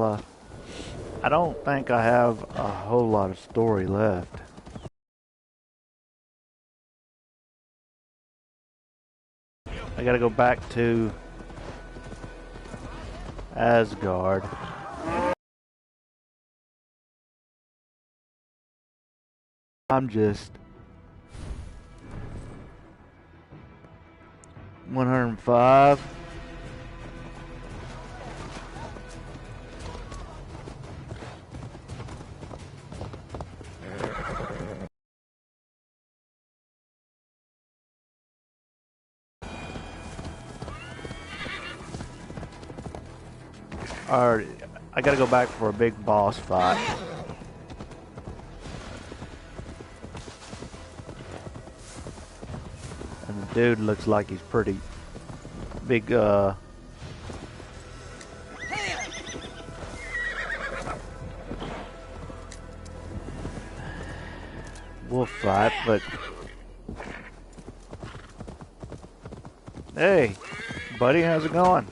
Valhalla. I don't think I have a whole lot of story left. I gotta go back to Asgard. I'm just 105. Alright, I gotta go back for a big boss fight. And the dude looks like he's pretty big, wolf fight, but hey, buddy, how's it going?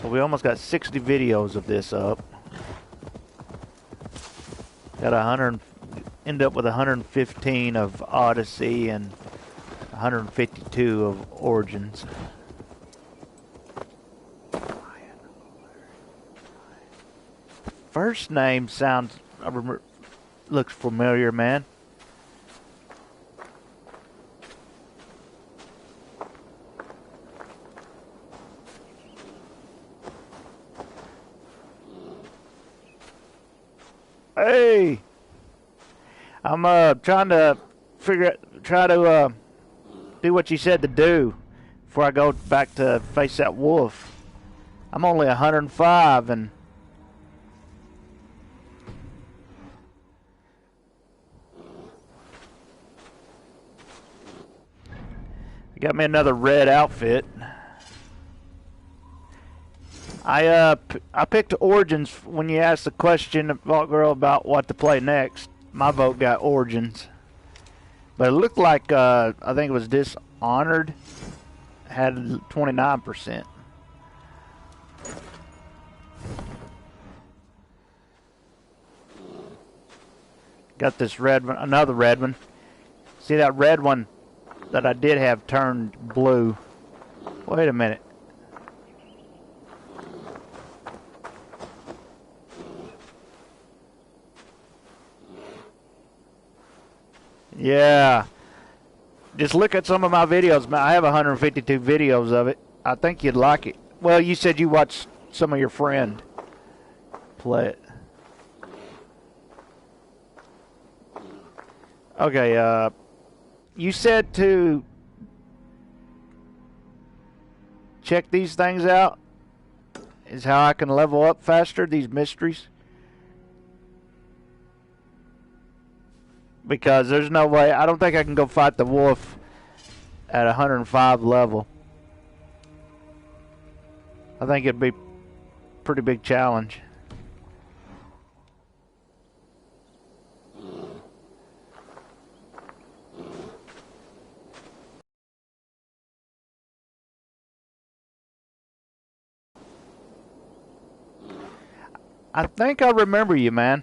So we almost got 60 videos of this up. Got 100, end up with 115 of Odyssey and 152 of Origins. First name sounds, looks familiar, man. Hey, I'm trying to try to do what you said to do before I go back to face that wolf. I'm only 105 and got me another red outfit. I picked Origins when you asked the question, girl, about what to play next. My vote got Origins, but it looked like I think it was Dishonored had 29%. Got this red one, another red one. See that red one that I did have turned blue. Wait a minute. Yeah. Just look at some of my videos, man. I have 152 videos of it. I think you'd like it. Well, you said you watched some of your friend play it. Okay, you said to check these things out is how I can level up faster, these mysteries. Because there's no way, I don't think I can go fight the wolf at 105 level. I think it'd be a pretty big challenge. I think I remember you, man.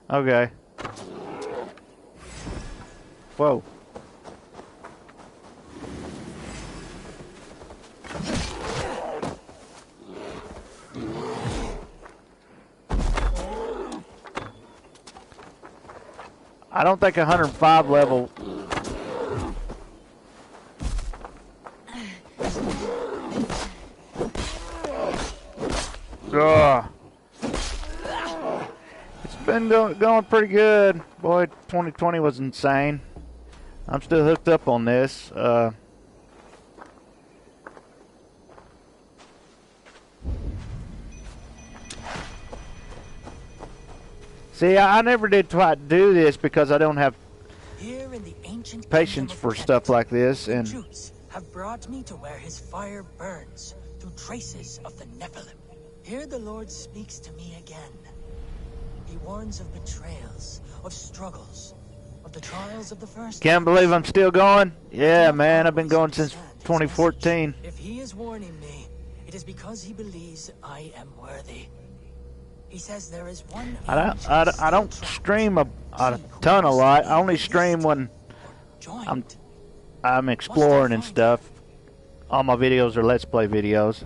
Okay. Whoa. I don't think 105 level. Ugh. It's been going pretty good. Boy, 2020 was insane. I'm still hooked up on this. See, I never did try to do this because I don't have patience for stuff like this, and truths have brought me to where his fire burns through traces of the Nephilim. Here the Lord speaks to me again. He warns of betrayals, of struggles, of the trials of the first. Can't believe I'm still going. Yeah, man, I've been going since 2014. If he is warning me, it is because he believes I am worthy. He says there is one. I don't stream a ton a lot. I only stream when I'm exploring and stuff. All my videos are Let's Play videos.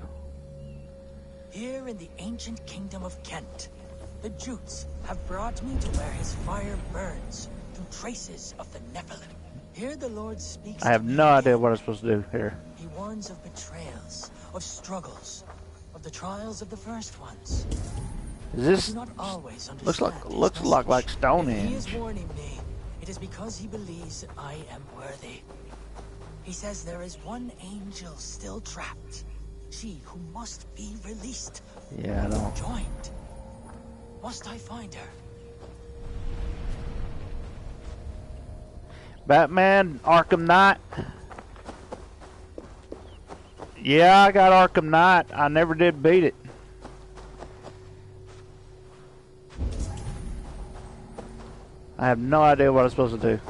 Here in the ancient kingdom of Kent, the Jutes have brought me to where his fire burns through traces of the Nephilim. Here the Lord speaks. I have no idea what I'm supposed to do here. He warns of betrayals, of struggles, of the trials of the first ones. Is this not always looks like Stonehenge? If he is warning me, it is because he believes I am worthy. He says there is one angel still trapped, she who must be released. Yeah, I don't. Joined. Must I find her? Batman, Arkham Knight. Yeah, I got Arkham Knight. I never did beat it. I have no idea what I'm supposed to do.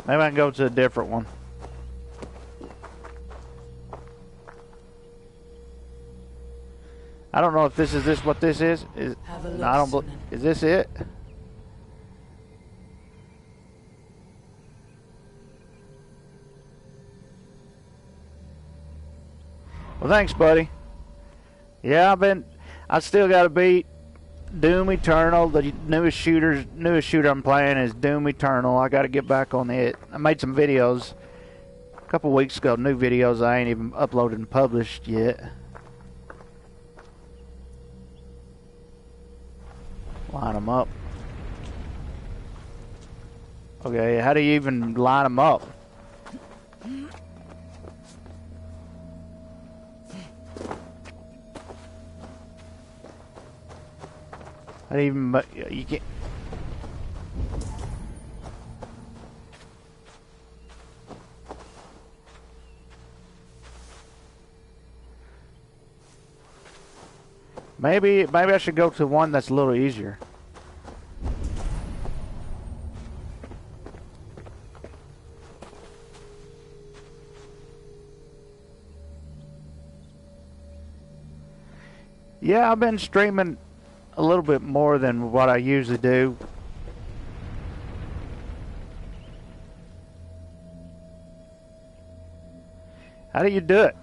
Maybe I can go to a different one. I don't know if this is what this is. No, I don't. Is this it? Well, thanks, buddy. Yeah, I still got to beat Doom Eternal. The newest shooter I'm playing is Doom Eternal. I got to get back on it. I made some videos a couple weeks ago, new videos I ain't even uploaded and published yet. Line them up. Okay, how do you even line them up? I didn't even, you can't. Maybe I should go to one that's a little easier. Yeah, I've been streaming a little bit more than what I usually do. How do you do it,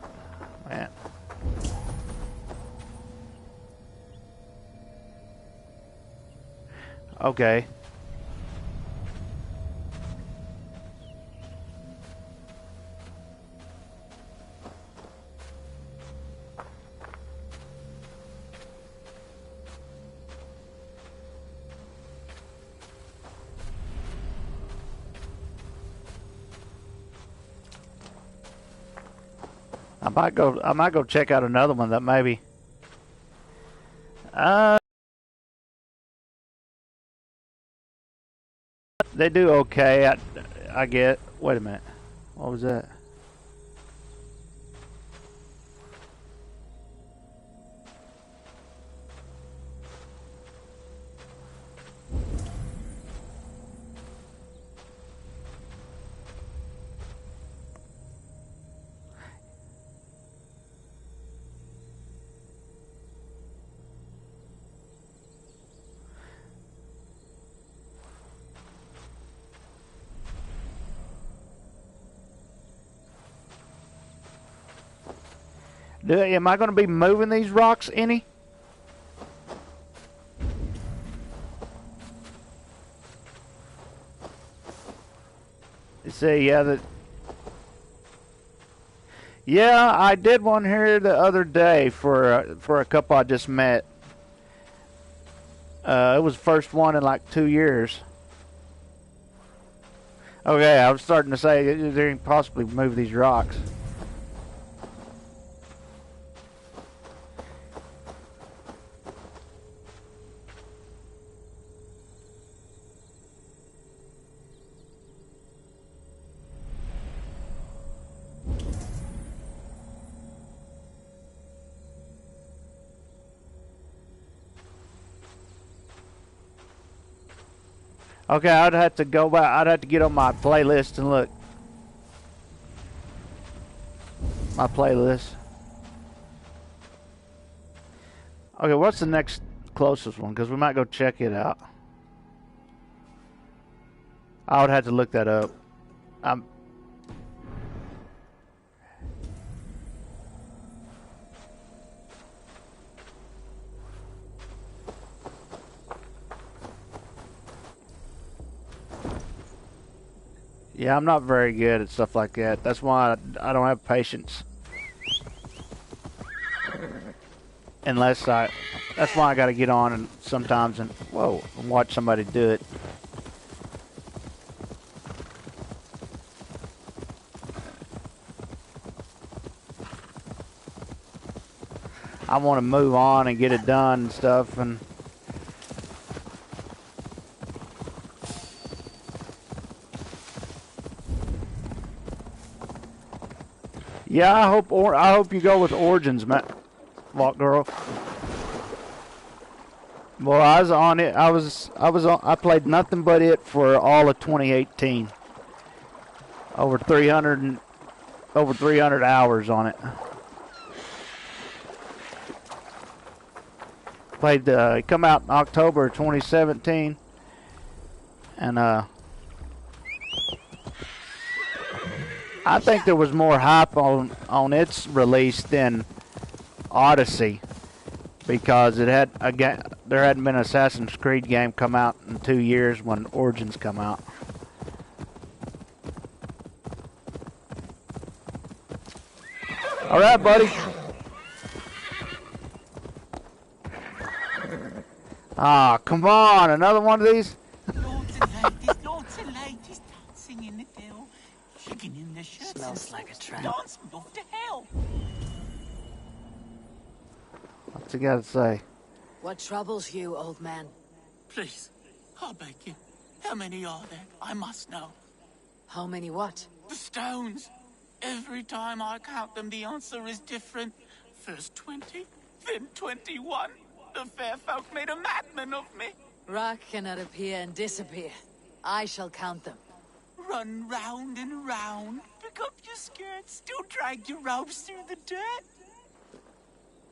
man? Okay. I might go check out another one that maybe. They do okay. I get. Wait a minute. What was that? Am I going to be moving these rocks any? See, yeah, I did one here the other day for a couple I just met. It was the first one in like 2 years. Okay, I was starting to say they can possibly move these rocks. Okay, I'd have to go back. I'd have to get on my playlist and look. My playlist. Okay, what's the next closest one? Because we might go check it out. I would have to look that up. Yeah, I'm not very good at stuff like that. That's why I don't have patience. Unless that's why I got to get on and sometimes and watch somebody do it. I want to move on and get it done and stuff, and yeah, I hope you go with Origins, Matt, Walk Girl. Well, I was on it. I played nothing but it for all of 2018. Over 300 hours on it. Played it come out in October 2017, and I think there was more hype on its release than Odyssey, because there hadn't been an Assassin's Creed game come out in 2 years when Origins come out. All right, buddy. Ah, come on, another one of these? Lords and ladies dancing in the dill, shaking in the shirts. Smells like a trap. Dancing off to hell. What's he got to say? What troubles you, old man? Please, I beg you. How many are there? I must know. How many what? The stones. Every time I count them, the answer is different. First 20, then 21. The fair folk made a madman of me. Rock cannot appear and disappear. I shall count them. Run round and round, pick up your skirts, still drag your robes through the dirt.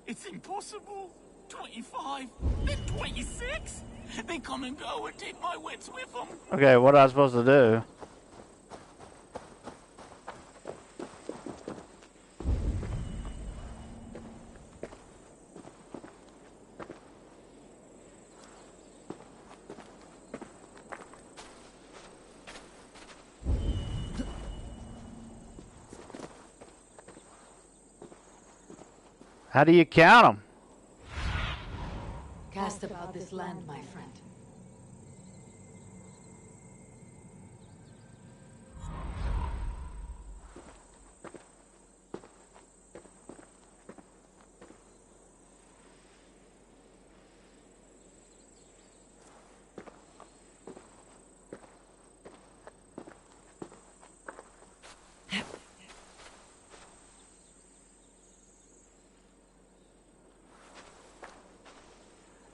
It's impossible. 25, then 26. They come and go and take my wits with them. Okay, what am I supposed to do? How do you count them? Cast about this land, my friend.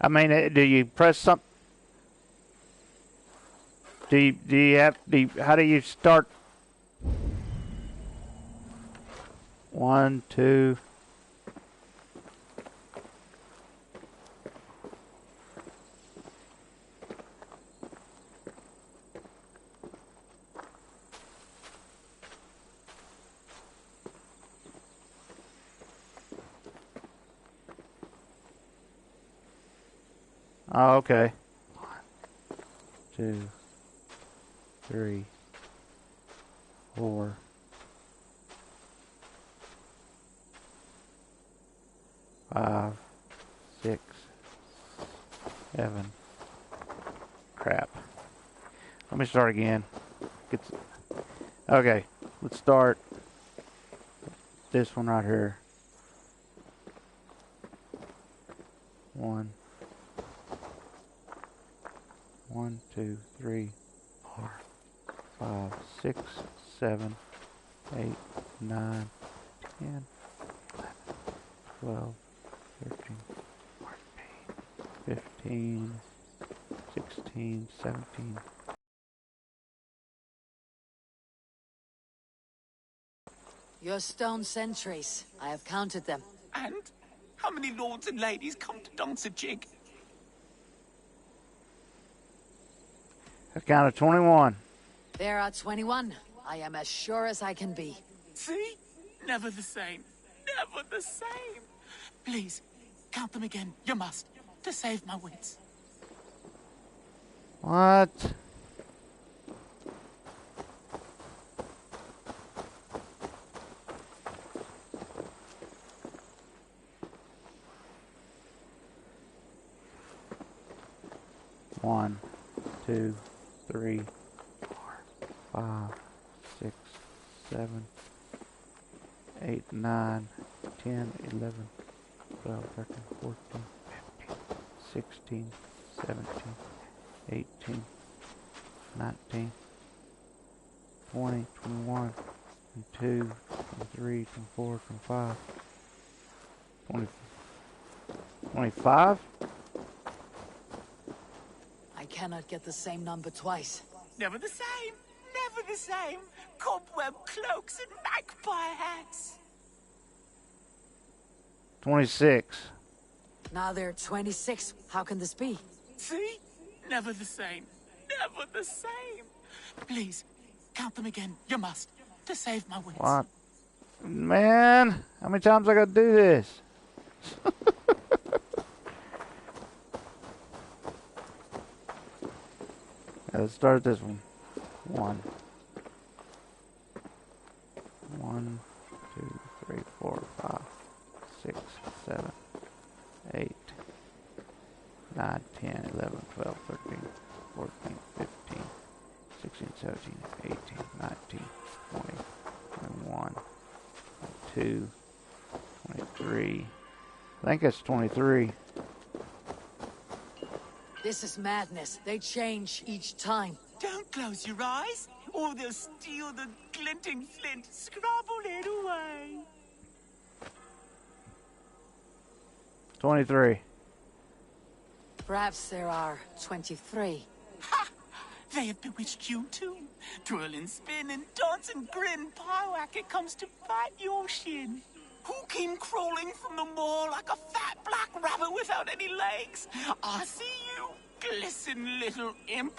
I mean, do you press something? How do you start? 1, 2. Oh, okay. 1, 2, 3, 4. 5, 6, 7. Crap. Let me start again. Okay, let's start this one right here. 1, 2, 3, 4, 5, 6, 7, 8, 9, 10, 11, 12, 13, 14, 15, 16, 16, 17. Your stone sentries. I have counted them. And how many lords and ladies come to dance a jig? I counted 21. There are 21. I am as sure as I can be. See? Never the same. Never the same. Please, count them again. You must. To save my wits. What? One, 2, 3, 4, 5, 6, 7, 8, 9, 10, 11, 12, 13, 14, 15, 16, 17, 18, 19, 20, 21, 22, 23, 24, 25, 20, 25? I cannot get the same number twice. Never the same. Never the same. Cobweb cloaks and magpie hats. 26. Now there are 26. How can this be? See? Never the same. Never the same. Please, count them again. You must. To save my wits. What? Man, how many times I gotta do this? Let's start this one. 1, 2, 3, 4, 5, 6, 7, 8, 9, 10, 11, 12, 13, 14, 15, 16, 17, 18, 19, 20, 21, 22, 23. I think that's 23. This is madness. They change each time. Don't close your eyes, or they'll steal the glinting flint. Scrabble it away. 23. Perhaps there are 23. Ha! They have bewitched you too. Twirl and spin and dance and grin. Powhack, it comes to bite your shin. Who came crawling from the moor like a fat black rabbit without any legs? I see you, glisten little imp.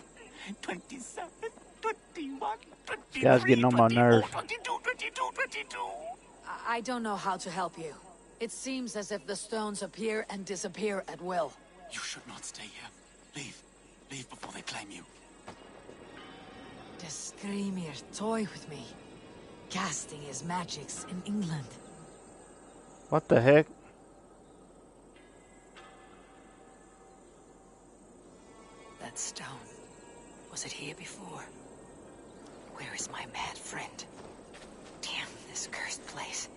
27, 21, 23, Guy's getting on my 24, nerves. 22, 22, 22. I don't know how to help you. It seems as if the stones appear and disappear at will. You should not stay here. Leave. Leave before they claim you. The Screamer toy with me, casting his magics in England. What the heck? That stone, was it here before? Where is my mad friend? Damn this cursed place.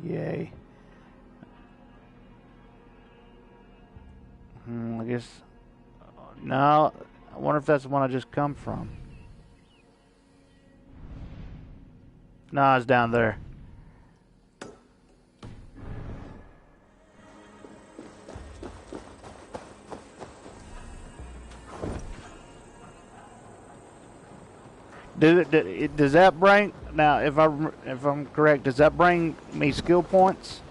Yay. I guess... No, I wonder if that's the one I just come from. No, it's down there. Does that bring... Now, if I'm correct, does that bring me skill points?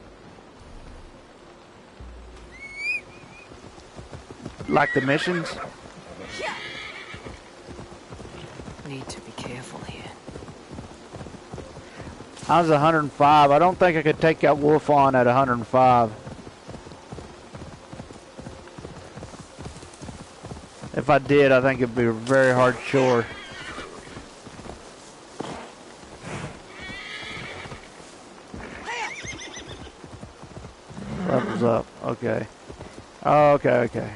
Like the missions? Need to be careful here. I was 105. I don't think I could take that wolf on at 105. If I did, I think it'd be a very hard chore. Levels up. Okay. Oh, okay.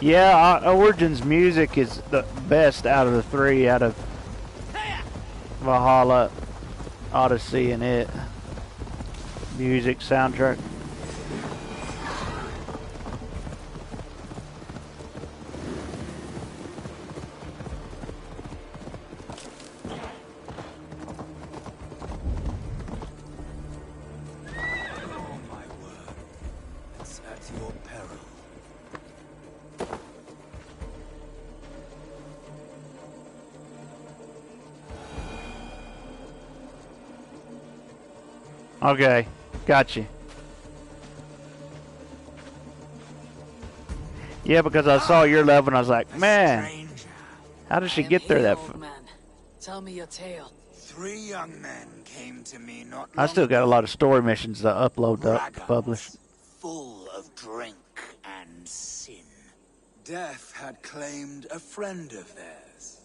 Yeah, Origin's music is the best out of the three, out of Valhalla, Odyssey, and it. Music, soundtrack. Oh my word. It's at your peril. Okay, got you. Yeah, because I saw your level and I was like, man, how did she get there that far? Tell me your tale. 3 young men came to me not I long still got a ago. lot of story missions to upload to publish. Dragons, full of drink and sin. Death had claimed a friend of theirs.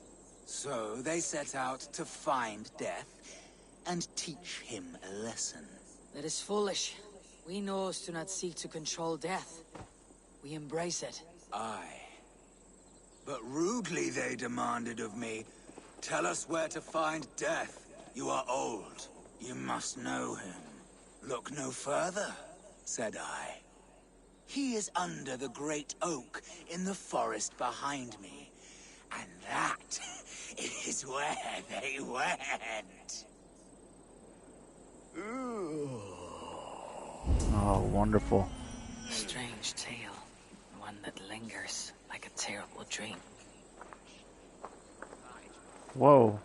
So they set out to find Death and teach him a lesson. That is foolish. We Norse do not seek to control death. We embrace it. Aye. But rudely they demanded of me, tell us where to find Death. You are old. You must know him. Look no further, said I. He is under the great oak in the forest behind me. And that is where they went. Oh, wonderful. A strange tale. One that lingers like a terrible dream. Whoa.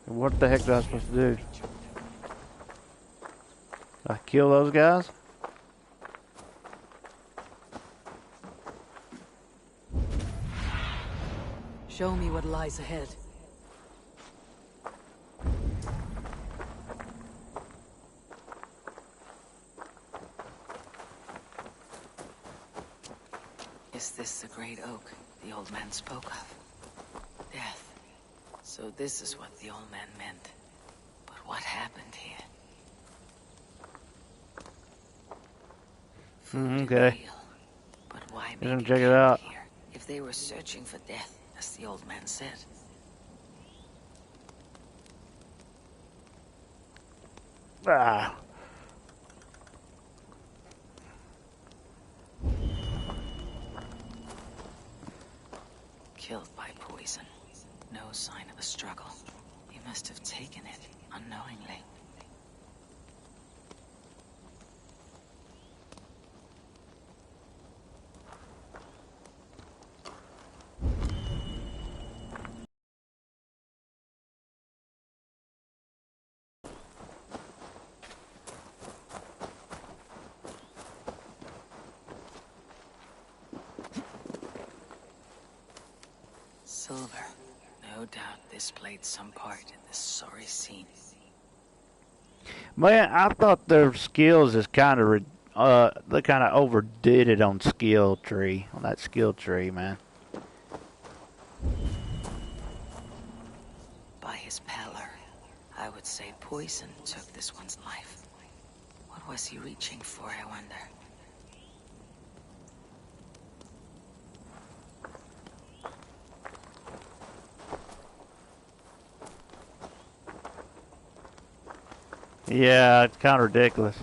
What the heck was I supposed to do? Did I kill those guys? Show me what lies ahead. Is this the great oak the old man spoke of? Death. So this is what the old man meant. But what happened here? Okay. Real. But why Let me make check it camp out. here if they were searching for death, as the old man said? Ah. Killed by poison. No sign of a struggle. He must have taken it unknowingly. Silver. No doubt this played some part in this sorry scene. Man, I thought their skills is kind of they kind of overdid it on skill tree, on that skill tree, man. By his pallor, I would say poison took this one's life. What was he reaching for, I wonder? Yeah, it's kind of ridiculous.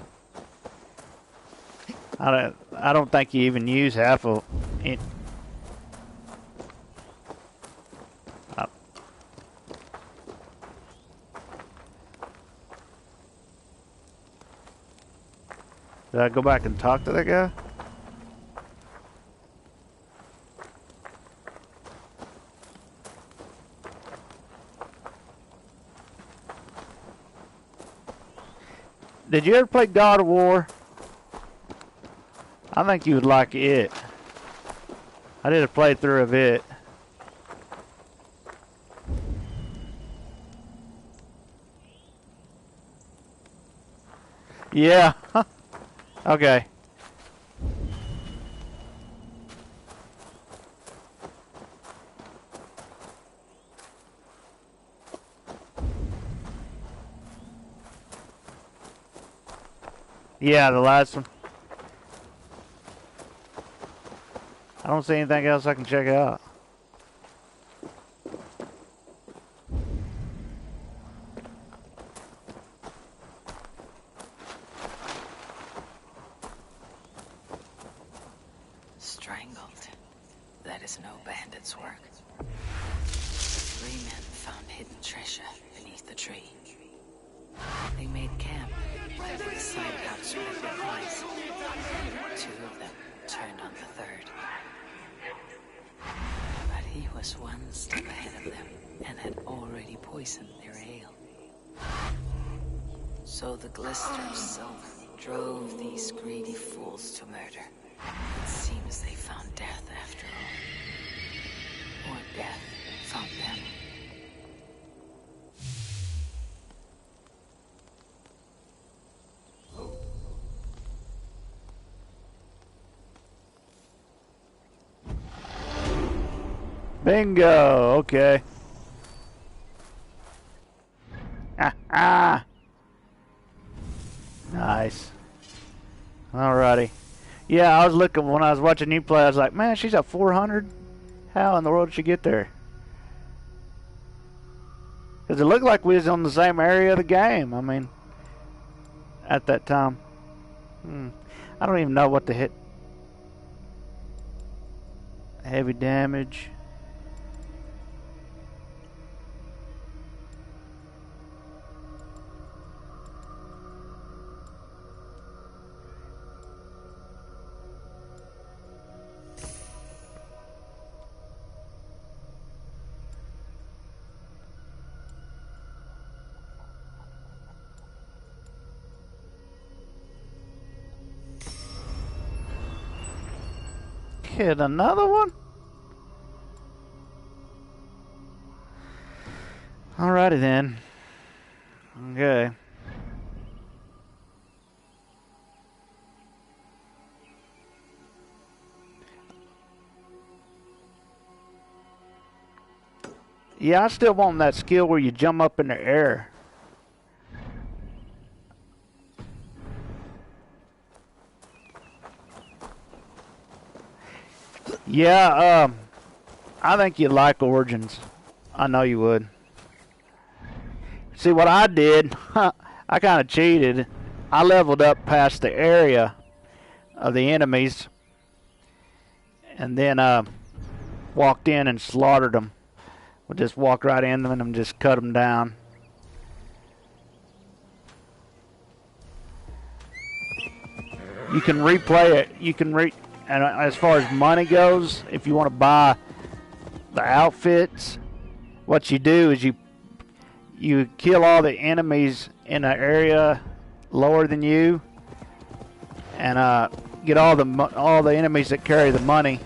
I don't think you even use half of it. Did I go back and talk to that guy? Did you ever play God of War? I think you would like it. I did a playthrough of it. Yeah. Okay. Yeah, the last one. don't see anything else I can check out. Strangled. That is no bandit's work. 3 men found hidden treasure beneath the tree. They made camp right at the side of how to spread their lies. 2 of them turned on the 3rd. But he was 1 step ahead of them and had already poisoned their ale. So the glistered silver drove these greedy fools to murder. It seems they found death after all. Or death found them. Bingo! Okay. Ah! Nice. Alrighty. Yeah, I was looking when I was watching you play. I was like, man, she's at 400. How in the world did she get there? Because it looked like we was on the same area of the game. I mean, at that time. I don't even know what to hit. Heavy damage. Hit another one? Alrighty then. Okay. Yeah, I still want that skill where you jump up in the air. Yeah, I think you'd like Origins. I know you would. See, what I did, I kind of cheated. I leveled up past the area of the enemies and then walked in and slaughtered them. We just walked right in them and just cut them down. You can replay it. You can and as far as money goes, if you want to buy the outfits, what you do is you kill all the enemies in an area lower than you, and get all the enemies that carry the money.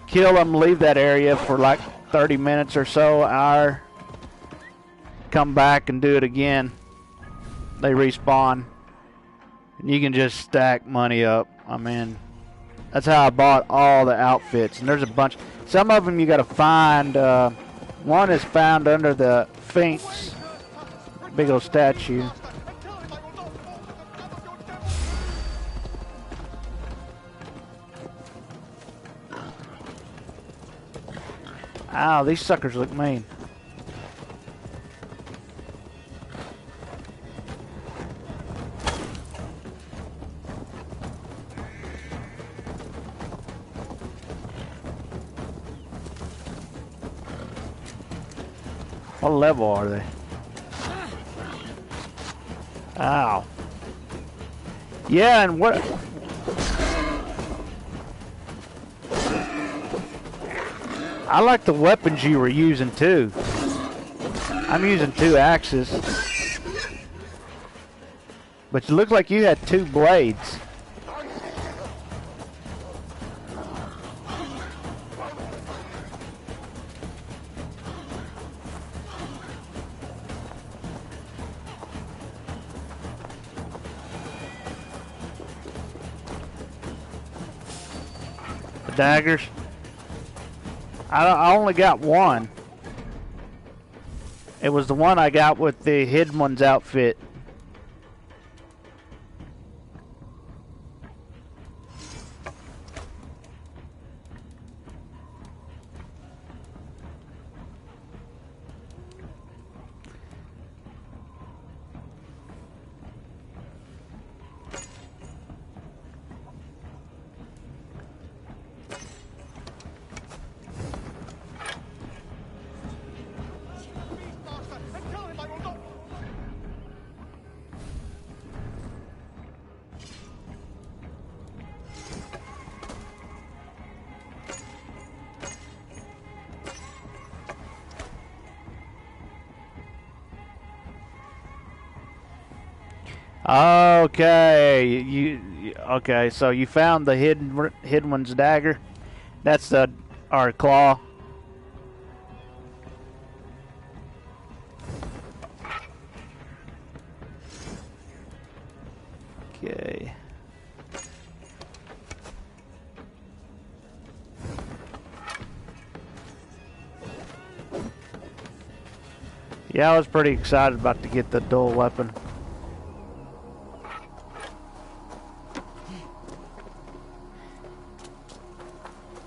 Kill them, leave that area for like 30 minutes or so, hour. Come back and do it again. They respawn. And you can just stack money up. I mean, that's how I bought all the outfits. And there's a bunch. Some of them you got to find. One is found under the Sphinx. Big old statue. Ow, these suckers look mean. What level are they? Ow. Yeah, and what... I like the weapons you were using too. I'm using 2 axes. But it looked like you had 2 blades. The daggers. I only got 1. It was the one I got with the Hidden One's outfit. Okay, okay. So you found the hidden one's dagger. That's our claw. Okay. Yeah, I was pretty excited about to get the dual weapon.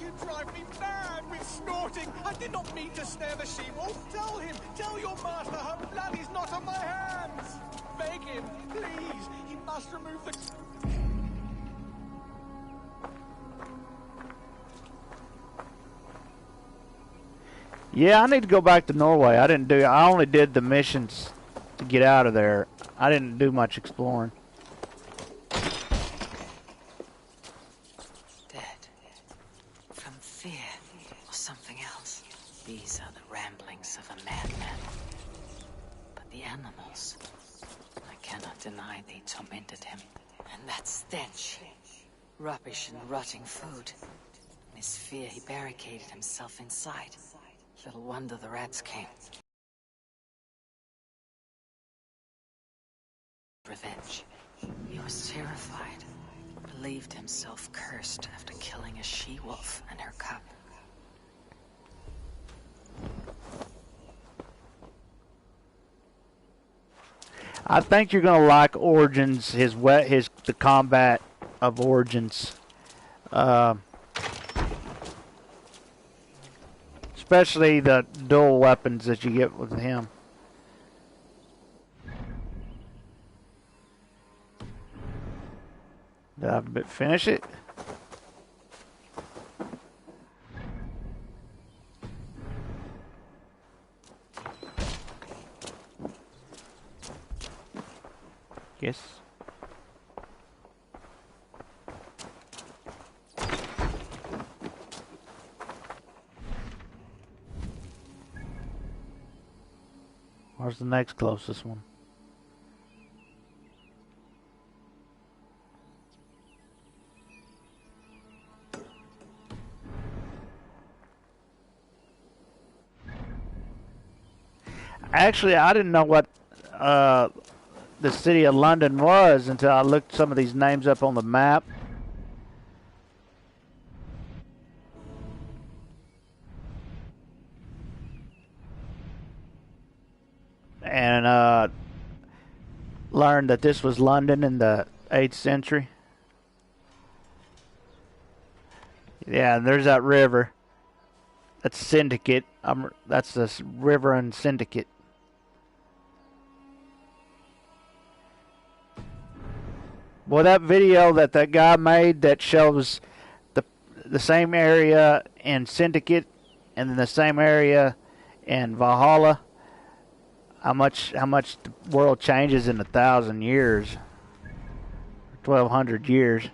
You drive me mad with snorting. I did not mean to snare the she-wolf. Tell him. Tell your master her blood is not on my hands. Beg him, please. He must remove the... Yeah, I need to go back to Norway. I only did the missions to get out of there. I didn't do much exploring. Dead. From fear or something else. These are the ramblings of a madman. But the animals, I cannot deny they tormented him. And that stench. Rubbish and rotting food. In his fear, he barricaded himself inside. Little wonder the rats came. Revenge. He was terrified. Believed himself cursed after killing a she-wolf and her cub. I think you're gonna like Origins. The combat of Origins. Especially the dual weapons that you get with him. Did I finish it? Yes. Where's the next closest one? Actually, I didn't know what the city of London was until I looked some of these names up on the map. And learned that this was London in the 8th century. Yeah, and there's that river. That's Syndicate. That's the river in Syndicate. Well, that video that guy made that shows the same area in Syndicate and then the same area in Valhalla. How much the world changes in 1,000 years, 1,200 years.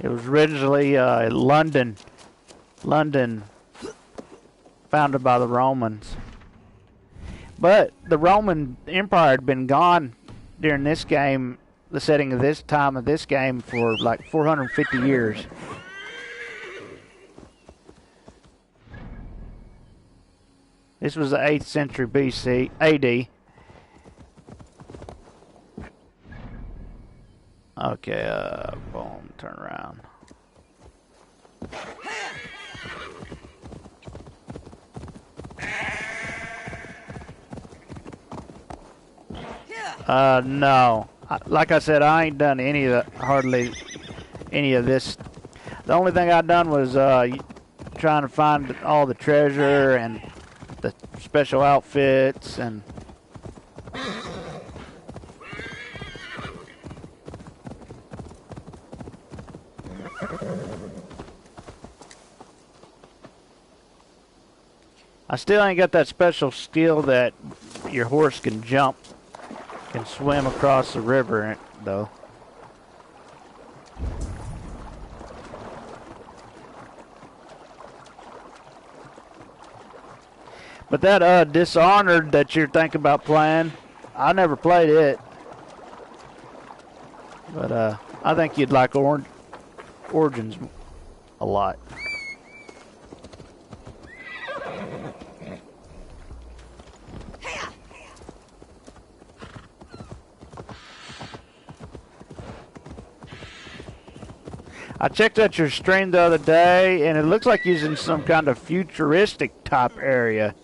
It was originally London, founded by the Romans. But the Roman Empire had been gone during this game, the setting of this time of this game, for like 450 years. This was the 8th century BC, AD. Okay, boom, turn around. No. Like I said, I ain't done hardly any of this. The only thing I done was trying to find all the treasure and the special outfits and... I still ain't got that special skill that your horse can jump, can swim across the river, though. But that Dishonored that you're thinking about playing, I never played it. But I think you'd like Origins a lot. I checked out your stream the other day, and it looks like you're in some kind of futuristic type area.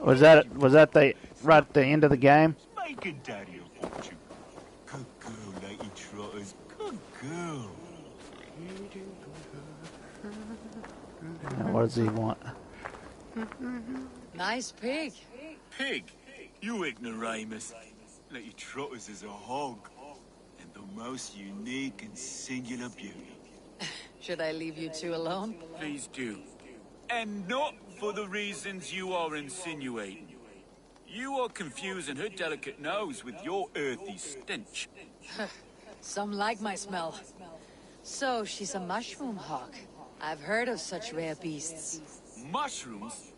Was that the right at the end of the game? Good girl, Lady Trotters. Good girl. What does he want? Nice pig. Pig? You ignoramus. Lady Trotters is a hog. And the most unique and singular beauty. Should I leave you two alone? Please do. And not for the reasons you are insinuating. You are confusing her delicate nose with your earthy stench. Some like my smell. So, she's a mushroom hawk. I've heard of such rare beasts. Mushrooms?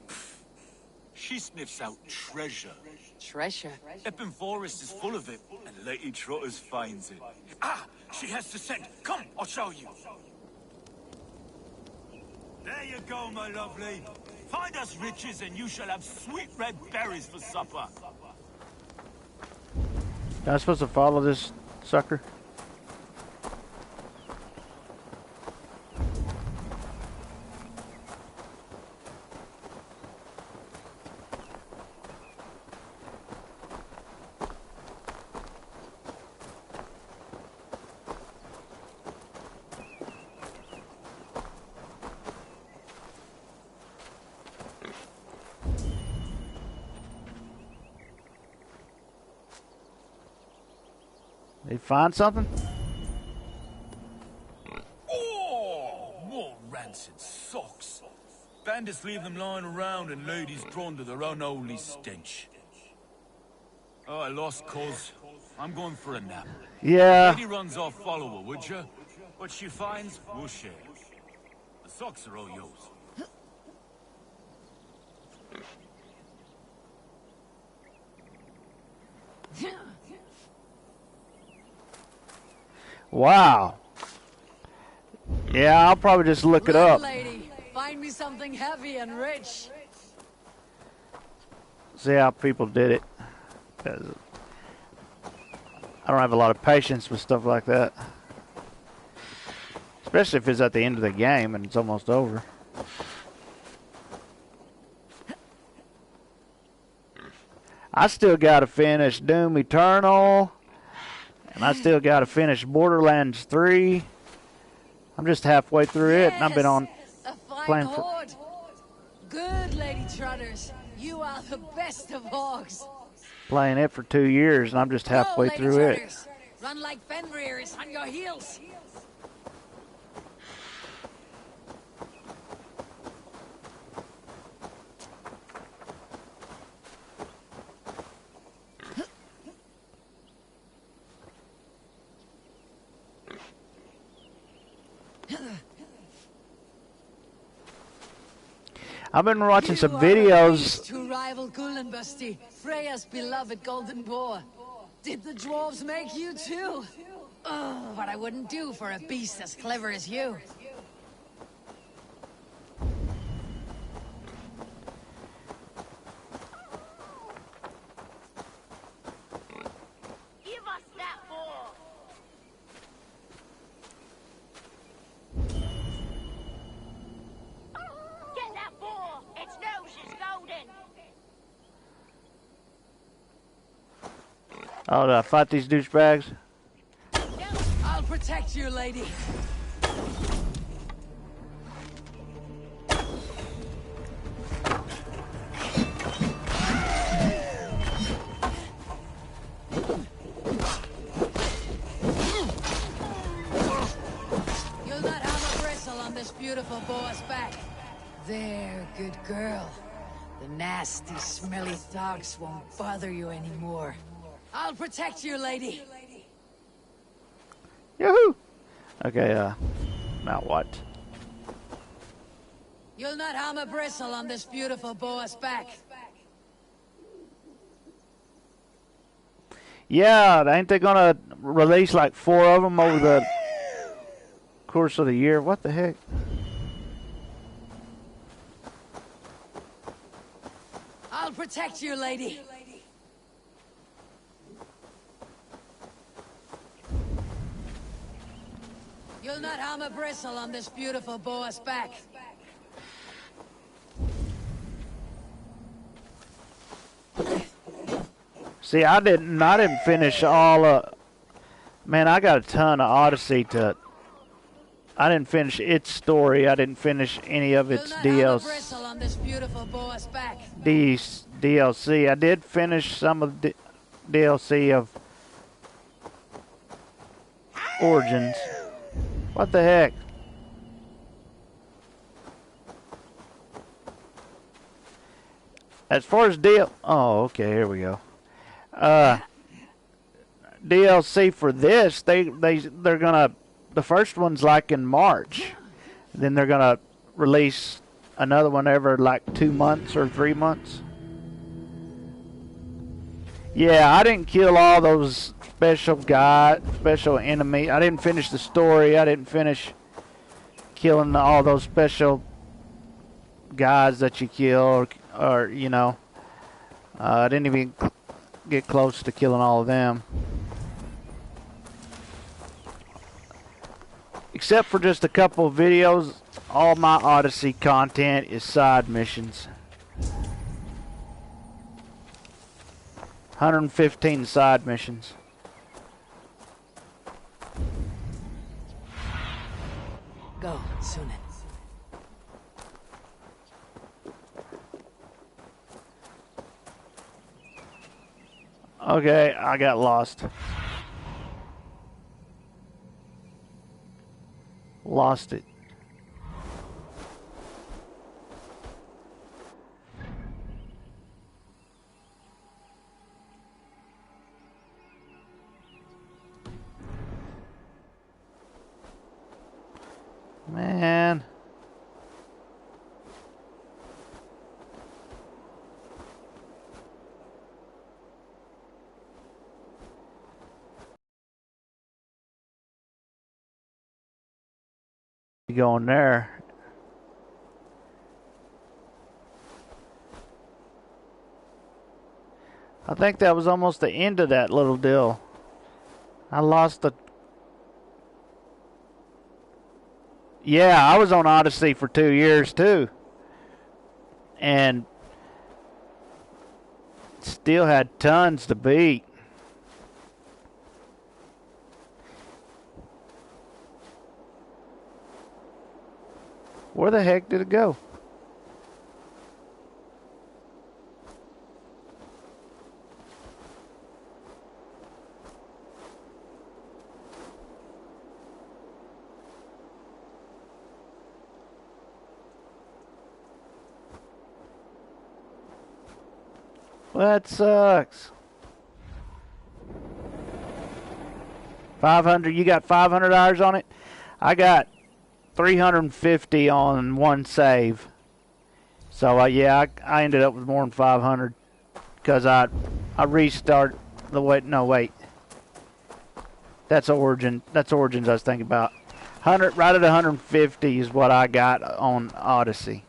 She sniffs out treasure. Treasure? Epping Forest is full of it, and Lady Trotters finds it. Ah! She has the scent! Come, I'll show you! There you go, my lovely. Find us riches, and you shall have sweet red berries for supper. Am I supposed to follow this sucker? Did you find something? Oh, more rancid socks. Bandits leave them lying around and ladies drawn to their unholy stench. Oh, I lost cause. I'm going for a nap. Yeah. Lady runs off, follow her, would you? What she finds, we'll share. The socks are all yours. Wow. Yeah, I'll probably just look it up. Lady, find me something heavy and rich. See how people did it. 'Cause I don't have a lot of patience with stuff like that. Especially if it's at the end of the game and it's almost over. I still got to finish Doom Eternal. And I still got to finish Borderlands 3. I'm just halfway through it, and I've been on A fine playing horde. Good, Lady Trotters. You are the best of hogs. playing it for 2 years, and I'm just halfway Go, through Lady it. Trotters. Run like Fenrir's on your heels. I've been watching some You are a videos. beast to rival Gullenbusty, Freya's beloved golden boar. Did the dwarves make you too? Oh, what I wouldn't do for a beast as clever as you. Give us that ball. Get that ball. Its nose is golden. Oh, did I fight these douchebags? I'll protect you, lady. You'll not have a bristle on this beautiful boar's back. There, good girl. The nasty, smelly dogs won't bother you anymore. I'll protect you, lady. Yahoo! Okay, now what? You'll not harm a bristle on this beautiful boar's back. Yeah, ain't they gonna release like 4 of them over the course of the year? What the heck? I'll protect you, lady. You'll not harm a bristle on this beautiful boar's back. See, I didn't finish all. Man, I got a ton of Odyssey to. I didn't finish its story. I didn't finish any of its DLC. I did finish some of the DLC of Origins. What the heck? As far as oh, okay, here we go. DLC for this, they're gonna. The first one's like in March. Then they're gonna release another one every like 2 months or 3 months. Yeah, I didn't kill all those special enemy. I didn't finish the story. I didn't finish killing all those special guys that you kill, or you know. I didn't even get close to killing all of them. Except for just a couple of videos, all my Odyssey content is side missions. 115 side missions. Go, Sunan. Okay, I got lost. Lost it. Man. Going there. I think that was almost the end of that little deal. I lost the... Yeah, I was on Odyssey for 2 years too. And still had tons to beat. Where the heck did it go? Well, that sucks. 500, you got 500 hours on it? I got 350 on one save. So yeah, I ended up with more than 500 because I restart the wait. That's Origins I was thinking about. 100 right at 150 is what I got on Odyssey.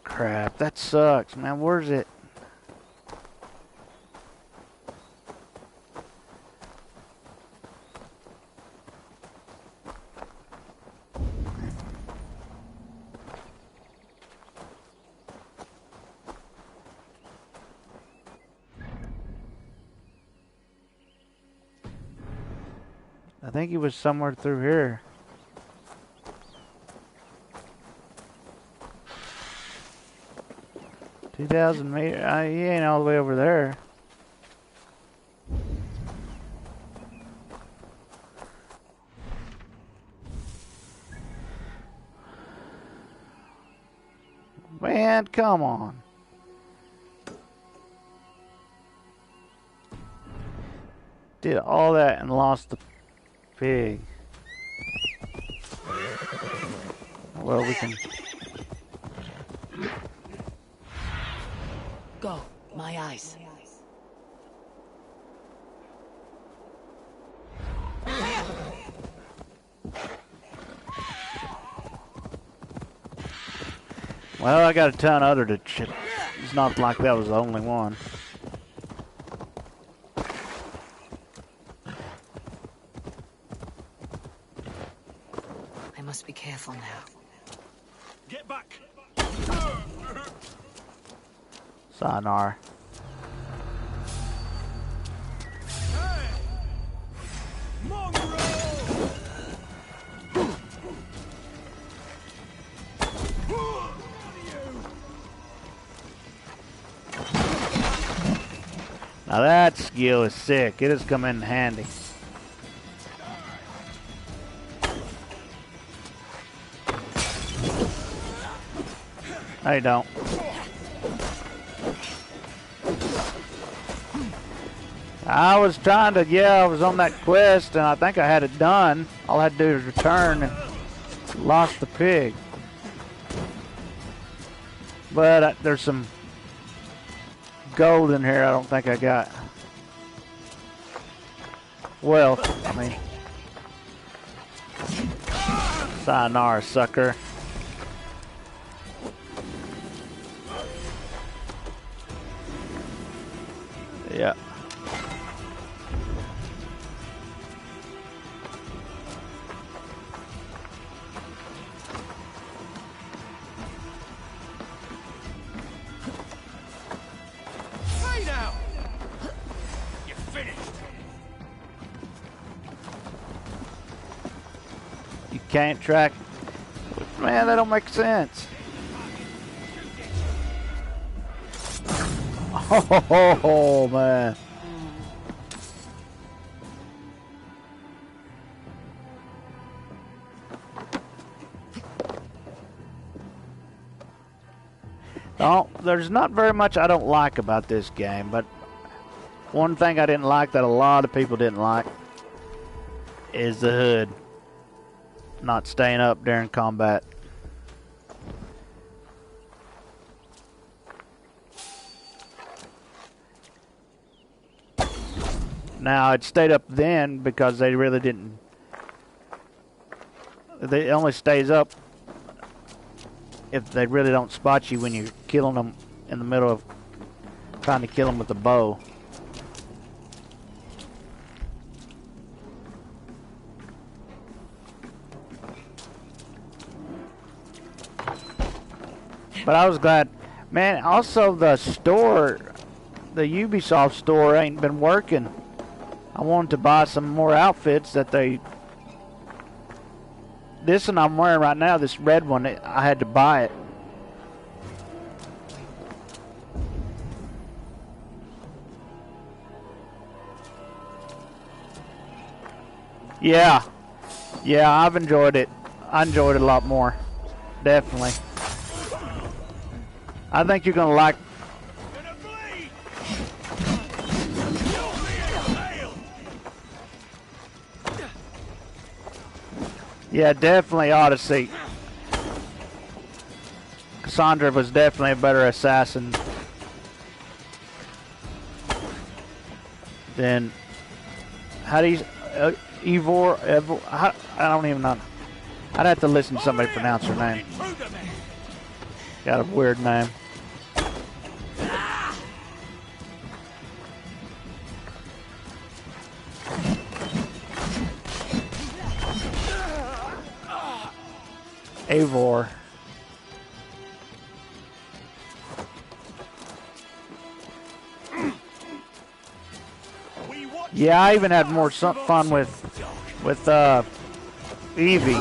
Crap, that sucks, man. Where's it? I think he was somewhere through here. $2,000 meters. He ain't all the way over there. Man, come on. Did all that and lost the pig. Well, we can... Go, my eyes. Well, I got a ton other to chip. It's not like that was the only one. I must be careful now. Get back. Sayonara. Now that skill is sick. It has come in handy. No, you don't. I was trying to, I was on that quest and I think I had it done. All I had to do was return and lost the pig. But there's some gold in here I don't think I got. Well, I mean, sayonara, sucker. Yeah. Hey now! You're finished. You can't track. Man, that don't make sense. Oh, man. Oh, there's not very much I don't like about this game, but one thing I didn't like that a lot of people didn't like is the hood not staying up during combat. Now, it stayed up then because they really didn't... It only stays up if they really don't spot you when you're killing them in the middle of trying to kill them with a bow. But I was glad. Man, also the store, the Ubisoft store ain't been working. I wanted to buy some more outfits that they... This one I'm wearing right now, this red one, I had to buy it. Yeah. Yeah, I've enjoyed it. I enjoyed it a lot more. Definitely. I think you're gonna like... Yeah, definitely Odyssey. Cassandra was definitely a better assassin than... How do you... I don't even know. I'd have to listen to somebody pronounce her name. Got a weird name. Eivor. Yeah, I even had more fun with Evie.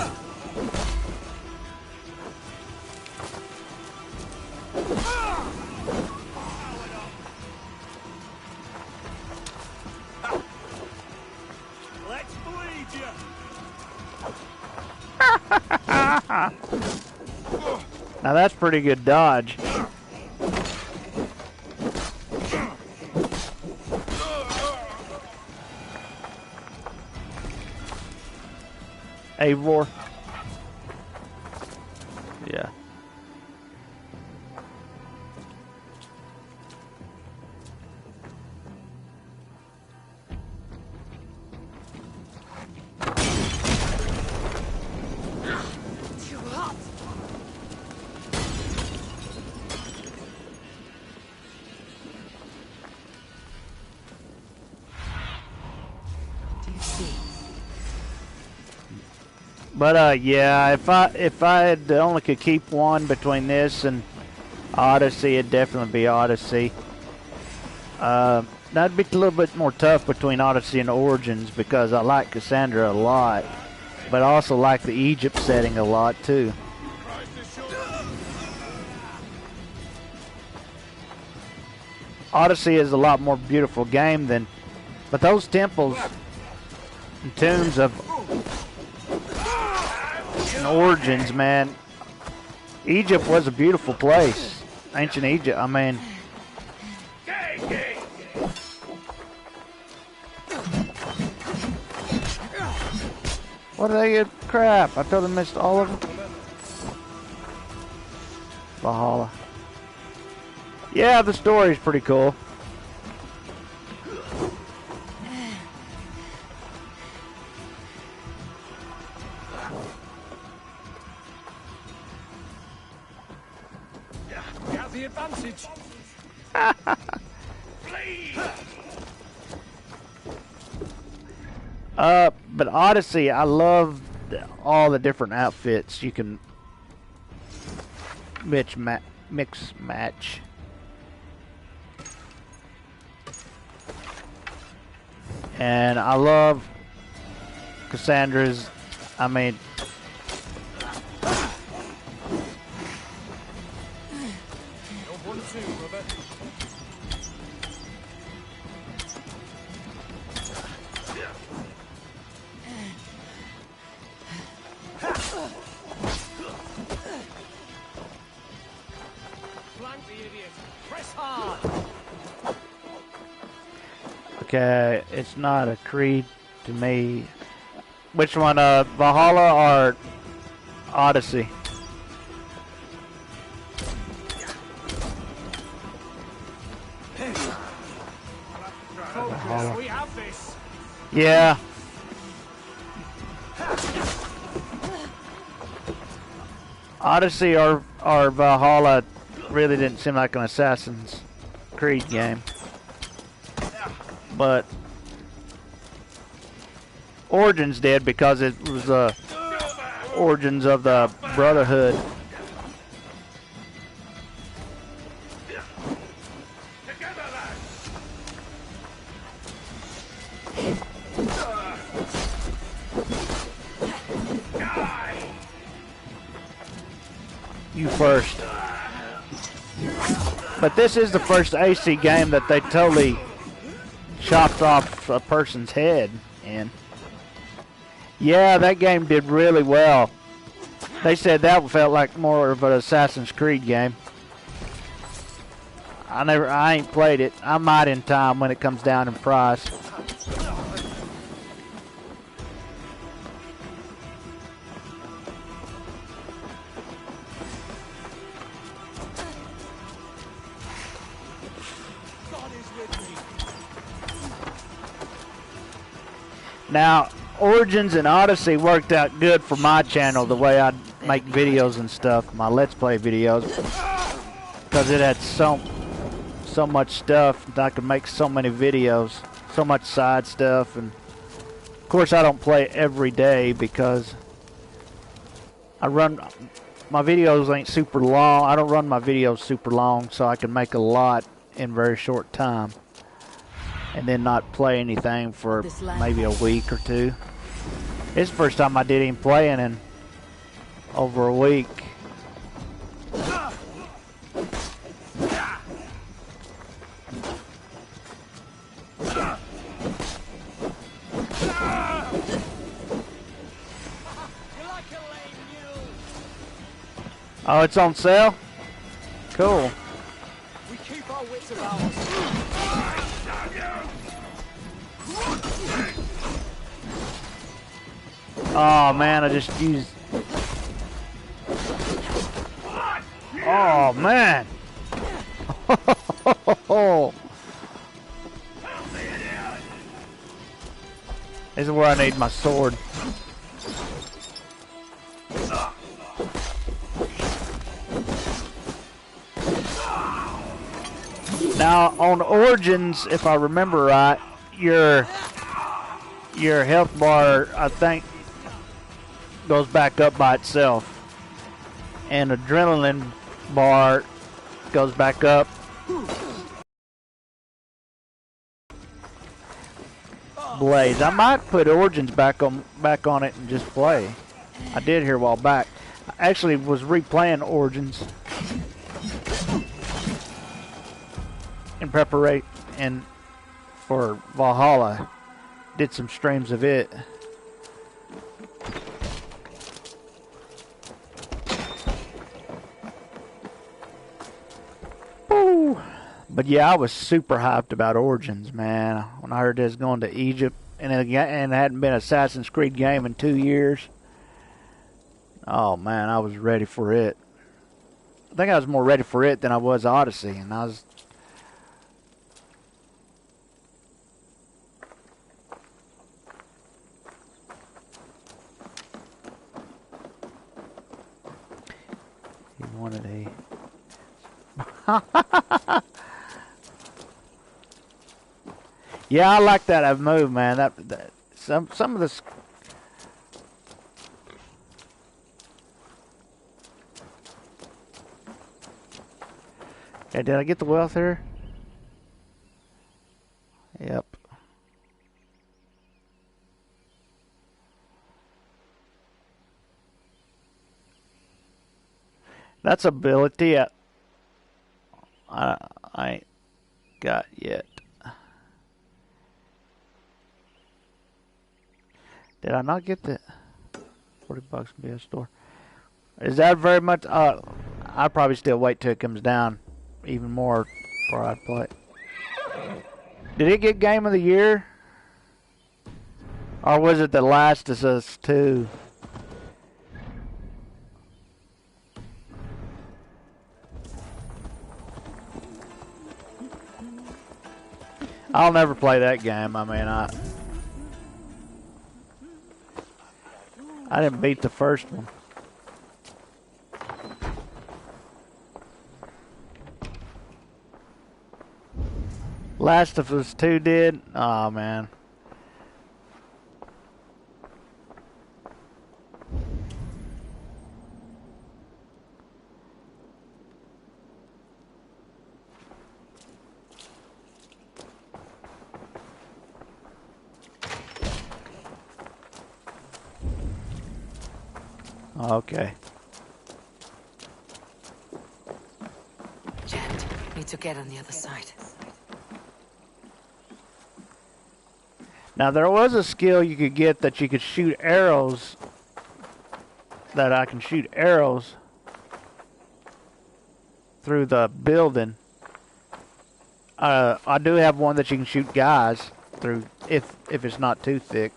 Let's bleed you. Now that's pretty good dodge. Eivor. Yeah. But yeah, if I had only could keep one between this and Odyssey, it'd definitely be Odyssey. That'd be a little bit more tough between Odyssey and Origins because I like Cassandra a lot, but I also like the Egypt setting a lot too. Odyssey is a lot more beautiful game than, but those temples and tombs of Origins, man. Egypt was a beautiful place. Ancient Egypt, I mean. What did they get? Crap, I totally missed all of them. Valhalla. Yeah, the story's pretty cool. The advantage. But Odyssey, I love all the different outfits you can mix match. And I love Cassandra's, I mean, okay, it's not a Creed to me. Which one, Valhalla or Odyssey? Valhalla. We have this. Yeah. Odyssey or Valhalla really didn't seem like an Assassin's Creed game. But Origins did because it was Origins of the Brotherhood. You first. But this is the first AC game that they totally chopped off a person's head in. Yeah, that game did really well. They said that felt like more of an Assassin's Creed game. I ain't played it. I might in time when it comes down in price. Now, Origins and Odyssey worked out good for my channel, the way I make videos and stuff, my Let's Play videos, because it had so much stuff that I could make so many videos, so much side stuff, and of course I don't play every day because my videos ain't super long. I don't run my videos super long, so I can make a lot in very short time. And then not play anything for maybe a week or two. It's the first time I did any playing in over a week. Oh, it's on sale? Cool. We keep our wits about us. Oh man, I just used. Oh man. This is where I need my sword. Now on Origins, if I remember right, your health bar, I think, goes back up by itself, and adrenaline bar goes back up. Blaze. I might put Origins back on it and just play. I did here a while back. I actually was replaying Origins in preparation and for Valhalla. Did some streams of it. Woo. But yeah, I was super hyped about Origins, man. When I heard it was going to Egypt, and it hadn't been an Assassin's Creed game in 2 years. Oh man, I was ready for it. I think I was more ready for it than I was Odyssey, and I was. He wanted a. Yeah, I like that move, man. That some of this. Okay, did I get the wealth here? Yep. That's ability I ain't got yet. Did I not get that? $40 can be a store. Is that very much? I'd probably still wait till it comes down even more before I'd play. Did it get Game of the Year? Or was it The Last of Us 2? I'll never play that game. I mean, I didn't beat the first one. Last of Us 2 did? Oh man. Okay. Jet, need to get on the other side. Now there was a skill you could get that you could shoot arrows. That I can shoot arrows through the building. I do have one that you can shoot guys through if it's not too thick.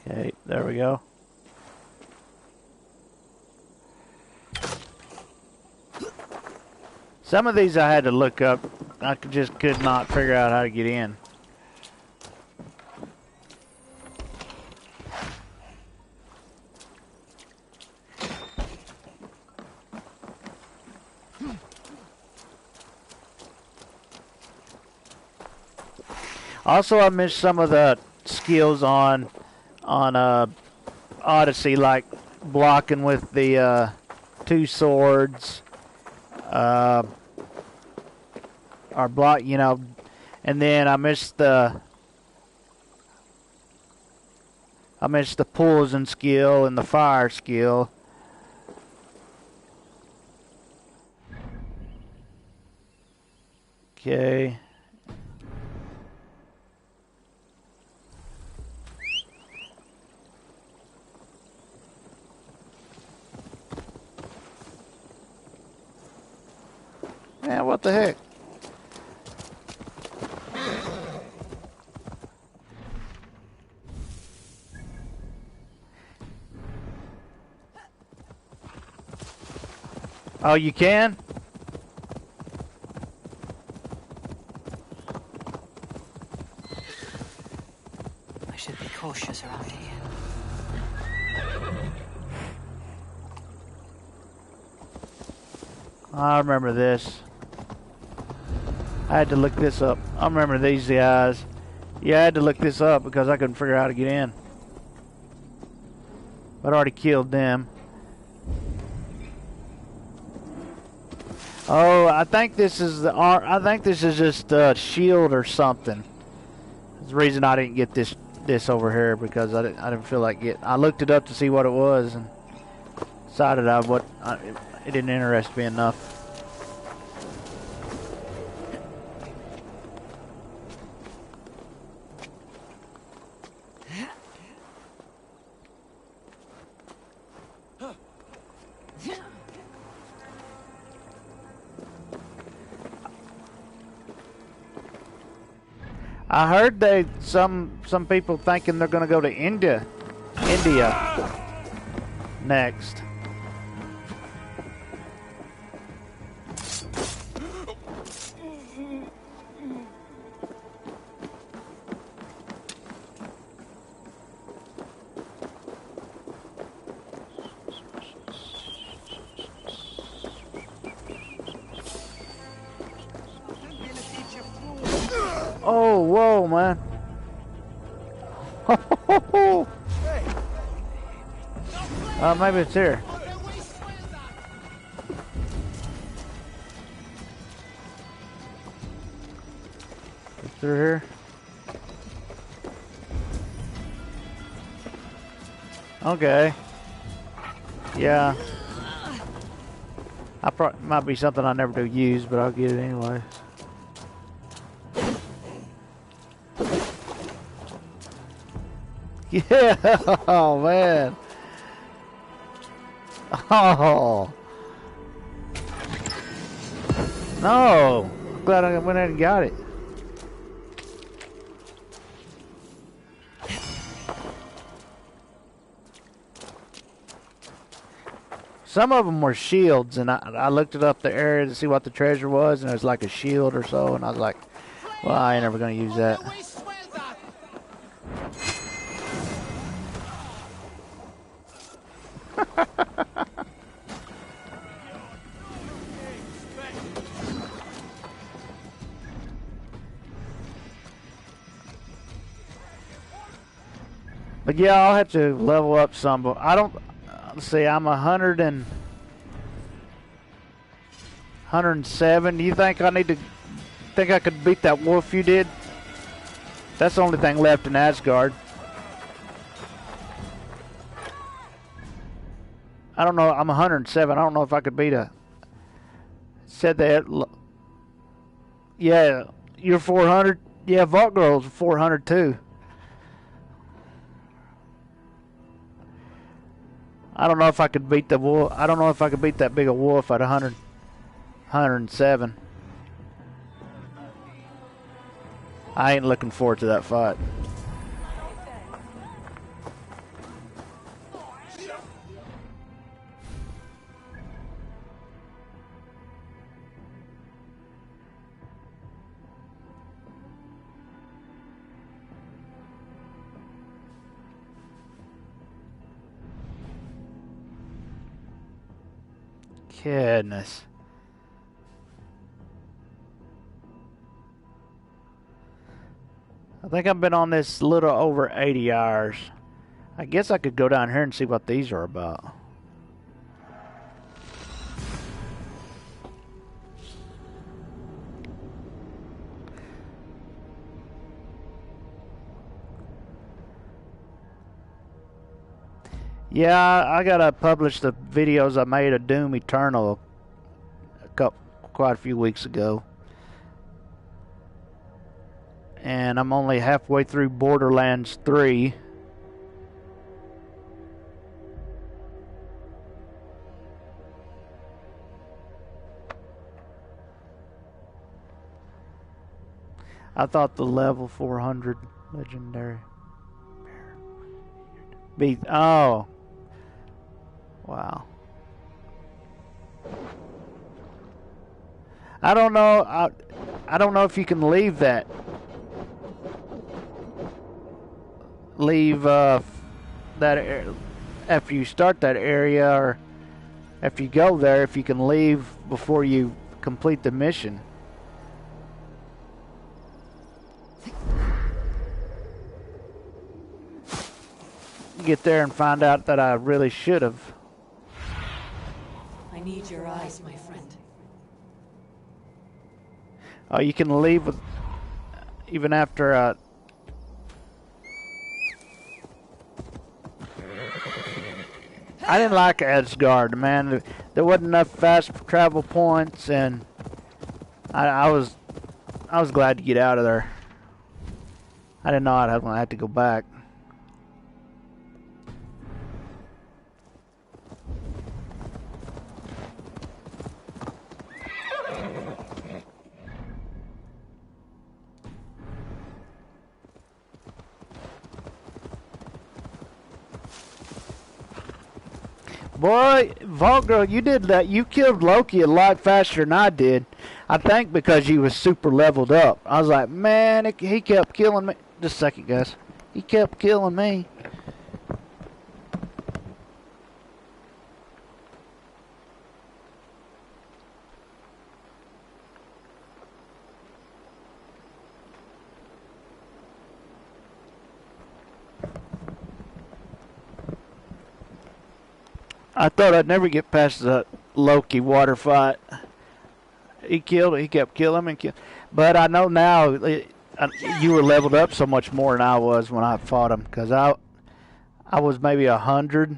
Okay, there we go. Some of these I had to look up. I just could not figure out how to get in. Also, I missed some of the skills on Odyssey, like blocking with the 2 swords or block, you know, and then I missed the poison skill and the fire skill. Okay. Man, what the heck? Oh, you can? I should be cautious around here. I remember this. I had to look this up. I remember these guys. Yeah, I had to look this up because I couldn't figure out how to get in. But I already killed them. Oh, I think this is the I think this is just a shield or something. That's the reason I didn't get this over here, because I didn't feel like it. I looked it up to see what it was and decided it didn't interest me enough. I heard some people thinking they're gonna go to India next. Oh, whoa, man. Maybe it's here. It's through here. Okay. Yeah. Might be something I never do use, but I'll get it anyway. Yeah, oh man. Oh. No. I'm glad I went ahead and got it. Some of them were shields, and I looked it up the area to see what the treasure was, and it was like a shield or so, and I was like, well, I ain't never gonna use that. But yeah, I'll have to level up some, but I don't, let's see, I'm 107. Do you think I could beat that wolf you did? That's the only thing left in Asgard. I don't know, I'm 107. I don't know if I could beat said that, yeah, you're 400? Yeah, Vault Girl's 400 too. I don't know if I could beat the wolf. I don't know if I could beat that big a wolf at 107. I ain't looking forward to that fight. Goodness. I think I've been on this a little over 80 hours. I guess I could go down here and see what these are about. Yeah, I gotta publish the videos I made of Doom Eternal quite a few weeks ago. And I'm only halfway through Borderlands 3. I thought the level 400 legendary beat. Oh, wow. I don't know. I don't know if you can leave that. Leave that after you start that area, or after you go there, if you can leave before you complete the mission. Get there and find out that I really should have. I need your eyes, my friend. Oh, you can leave with, even after I didn't like Asgard, man. There wasn't enough fast travel points, and I was glad to get out of there. I didn't know I'd have to go back. Boy, Vault Girl, you did that. You killed Loki a lot faster than I did. I think because you was super leveled up. I was like, man, he kept killing me. Just a second, guys. He kept killing me. I thought I'd never get past the Loki water fight. He kept killing me and kill. But I know now you were leveled up so much more than I was when I fought him, because I was maybe 100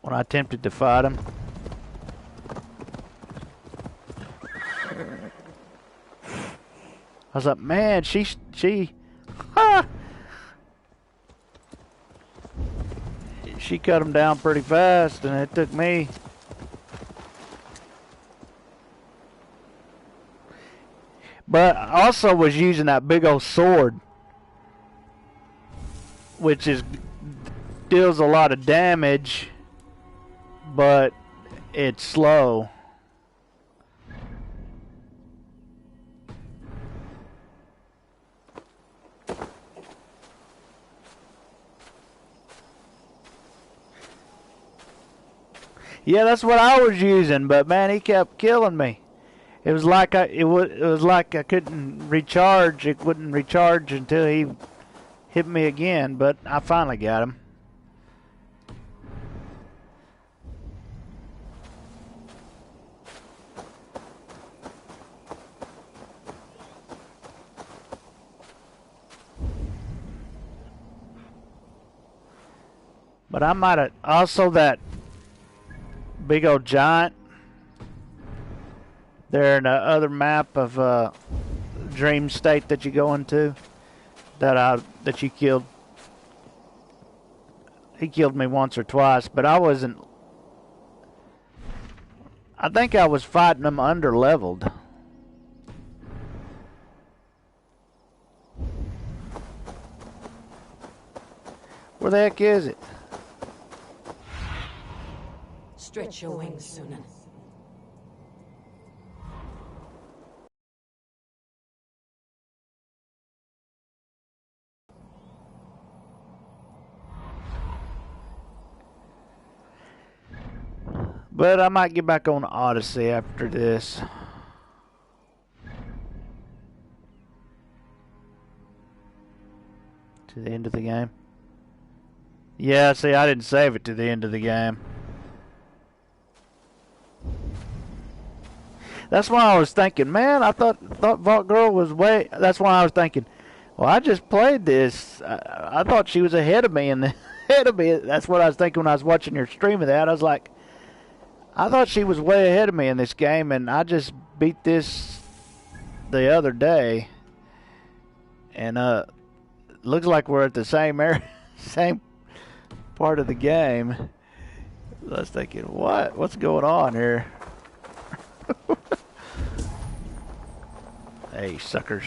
when I attempted to fight him. I was like, man, she cut him down pretty fast, and it took me. But I also was using that big old sword, which deals a lot of damage, but it's slow. Yeah, that's what I was using, but man, he kept killing me. It was like it was like I couldn't recharge. It wouldn't recharge until he hit me again, but I finally got him. But I might have also that big old giant there in the other map of Dream State that you go into that you killed. He killed me once or twice, but I wasn't. I think I was fighting him under leveled. Where the heck is it? Stretch your wings, Sunan. But I might get back on Odyssey after this. To the end of the game. Yeah, see, I didn't save it to the end of the game. That's why I was thinking, man, I thought Vault Girl was way... That's why I was thinking, Well, I just played this. I thought she was ahead of me, and ahead of me. That's what I was thinking when I was watching your stream of that. I was like, I thought she was way ahead of me in this game, and I just beat this the other day, and looks like we're at the same area, same part of the game. I was thinking, what's going on here? Hey, suckers.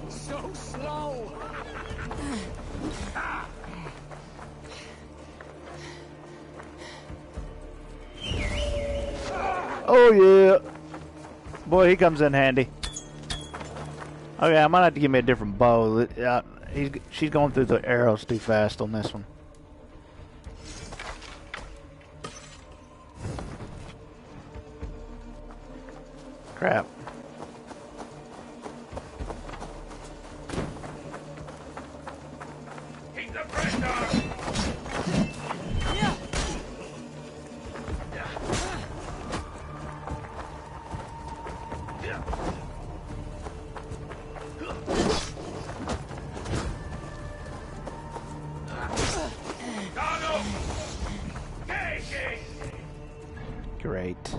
So slow. Oh yeah, boy, he comes in handy. Okay, I might have to give me a different bow. She's going through the arrows too fast on this one. Crap. Keep the pressure. Great.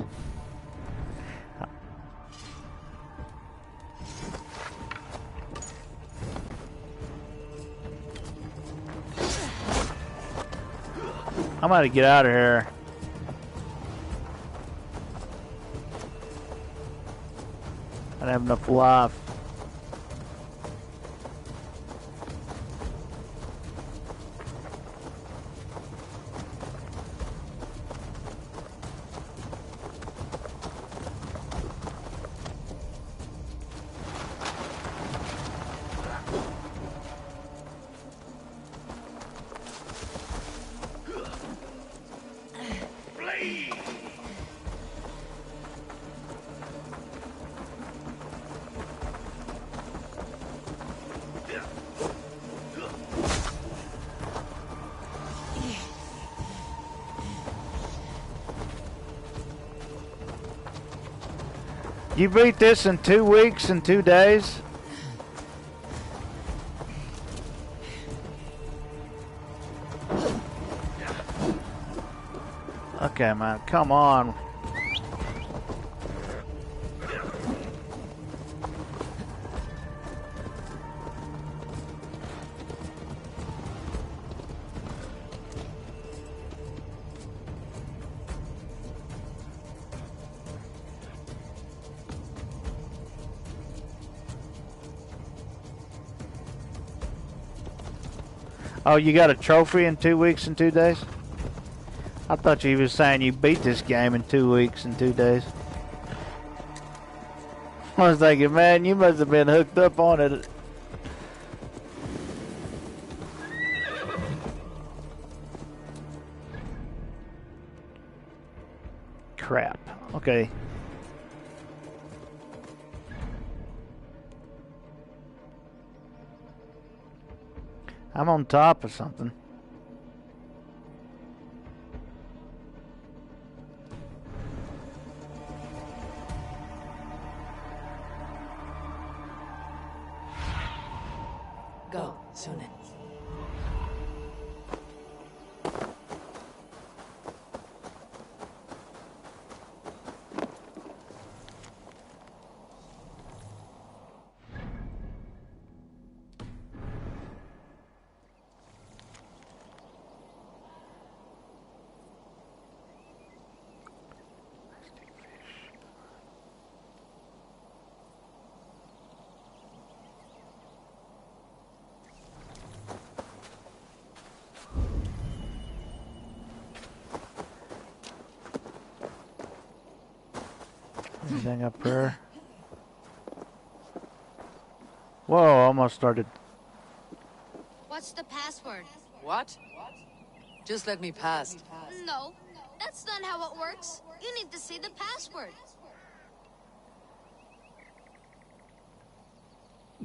I'm gonna get out of here. I don't have enough life. You beat this in 2 weeks and 2 days? Okay, man, come on. Oh, you got a trophy in 2 weeks and 2 days? I thought you was saying you beat this game in 2 weeks and 2 days. I was thinking, man, you must have been hooked up on it. Crap. Okay. I'm on top of something. Go, Sunan. Anything up there? Whoa, almost started. What's the password? What? Just let me pass. No, that's not how it works. You need to say the password.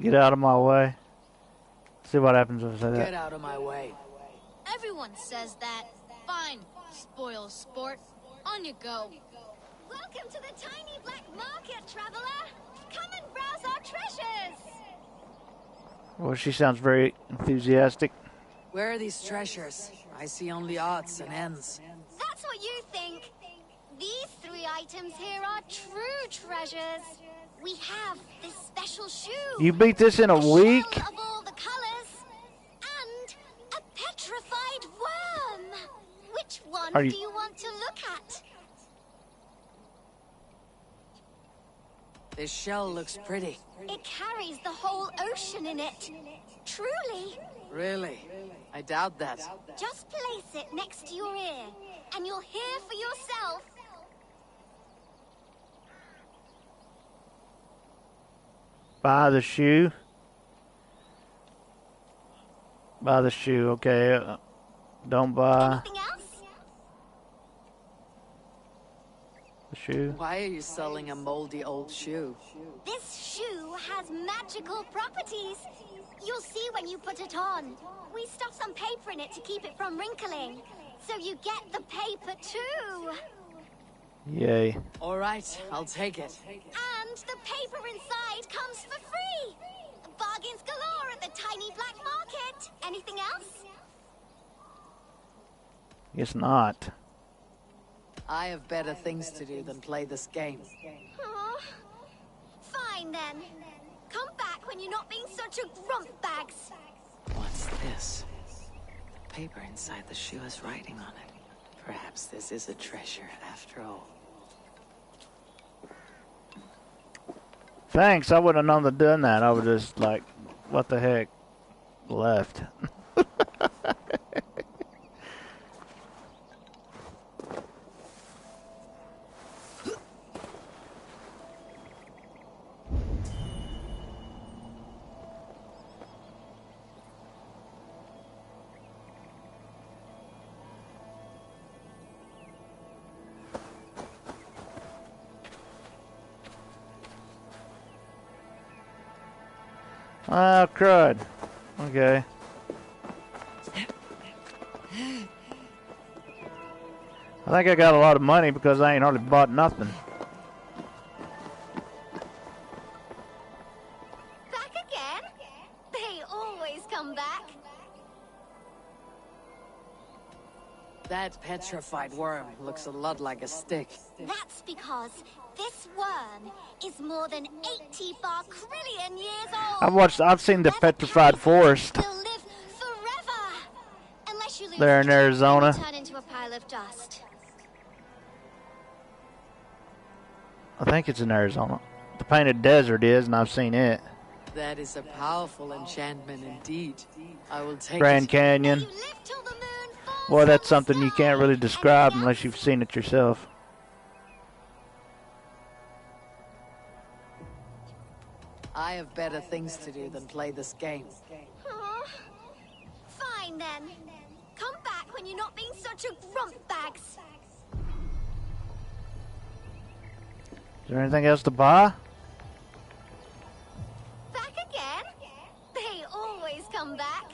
Get out of my way. See what happens if I say Get that. out of my way. Everyone says that. Fine, spoil sport. On you go. Welcome to the tiny black market, traveler. Come and browse our treasures. Well, she sounds very enthusiastic. Where are these treasures? I see only odds and ends. That's what you think. These 3 items here are true treasures. We have this special shoe. You beat this in a week? Shell of all the colors. And a petrified worm. Which one do you want to look at? This shell looks pretty. It carries the whole ocean in it. Truly. Really? I doubt that. Just place it next to your ear, and you'll hear for yourself. Buy the shoe. Buy the shoe, okay. Don't buy Anything else? the shoe. Why are you selling a moldy old shoe? This shoe has magical properties. You'll see when you put it on. We stuff some paper in it to keep it from wrinkling. So you get the paper too. Yay. All right, I'll take it. And the paper inside comes for free. Bargains galore at the tiny black market. Anything else? Guess not. I have better things to do than play this game. Aw. Fine then. Come back when you're not being such a grump bags. What's this? The paper inside the shoe has writing on it. Perhaps this is a treasure after all. Thanks, I wouldn't have known to done that. I would just like, what the heck, left. Oh, crud. Okay. I think I got a lot of money because I ain't hardly bought nothing. Back again? They always come back. That petrified worm looks a lot like a stick. That's because this worm is more than 84 trillion years old. I've seen the Petrified Forest. They'll live forever. Unless you lose There in the tree, Arizona. they turn into a pile of dust. I think it's in Arizona. The Painted Desert is, and I've seen it. That is a powerful enchantment indeed. I will take Grand it. Canyon. You live till the moon falls Boy, that's from the something you sky, can't really and describe that's unless you've seen it yourself. I have better things to do than play this game. Aw. Fine then. Come back when you're not being such a grump bags. Is there anything else to buy? Back again? They always come back.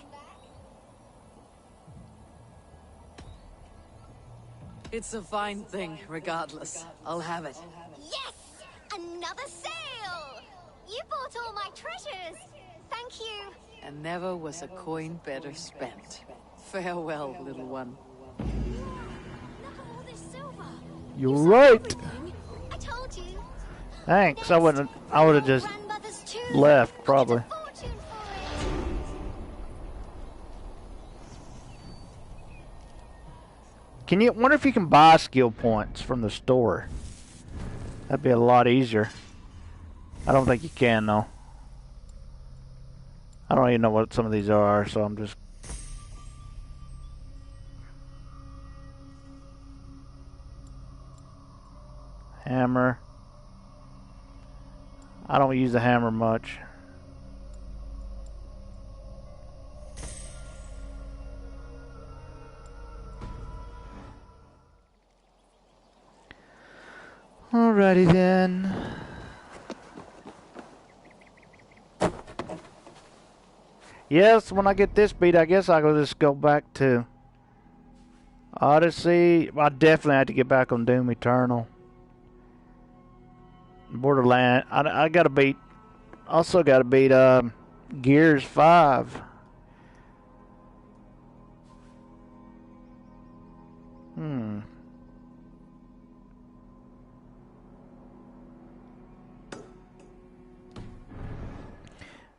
It's a fine thing, regardless. I'll have it. Yes! Another sale! You bought all my treasures. Thank you. And never was a coin better spent. Farewell, little one. Look at all this silver. You're You sold right. everything. I told you. Thanks. I would have just Grandmother's too. left, probably. I get a fortune for it. Can you wonder if you can buy skill points from the store? That'd be a lot easier. I don't think you can though. I don't even know what some of these are, so I'm just hammer. I don't use the hammer much. Alrighty then. Yes, when I get this beat, I guess I'll just go back to Odyssey. I definitely have to get back on Doom Eternal. Borderland. I gotta beat. Also gotta beat Gears 5.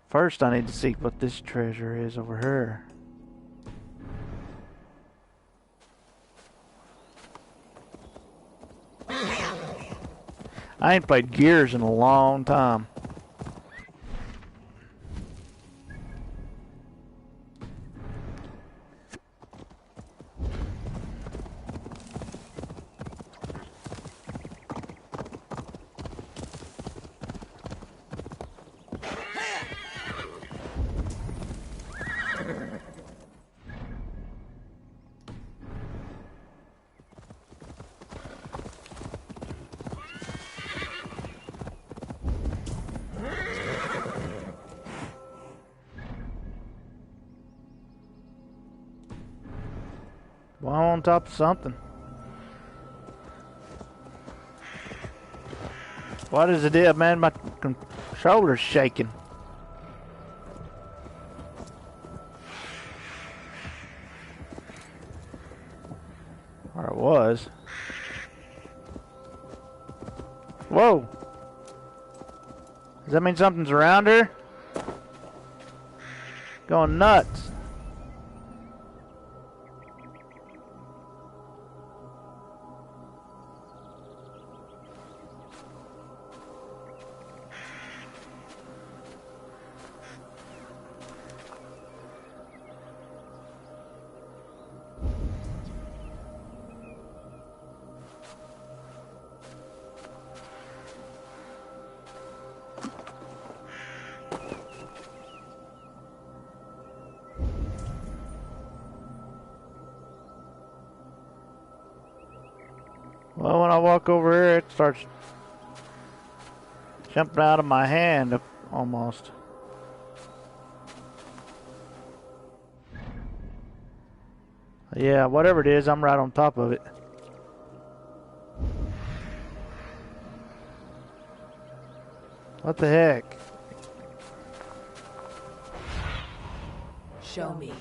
First, I need to see what this treasure is over here. I ain't played Gears in a long time. Well, I'm on top of something. What is the deal, man? My controller's shaking. Or it was. Whoa! Does that mean something's around her? Going nuts. Well, when I walk over here, it starts jumping out of my hand almost. Yeah, whatever it is, I'm right on top of it. What the heck? Show me.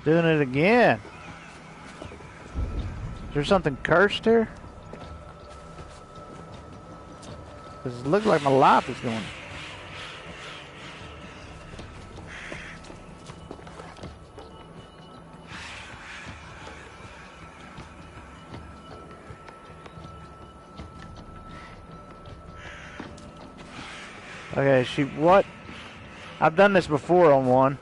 Doing it again. Is there something cursed here? Because it looks like my life is going. Okay, what? I've done this before on one.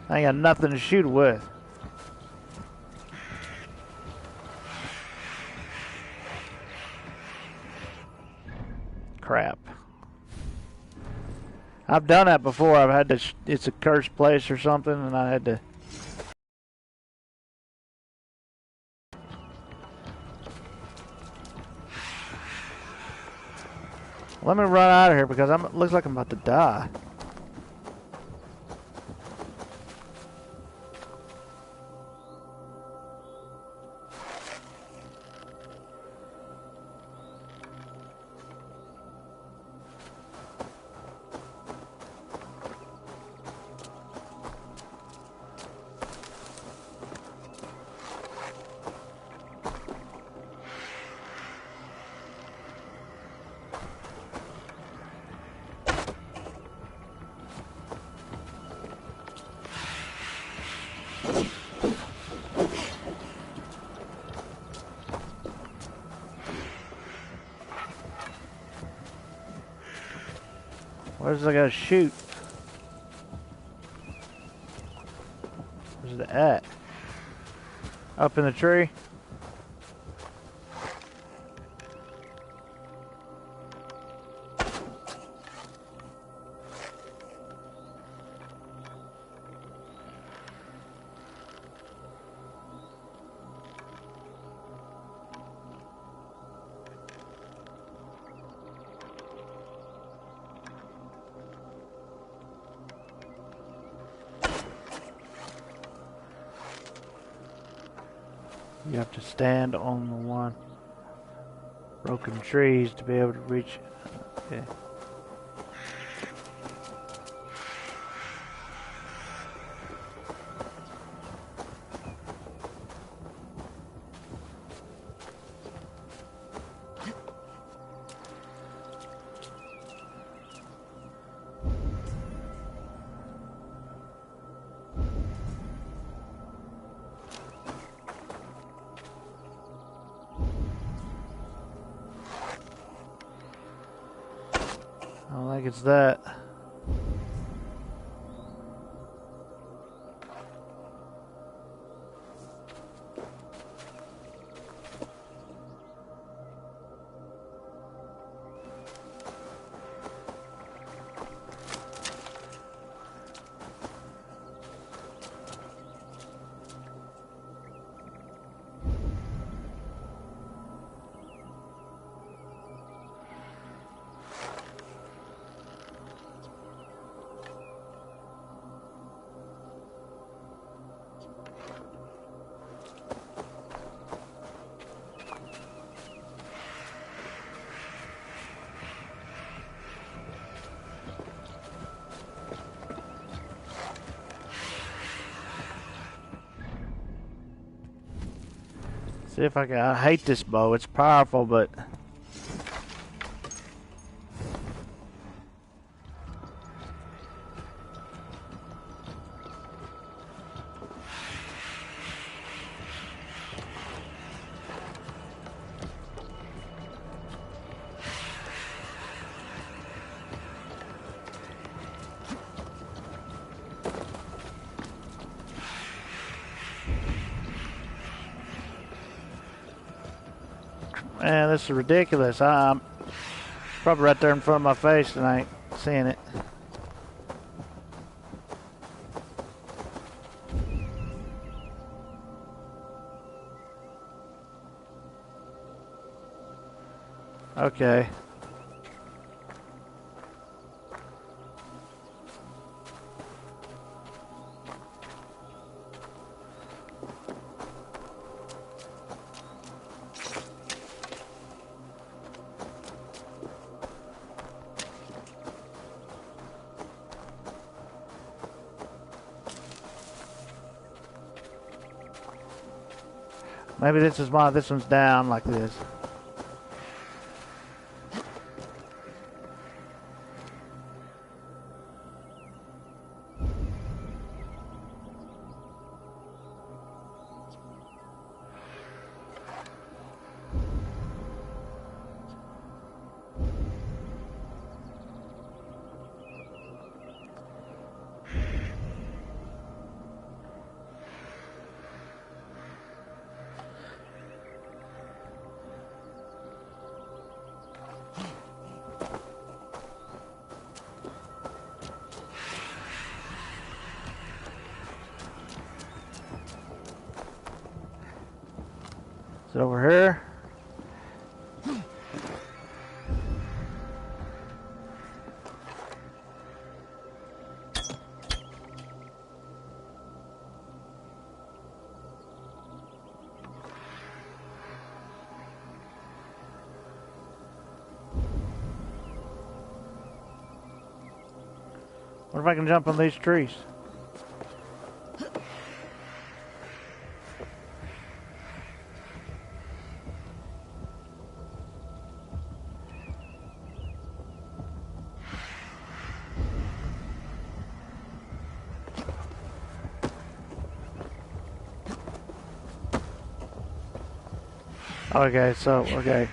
I ain't got nothing to shoot with. Crap. I've done that before. I've had to, it's a cursed place or something, and I had to. Let me run out of here because it looks like I'm about to die. Where's I gotta shoot? Where's it at? Up in the tree? You have to stand on the one broken trees to be able to reach. Okay. I don't think it's that. See if I can. I hate this bow. It's powerful, but man, this is ridiculous. I'm probably right there in front of my face and I ain't seeing it. Okay. Maybe this is why this one's down like this. Is it over here? What if I can jump on these trees? Okay, so, okay.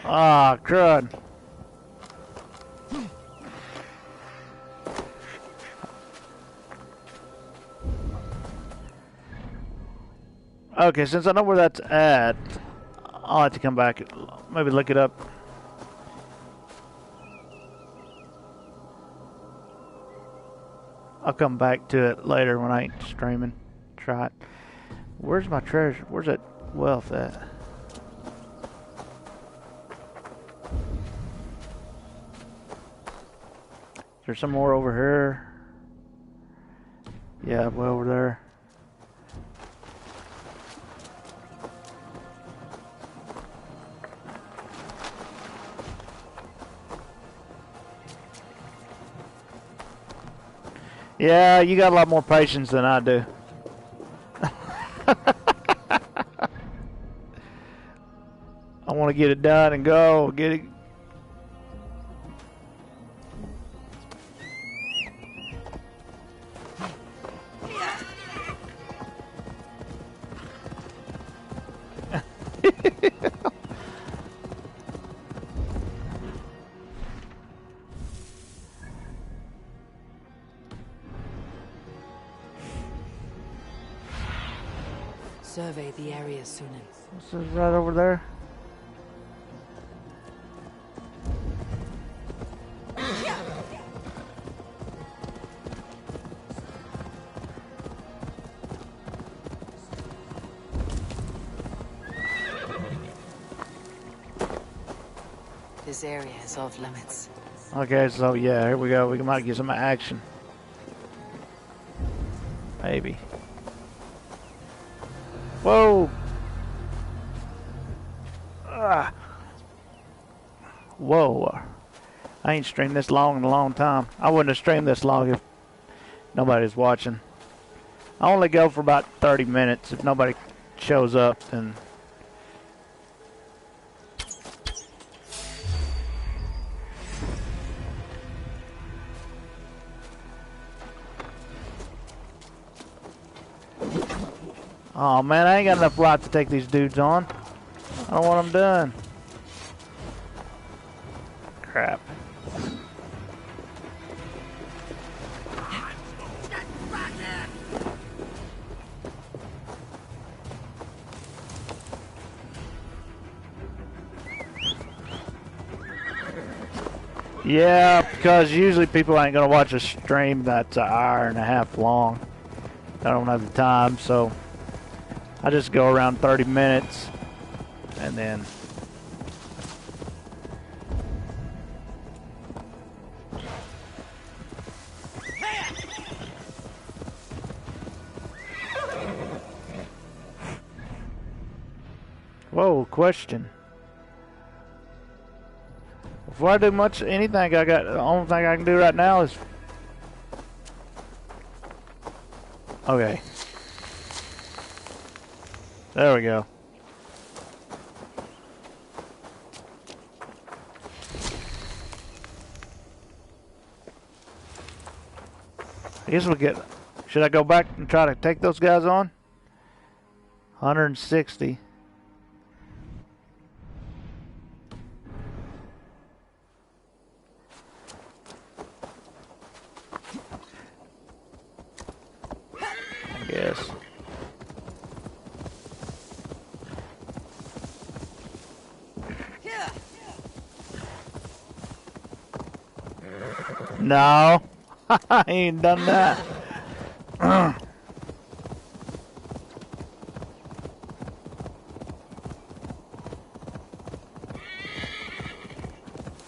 Ah, crud. Okay, since I know where that's at, I'll have to come back and maybe look it up. I'll come back to it later when I ain't streaming. Try it. Where's my treasure? Where's that wealth at? There's some more over here. Yeah, way over there. Yeah, you got a lot more patience than I do. I want to get it done and go. Get it. Survey the area, Sunan. This is right over there. This area is off limits. Okay, so yeah, here we go. We might get some action. Maybe. Whoa! Ah. Whoa. I ain't streamed this long in a long time. I wouldn't have streamed this long if nobody's watching. I only go for about 30 minutes. If nobody shows up, then... Oh man, I ain't got enough light to take these dudes on. I don't want them done. Crap. Yeah, because usually people ain't gonna watch a stream that's an hour and a half long. I don't have the time, so I just go around 30 minutes and then whoa, question. Before I do anything, the only thing I can do right now is... Okay. There we go. I guess we'll get... Should I go back and try to take those guys on? 160. I guess. No, I ain't done that.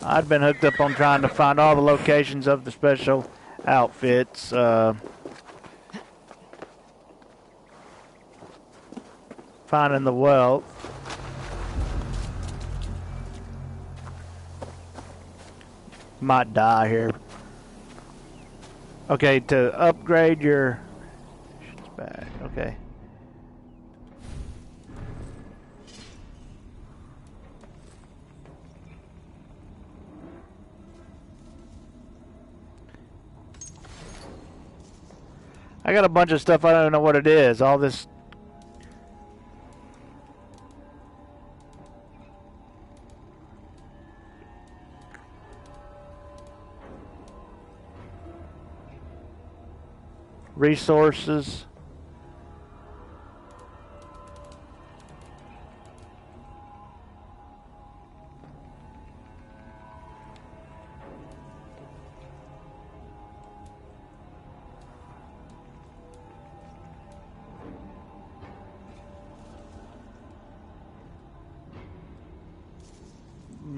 I'd been hooked up on trying to find all the locations of the special outfits. Finding the wealth. Might die here. Okay, to upgrade your... Shit's back. Okay. I got a bunch of stuff I don't know what it is. All this... resources.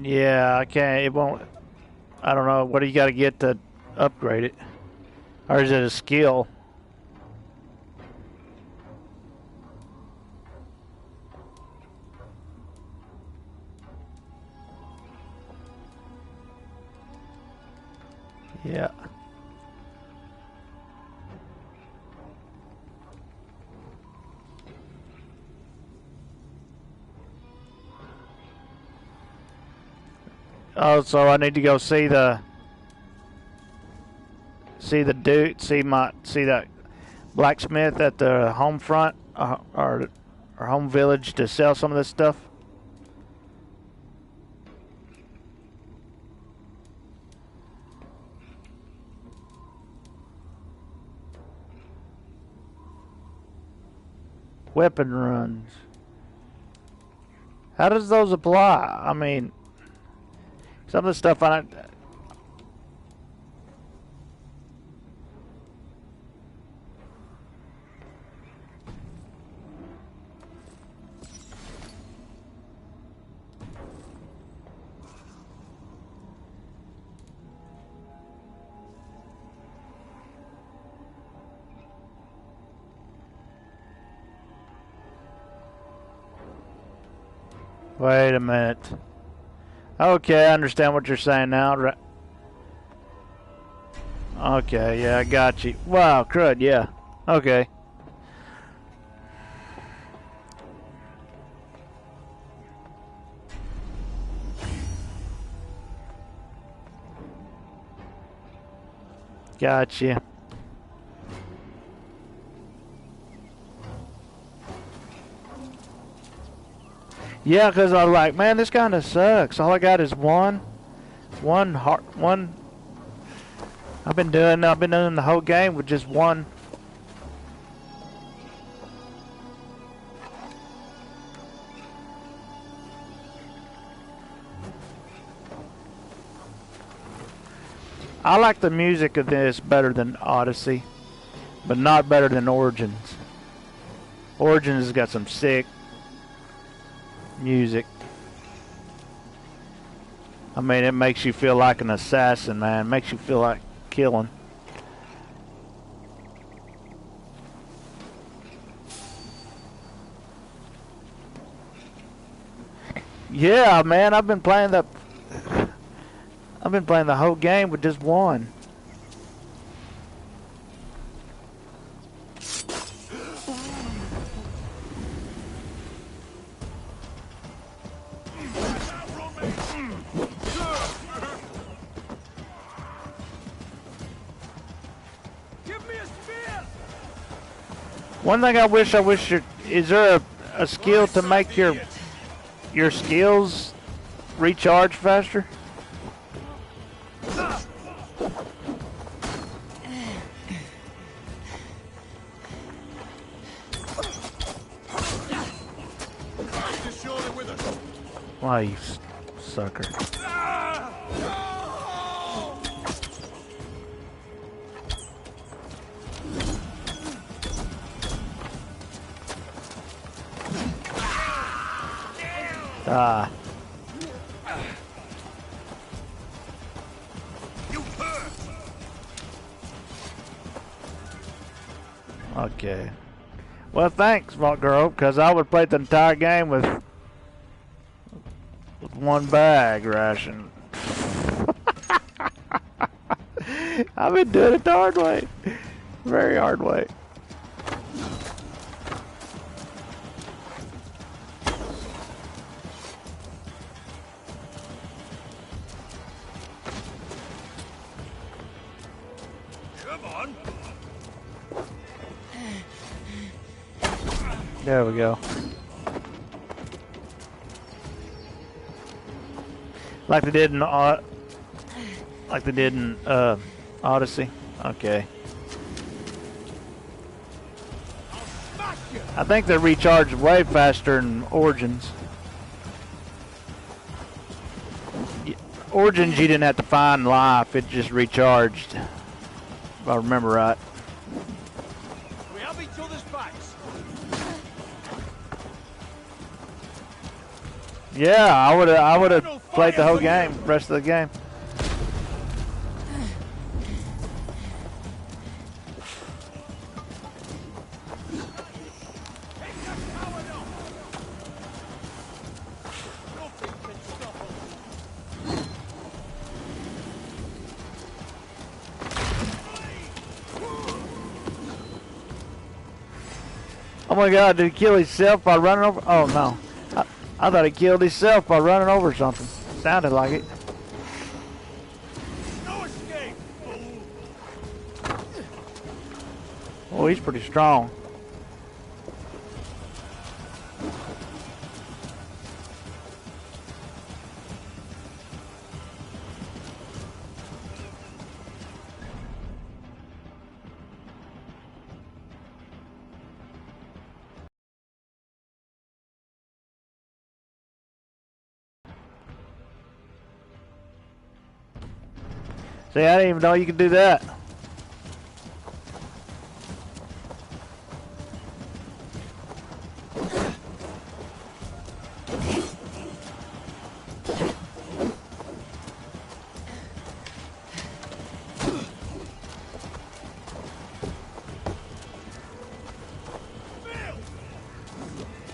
Yeah, I can't. It won't. I don't know. What do you got to get to upgrade it? Or is it a skill? Yeah. Oh, so I need to go see the dude, see that blacksmith at the home front or home village to sell some of this stuff. Weapon runs. How does those apply? I mean, some of the stuff I. Wait a minute. Okay, I understand what you're saying now. Okay, yeah, I got you. Wow, crud, yeah. Okay. Gotcha. Yeah, because I was like, man, this kind of sucks. All I got is one. I've been doing the whole game with just one. I like the music of this better than Odyssey, but not better than Origins. Origins has got some sick music. I mean, it makes you feel like an assassin, man. It makes you feel like killing. Yeah, man, I've been playing the whole game with just one. One thing I wish is there a skill to make your skills recharge faster? Why, you sucker. Ah. Okay. Well, thanks, Vault Girl, because I would play the entire game with one bag ration. I've been doing it the hard way. Very hard way. There we go. Like they did in Odyssey. Okay. I think they recharge way faster in Origins. Origins, you didn't have to find life; it just recharged. If I remember right. We have each other's backs. Yeah, I would have. played the whole game, rest of the game. Oh my god, did he kill himself by running over? Oh no. I thought he killed himself by running over something. Sounded like it. No escape. Oh, he's pretty strong. See, I didn't even know you could do that.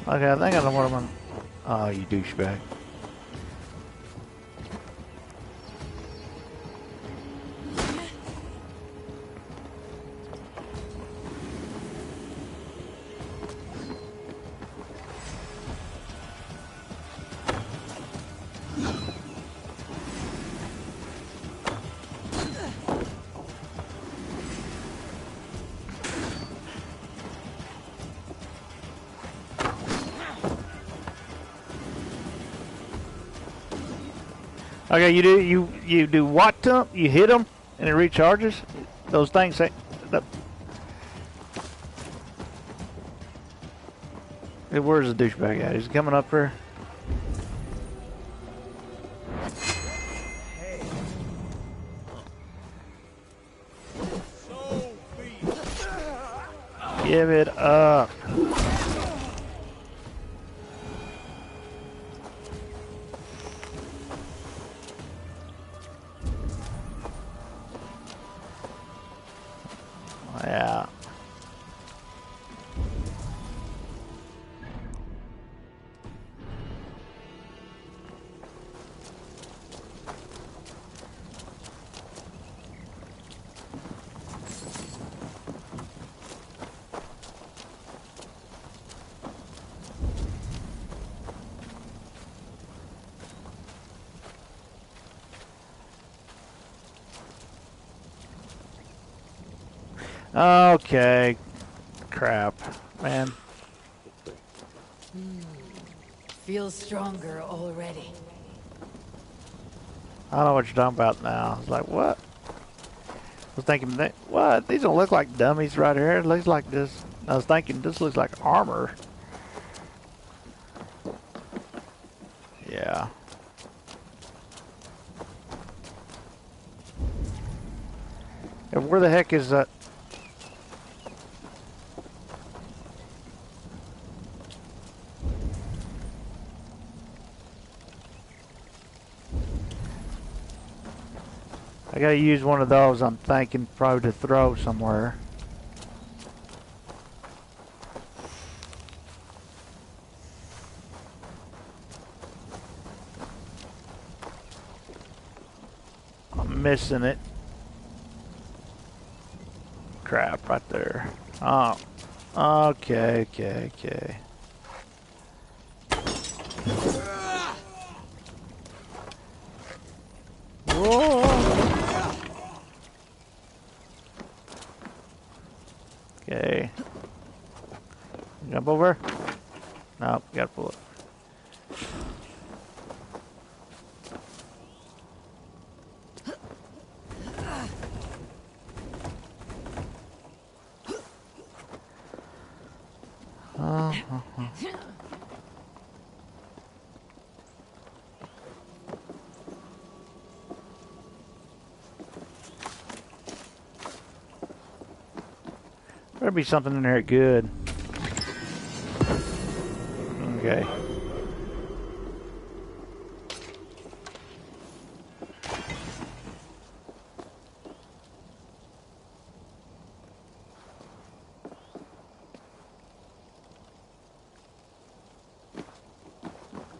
Okay, I think I know what I'm on. Oh, you douchebag. Okay, you do what to 'em? You hit them and it recharges. Those things say. Hey, where's the douchebag at? He's coming up here. Give it up. Yeah. Okay. Crap, man. Feels stronger already. I don't know what you're talking about now. I was like, what? I was thinking, what? These don't look like dummies right here. It looks like this. I was thinking, this looks like armor. Yeah. And where the heck is that? I gotta use one of those, I'm thinking, probably to throw somewhere. I'm missing it. Crap, right there. Oh. Okay. Whoa. Okay. Jump over? No, gotta pull it. Better be something in there good. Okay.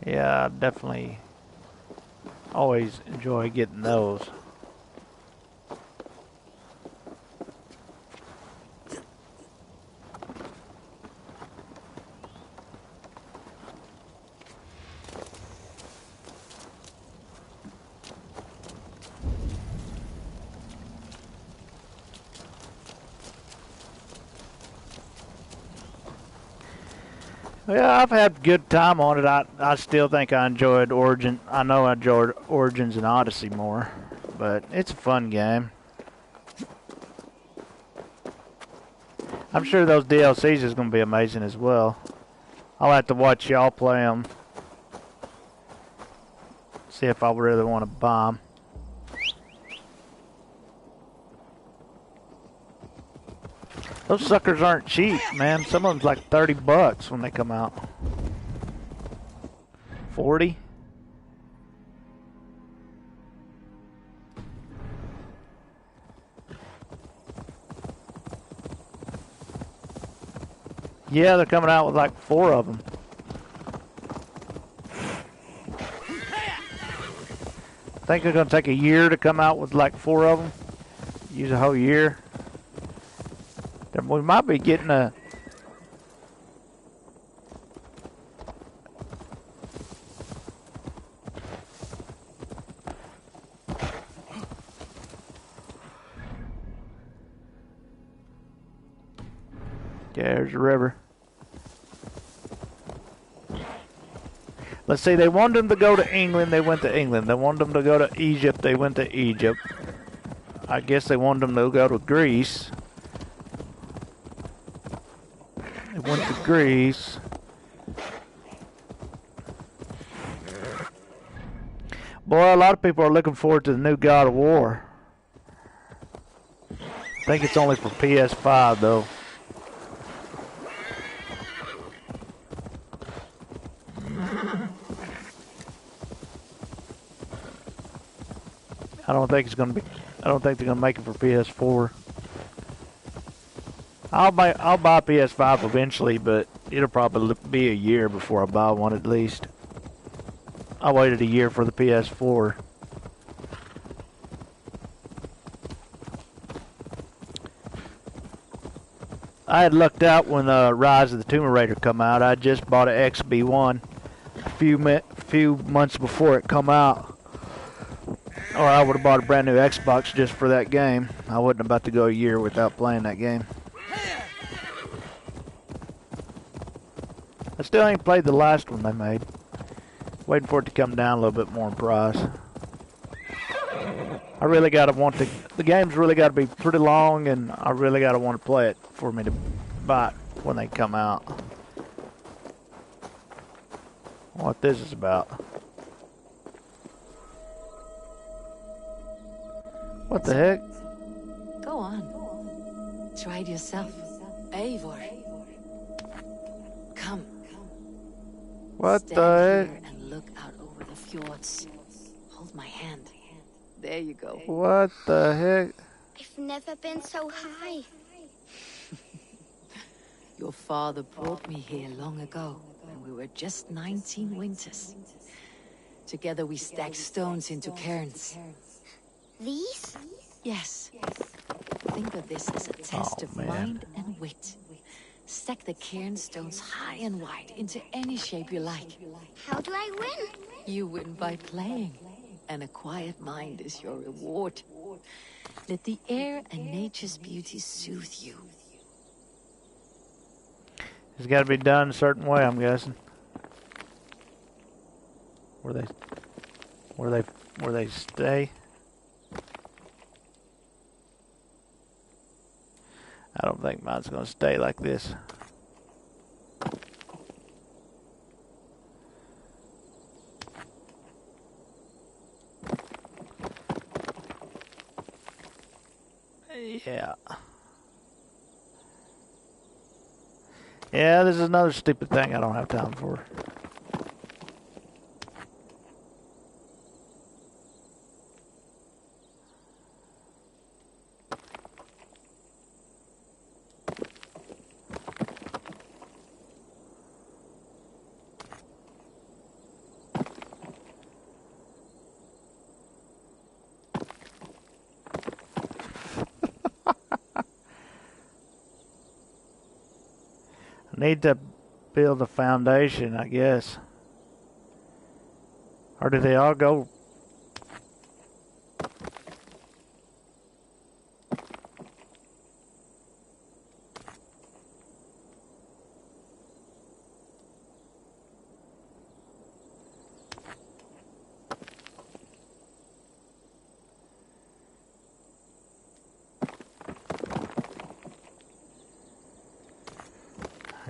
Yeah, I definitely always enjoy getting those. Yeah, I've had good time on it. I still think I enjoyed Origin. I know I enjoyed Origins and Odyssey more, but it's a fun game. I'm sure those DLCs is going to be amazing as well. I'll have to watch y'all play them. See if I really want to buy them. Those suckers aren't cheap, man. Some of them's like $30 when they come out. 40? Yeah, they're coming out with like 4 of them. I think it's going to take a year to come out with like 4 of them. Use a whole year. Then we might be getting a... Yeah, there's the river. Let's see, they wanted them to go to England, they went to England. They wanted them to go to Egypt, they went to Egypt. I guess they wanted them to go to Greece. They went to Greece. Boy, a lot of people are looking forward to the new God of War. I think it's only for PS5 though. I don't think it's gonna be. I don't think they're gonna make it for PS4. I'll buy PS5 eventually, but it'll probably be a year before I buy one at least. I waited a year for the PS4. I had lucked out when Rise of the Tomb Raider come out. I just bought an XB1 a few months before it come out. Or I would have bought a brand new Xbox just for that game. I wasn't about to go a year without playing that game. I still ain't played the last one they made. Waiting for it to come down a little bit more in price. I really gotta want the game's really gotta be pretty long, and I really gotta want to play it for me to buy it when they come out. What this is about. What the heck? Go on. Try it yourself. Eivor. Come. What Stand the here heck? and look out over the fjords. Hold my hand. There you go. What the heck? I've never been so high. Your father brought me here long ago, when we were just 19 winters. Together we stacked stones into cairns. These? Yes. Think of this as a test of man. mind and wit. Stack the cairn stones high and wide into any shape you like. How do I win? You win by playing, and a quiet mind is your reward. Let the air and nature's beauty soothe you. It's got to be done a certain way, I'm guessing. Where they stay. I don't think mine's gonna stay like this. Yeah. Yeah, this is another stupid thing I don't have time for. I need to build a foundation, I guess. Or do they all go?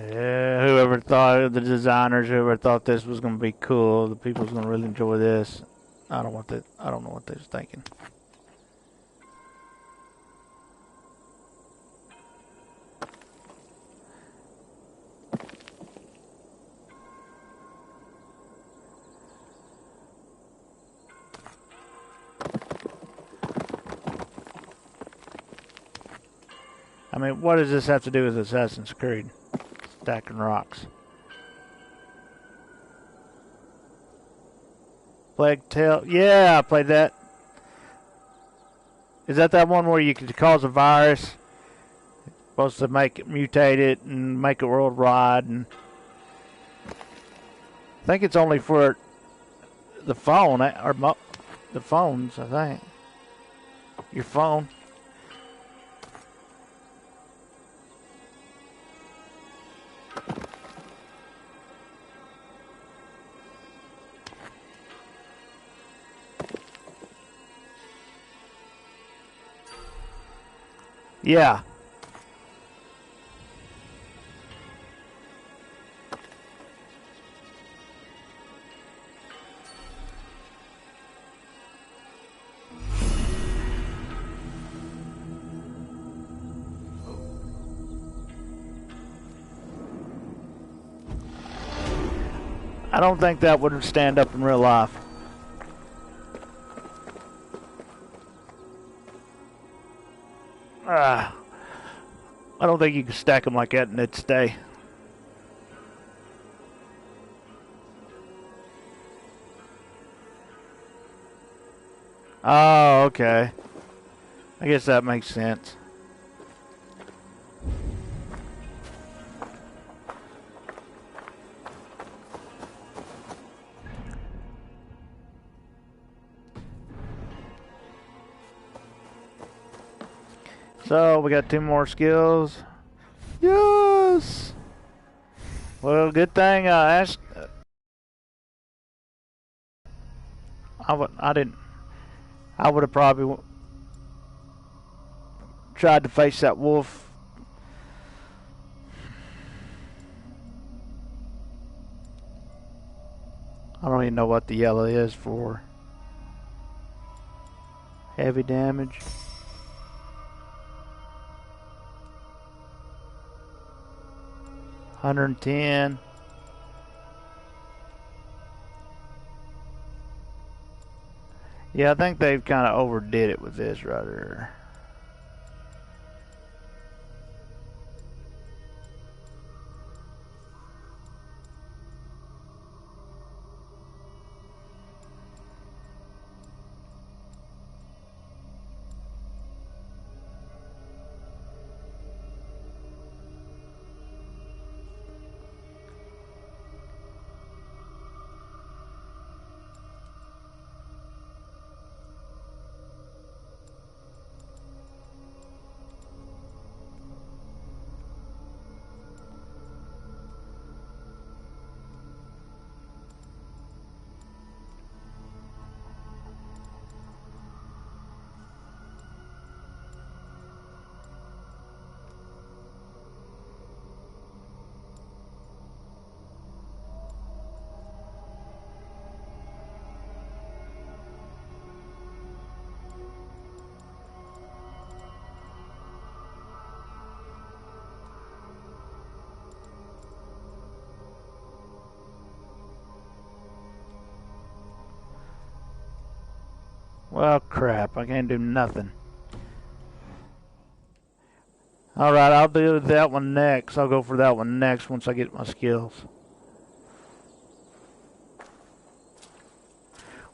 Yeah, whoever thought, the designers, whoever thought this was going to be cool, the people's going to really enjoy this. I don't know what they was thinking. I mean, what does this have to do with Assassin's Creed? Stacking rocks. Plague Tale. Yeah, I played that. Is that one where you could cause a virus? It's supposed to make it mutate it and make it worldwide. And I think it's only for the phone, or the phones, I think. Your phone. Yeah. I don't think that would stand up in real life. I don't think you can stack them like that and it'd stay. Oh, okay. I guess that makes sense. So, we got 2 more skills. Yes! Well, good thing I asked. I would have probably tried to face that wolf. I don't even know what the yellow is for. Heavy damage. $110. Yeah, I think they've kind of overdid it with this right here. Well, crap, I can't do nothing. Alright, I'll do that one next. I'll go for that one next once I get my skills.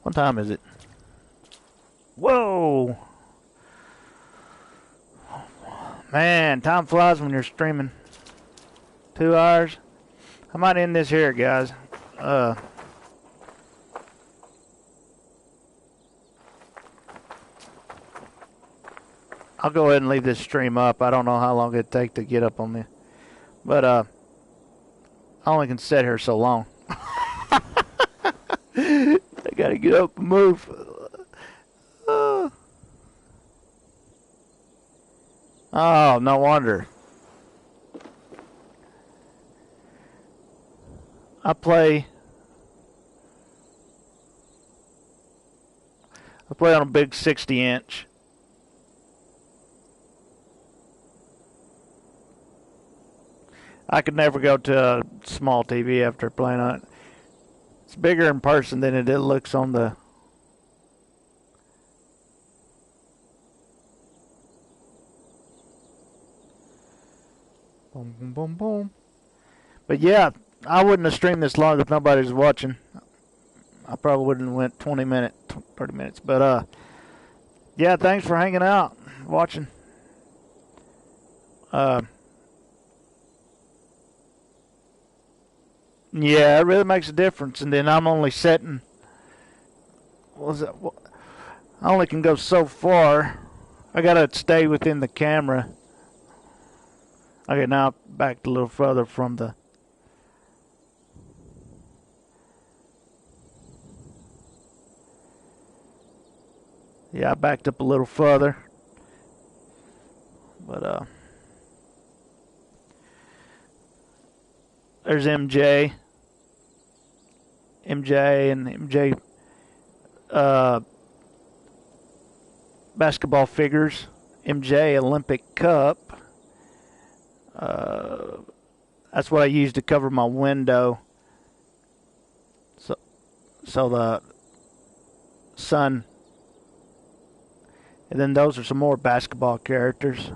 What time is it? Whoa! Man, time flies when you're streaming. 2 hours. I might end this here, guys. I'll go ahead and leave this stream up. I don't know how long it'd take to get up on this. But I only can sit here so long. I gotta get up and move. Oh, no wonder. I play on a big 60-inch. I could never go to a small TV after playing on it. It's bigger in person than it looks on the... Boom, boom, boom, boom. But yeah, I wouldn't have streamed this long if nobody was watching. I probably wouldn't have went 20 minutes, 30 minutes. But yeah, thanks for hanging out, watching. Yeah, it really makes a difference. And then I'm only setting... What was it? I only can go so far. I gotta stay within the camera. Okay, now back a little further from the... Yeah, I backed up a little further. But, there's MJ. MJ basketball figures. MJ Olympic Cup. That's what I use to cover my window. So the sun. And then those are some more basketball characters.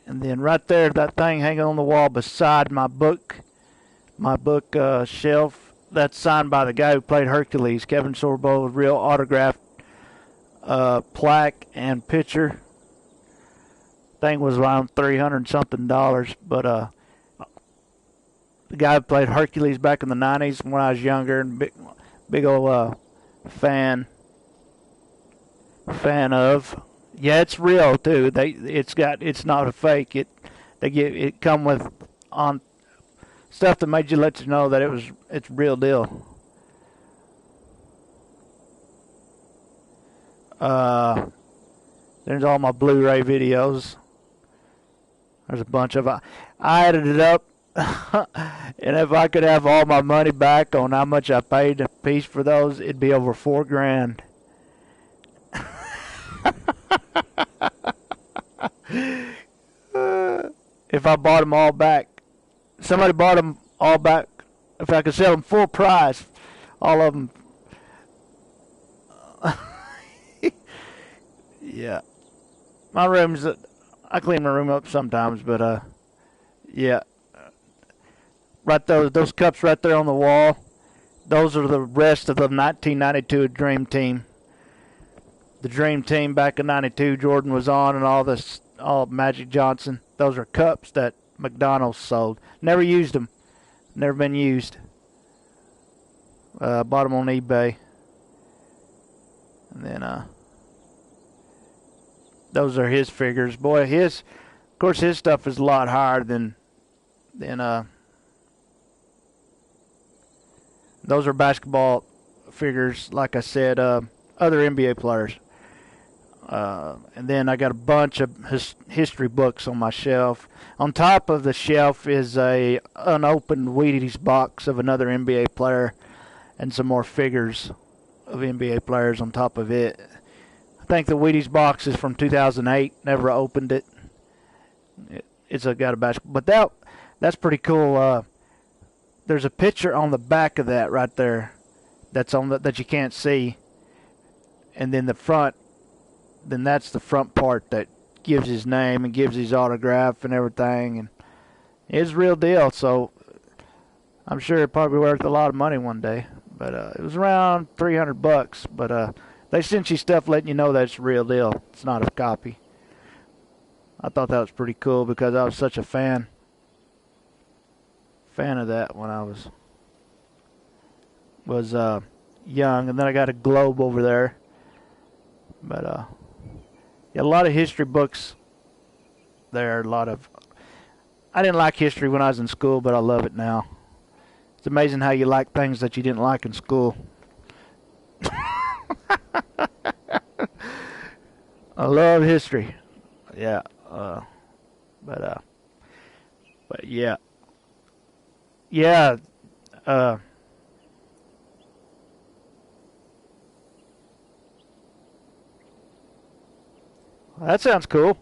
And then right there, that thing hanging on the wall beside my book shelf, that's signed by the guy who played Hercules, Kevin Sorbo, real autographed plaque and picture. Thing was around $300-something, but the guy who played Hercules back in the 90s when I was younger, and big old fan of. Yeah, it's real too. It's not a fake. It come with on stuff that made you let you know that it's real deal. There's all my Blu-ray videos. There's a bunch of I added it up, and if I could have all my money back on how much I paid a piece for those, it'd be over $4,000. If I bought them all back, somebody bought them all back. If I could sell them full price, all of them. Yeah, my room's. I clean my room up sometimes, but yeah. Right there, those cups right there on the wall. Those are the rest of the 1992 Dream Team. The Dream Team back in '92, Jordan was on, and all Magic Johnson. Those are cups that McDonald's sold. Never used them. Never been used. Bought them on eBay. And then those are his figures. Boy, of course his stuff is a lot higher than those are basketball figures, like I said, other NBA players. And then I got a bunch of history books on my shelf. On top of the shelf is a unopened Wheaties box of another NBA player and some more figures of NBA players on top of it. I think the Wheaties box is from 2008. Never opened it. It's got a basketball, but that's pretty cool. There's a picture on the back of that right there. That's on that you can't see, and then the front. Then that's the front part that gives his name and gives his autograph and everything, and it's real deal. So I'm sure it probably worth a lot of money one day. But it was around $300. But they sent you stuff letting you know that it's real deal. It's not a copy. I thought that was pretty cool because I was such a fan of that when I was young, and then I got a globe over there. But yeah, a lot of history books there. I didn't like history when I was in school, but I love it now. It's amazing how you like things that you didn't like in school. I love history. Yeah. But yeah. Yeah. That sounds cool.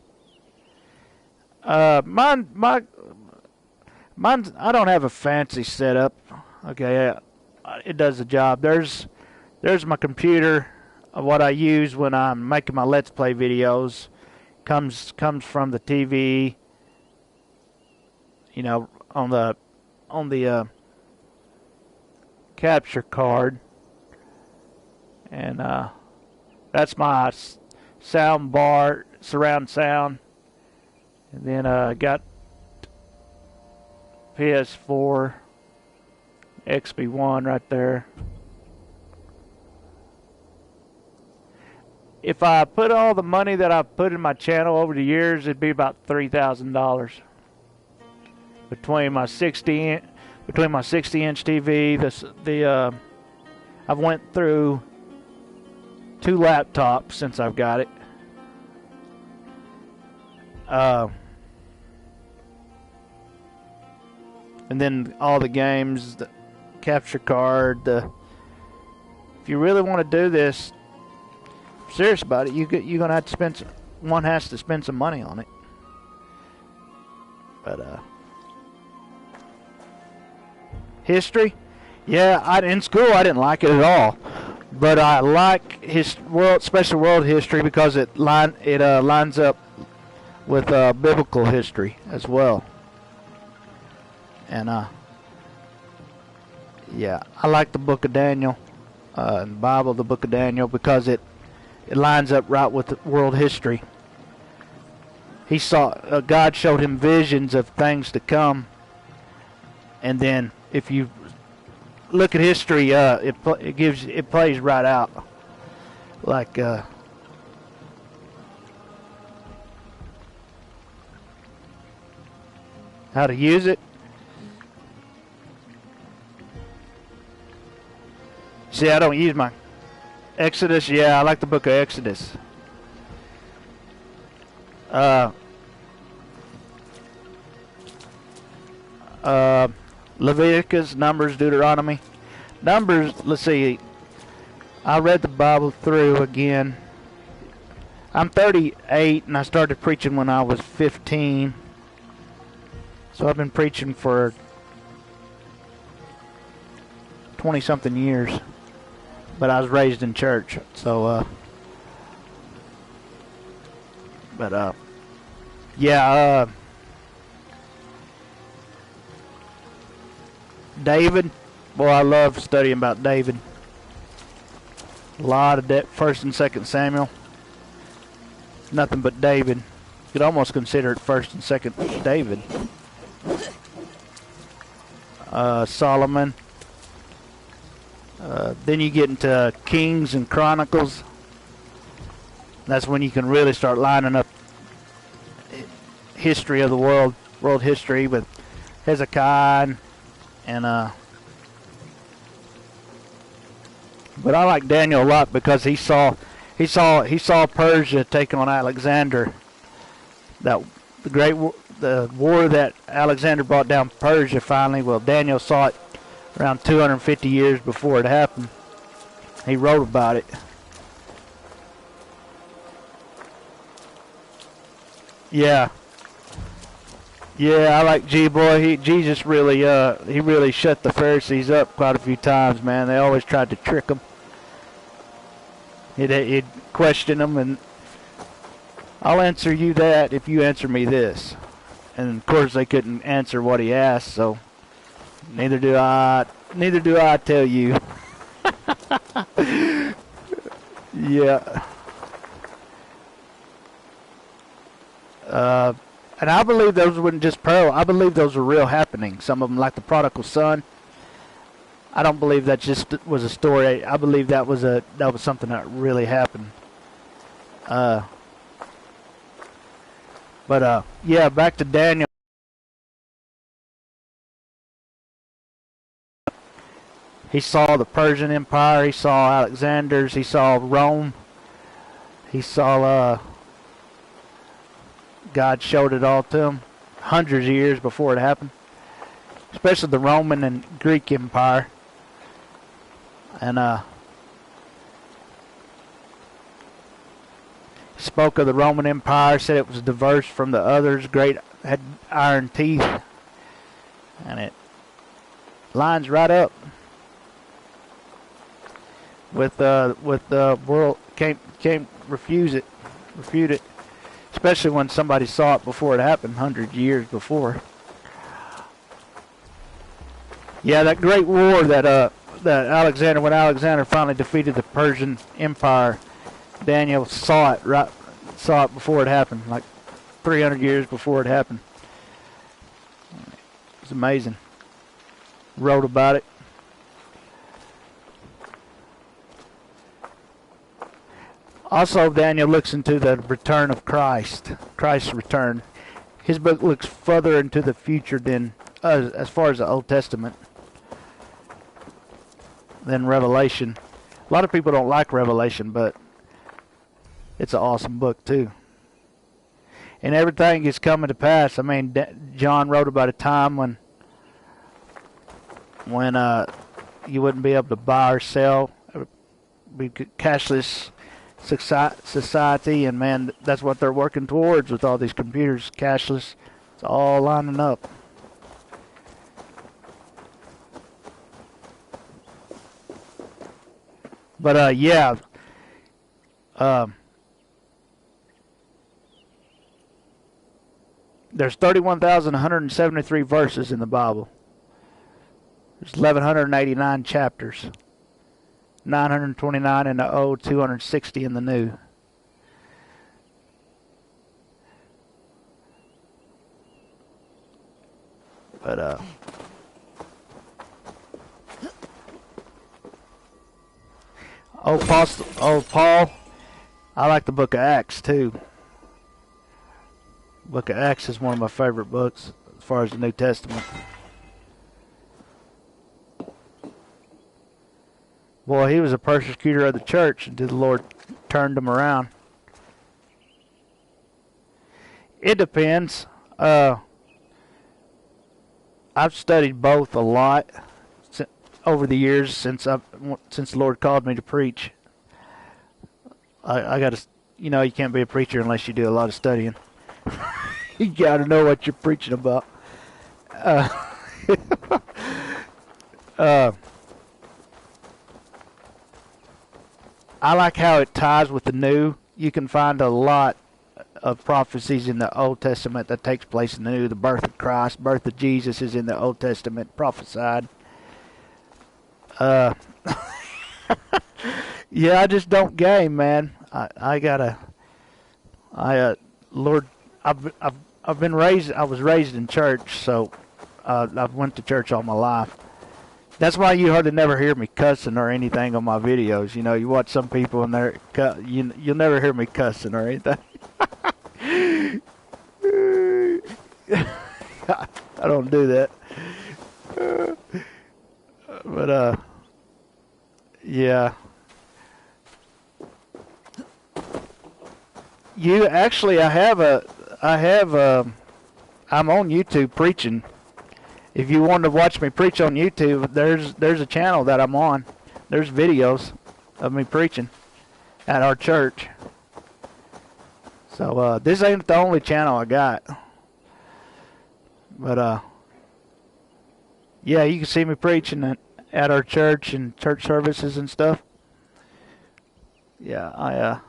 Mine's, I don't have a fancy setup. Okay, it does the job. There's my computer. What I use when I'm making my Let's Play videos comes from the TV. You know, on the capture card, and that's my sound bar, surround sound. And then I got PS4, XB1 right there. If I put all the money that I've put in my channel over the years, it'd be about $3,000 between my 60-inch TV. I've went through 2 laptops since I've got it. And then all the games, the capture card. If you really want to do this, serious about it, you're gonna have to spend. One has to spend some money on it. But history, yeah. In school I didn't like it at all, but I like special world history because it lines up with biblical history as well. And yeah, I like the Book of Daniel, and the Bible, the Book of Daniel, because it lines up right with world history. He saw God showed him visions of things to come, and then if you look at history, it plays right out, like how to use it. See, I don't use my Exodus. Yeah, I like the book of Exodus. Leviticus, Numbers, Deuteronomy. Numbers, let's see. I read the Bible through again. I'm 38 and I started preaching when I was 15. So I've been preaching for 20-something years. But I was raised in church, so yeah, David, boy, I love studying about David. A lot of that 1st and 2nd Samuel. Nothing but David. You could almost consider it 1st and 2nd David. Solomon. Then you get into Kings and Chronicles. That's when you can really start lining up history of the world history with Hezekiah and but I like Daniel a lot because he saw Persia taking on Alexander. The war that Alexander brought down Persia finally. Well, Daniel saw it around 250 years before it happened. He wrote about it. Yeah. Yeah, I like G-Boy. Jesus really, he really shut the Pharisees up quite a few times, man. They always tried to trick him. He'd question them, and I'll answer you that if you answer me this. And of course, they couldn't answer what he asked, so neither do I tell you. Yeah. And I believe those weren't just parallel. I believe those were real happenings. Some of them, like the prodigal son. I don't believe that just was a story. I believe that was something that really happened. Yeah, back to Daniel. He saw the Persian Empire. He saw Alexander's. He saw Rome. He saw God showed it all to him hundreds of years before it happened, especially the Roman and Greek Empire. And spoke of the Roman Empire, said it was diverse from the others, great, had iron teeth, and it lines right up with the world. Can't refute it, especially when somebody saw it before it happened, 100 years before. Yeah, that great war that when Alexander finally defeated the Persian Empire, Daniel saw it before it happened, like 300 years before it happened. It's amazing. Wrote about it. Also, Daniel looks into the return of Christ's return. His book looks further into the future than, as far as the Old Testament, than Revelation. A lot of people don't like Revelation, but it's an awesome book too. And everything is coming to pass. I mean, John wrote about a time when you wouldn't be able to buy or sell, be cashless society, and man, that's what they're working towards with all these computers, cashless. It's all lining up. But yeah, there's 31,173 verses in the Bible. There's 1,189 chapters. 929 in the Old, 260 in the New. But Paul, I like the book of Acts too. Book of Acts is one of my favorite books as far as the New Testament. Boy, he was a persecutor of the church until the Lord turned him around. It depends. I've studied both a lot over the years since the Lord called me to preach. I got to, you can't be a preacher unless you do a lot of studying. You got to know what you're preaching about. I like how it ties with the New. You can find a lot of prophecies in the Old Testament that takes place in the New. The birth of Christ, birth of Jesus is in the Old Testament, prophesied. Yeah, I just don't game, man. Lord, I've been raised. I was raised in church, so I've went to church all my life. That's why you hardly never hear me cussing or anything on my videos. You watch some people and you'll never hear me cussing or anything. I don't do that. But yeah. I'm on YouTube preaching. If you want to watch me preach on YouTube, there's a channel that I'm on. There's videos of me preaching at our church. So this ain't the only channel I got. But yeah, you can see me preaching at our church and church services and stuff. Yeah,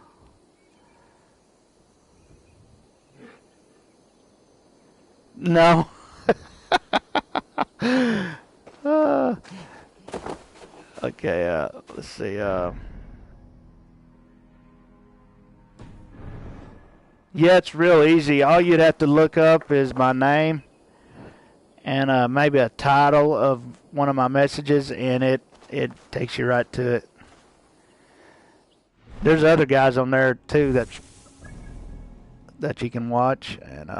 no. Okay, let's see. Yeah, it's real easy. All you'd have to look up is my name and maybe a title of one of my messages, and it takes you right to it. There's other guys on there too that you can watch, and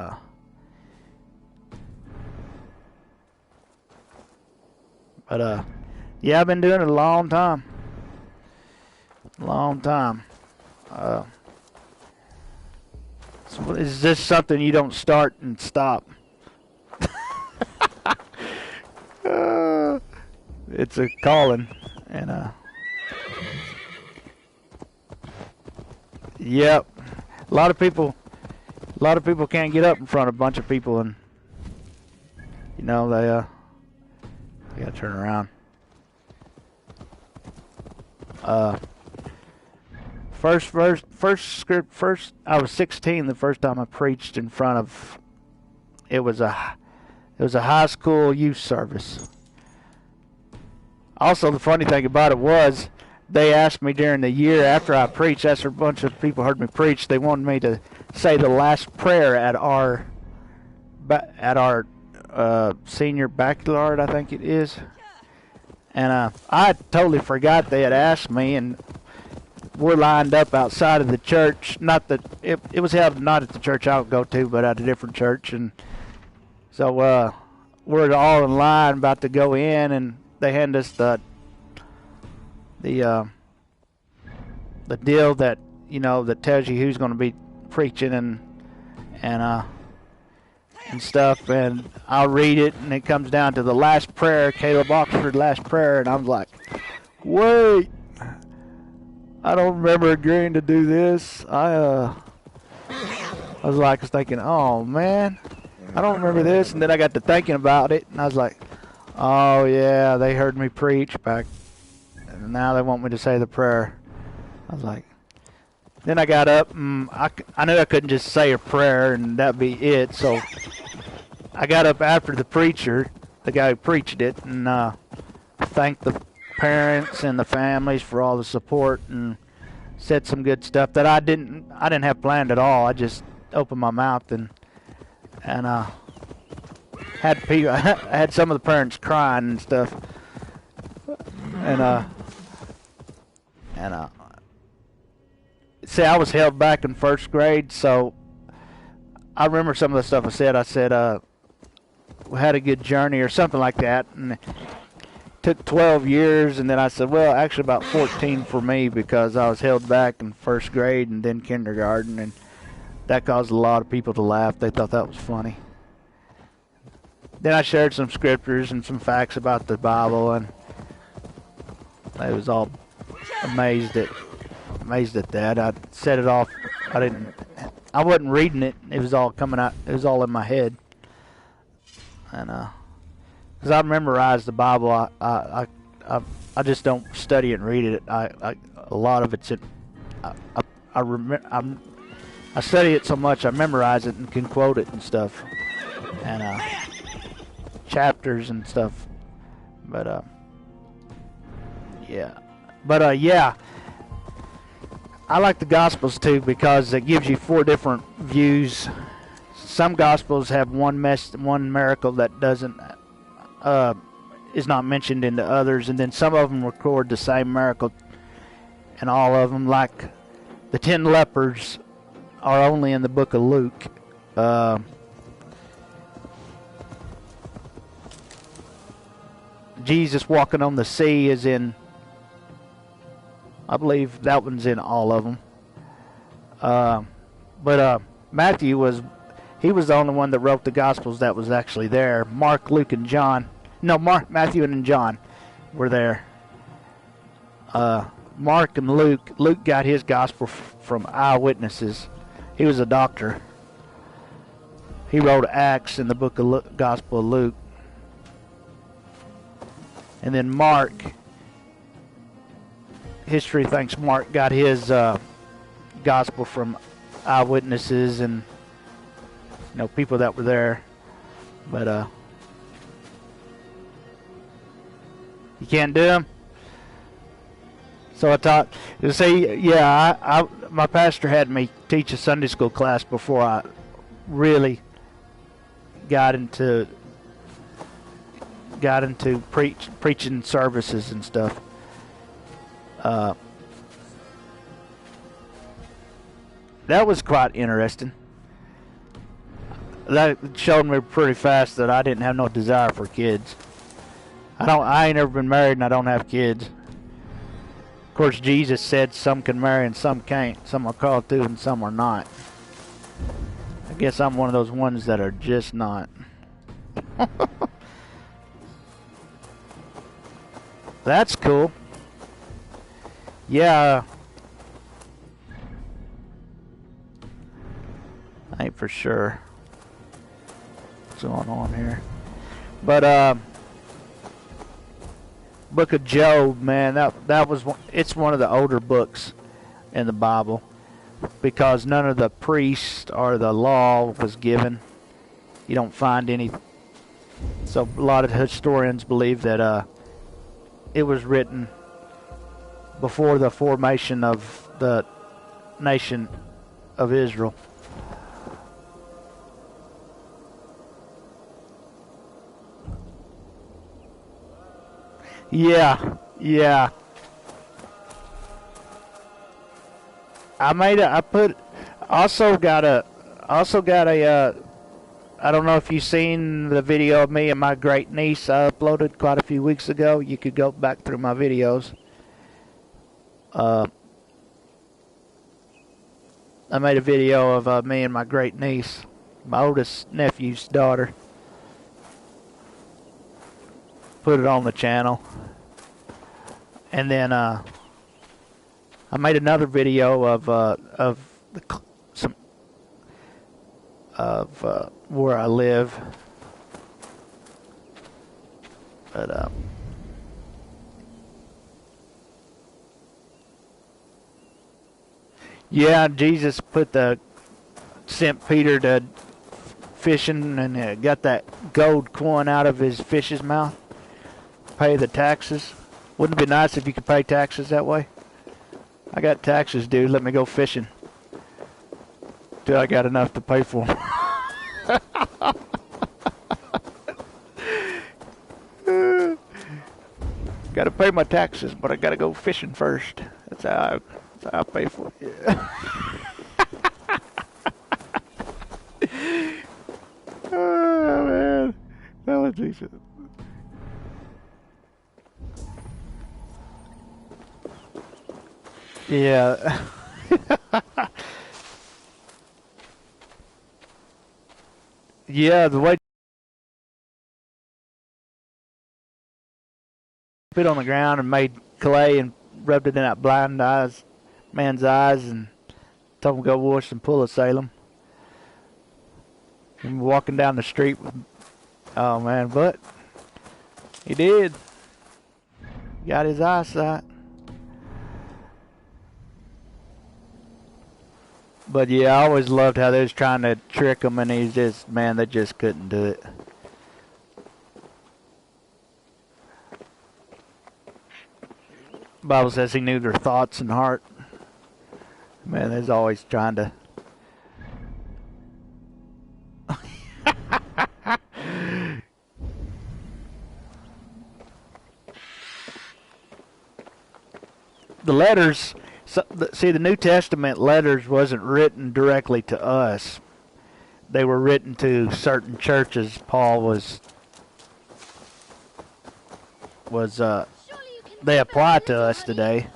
yeah, I've been doing it a long time. Long time. So is this something you don't start and stop? It's a calling, and yep. A lot of people can't get up in front of a bunch of people, and you know they gotta turn around. First, I was 16 the first time I preached in front of. It was a high school youth service. Also, the funny thing about it was, they asked me during the year after I preached, after a bunch of people heard me preach, they wanted me to say the last prayer at our senior baccalaureate, I think it is. And I totally forgot they had asked me, and we're lined up outside of the church. Not that it was held not at the church I would go to, but at a different church. And so we're all in line about to go in, and they hand us the deal that, you know, that tells you who's going to be preaching and stuff, and I'll read it, and it comes down to the last prayer, Caleb Oxford last prayer, and I'm like, wait, I don't remember agreeing to do this. I was thinking, oh man, I don't remember this, and then I got to thinking about it, and I was like, oh yeah, they heard me preach back, and now they want me to say the prayer. I was like, then I got up, and I knew I couldn't just say a prayer and that'd be it, so I got up after the preacher, the guy who preached it, and thanked the parents and the families for all the support, and said some good stuff that I didn't have planned at all. I just opened my mouth and had people, I had some of the parents crying and stuff, and see, I was held back in first grade, so I remember some of the stuff I said. I said, we had a good journey or something like that, and it took 12 years, and then I said, well, actually about 14 for me, because I was held back in first grade and then kindergarten, and that caused a lot of people to laugh. They thought that was funny. Then I shared some scriptures and some facts about the Bible, and they was all amazed at that. I set it off. I wasn't reading it. It was all coming out. It was all in my head. And because I memorized the Bible, I just don't study it and read it. A lot of it's I study it so much I memorize it and can quote it and stuff, and chapters and stuff. But yeah. I like the Gospels too, because it gives you 4 different views. Some Gospels have one miracle that doesn't is not mentioned in the others, and then some of them record the same miracle in all of them. Like the 10 lepers are only in the book of Luke. Jesus walking on the sea is in, I believe that one's in all of them. But Matthew was the only one that wrote the Gospels that was actually there. Mark, Luke, and John. No, Matthew and John were there. Mark and Luke got his Gospel from eyewitnesses. He was a doctor. He wrote Acts in the book of Gospel of Luke. And then Mark, history thinks Mark got his Gospel from eyewitnesses and people that were there. But you can't do them. So I taught. See, yeah, my pastor had me teach a Sunday school class before I really got into preaching services and stuff. That was quite interesting. That showed me pretty fast that I didn't have no desire for kids. I ain't ever been married and I don't have kids. Of course, Jesus said some can marry and some can't. Some are called to and some are not. I guess I'm one of those ones that are just not. That's cool. Yeah. I ain't for sure what's going on here. But Book of Job, man, that was it's one of the older books in the Bible because none of the priests or the law was given. You don't find any. So a lot of historians believe that it was written before the formation of the nation of Israel. Yeah, yeah. Also got a, I don't know if you've seen the video of me and my great niece I uploaded quite a few weeks ago. You could go back through my videos. I made a video of me and my great niece, my oldest nephew's daughter. Put it on the channel. And then I made another video of where I live. But yeah, Jesus sent Peter to fishing and got that gold coin out of his fish's mouth. Pay the taxes. Wouldn't it be nice if you could pay taxes that way? I got taxes, dude. Let me go fishing till I got enough to pay for them. Got to pay my taxes, but I got to go fishing first. That's how I pay for it. Yeah. Oh, man. That was decent. Yeah. Yeah, the way spit on the ground and made clay and rubbed it in that blind man's eyes and told him to go wash and pull a Salem. And walking down the street with, oh man, but he did. Got his eyesight. But yeah, I always loved how they was trying to trick him, and he's just, man, they just couldn't do it. The Bible says he knew their thoughts and heart. Man, they's always trying to. The letters. See, the New Testament letters wasn't written directly to us. They were written to certain churches. Paul was they apply to us today.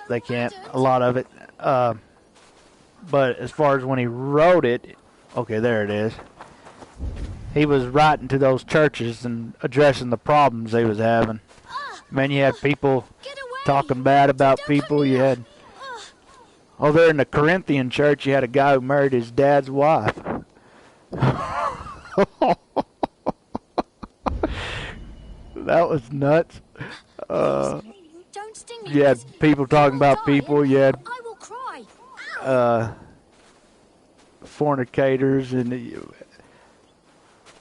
They can't, a lot of it. But as far as when he wrote it, okay, there it is. He was writing to those churches and addressing the problems they was having. Man, you had people talking bad about people. You had, there in the Corinthian church, you had a guy who married his dad's wife. That was nuts. You had people talking about people. You had fornicators, and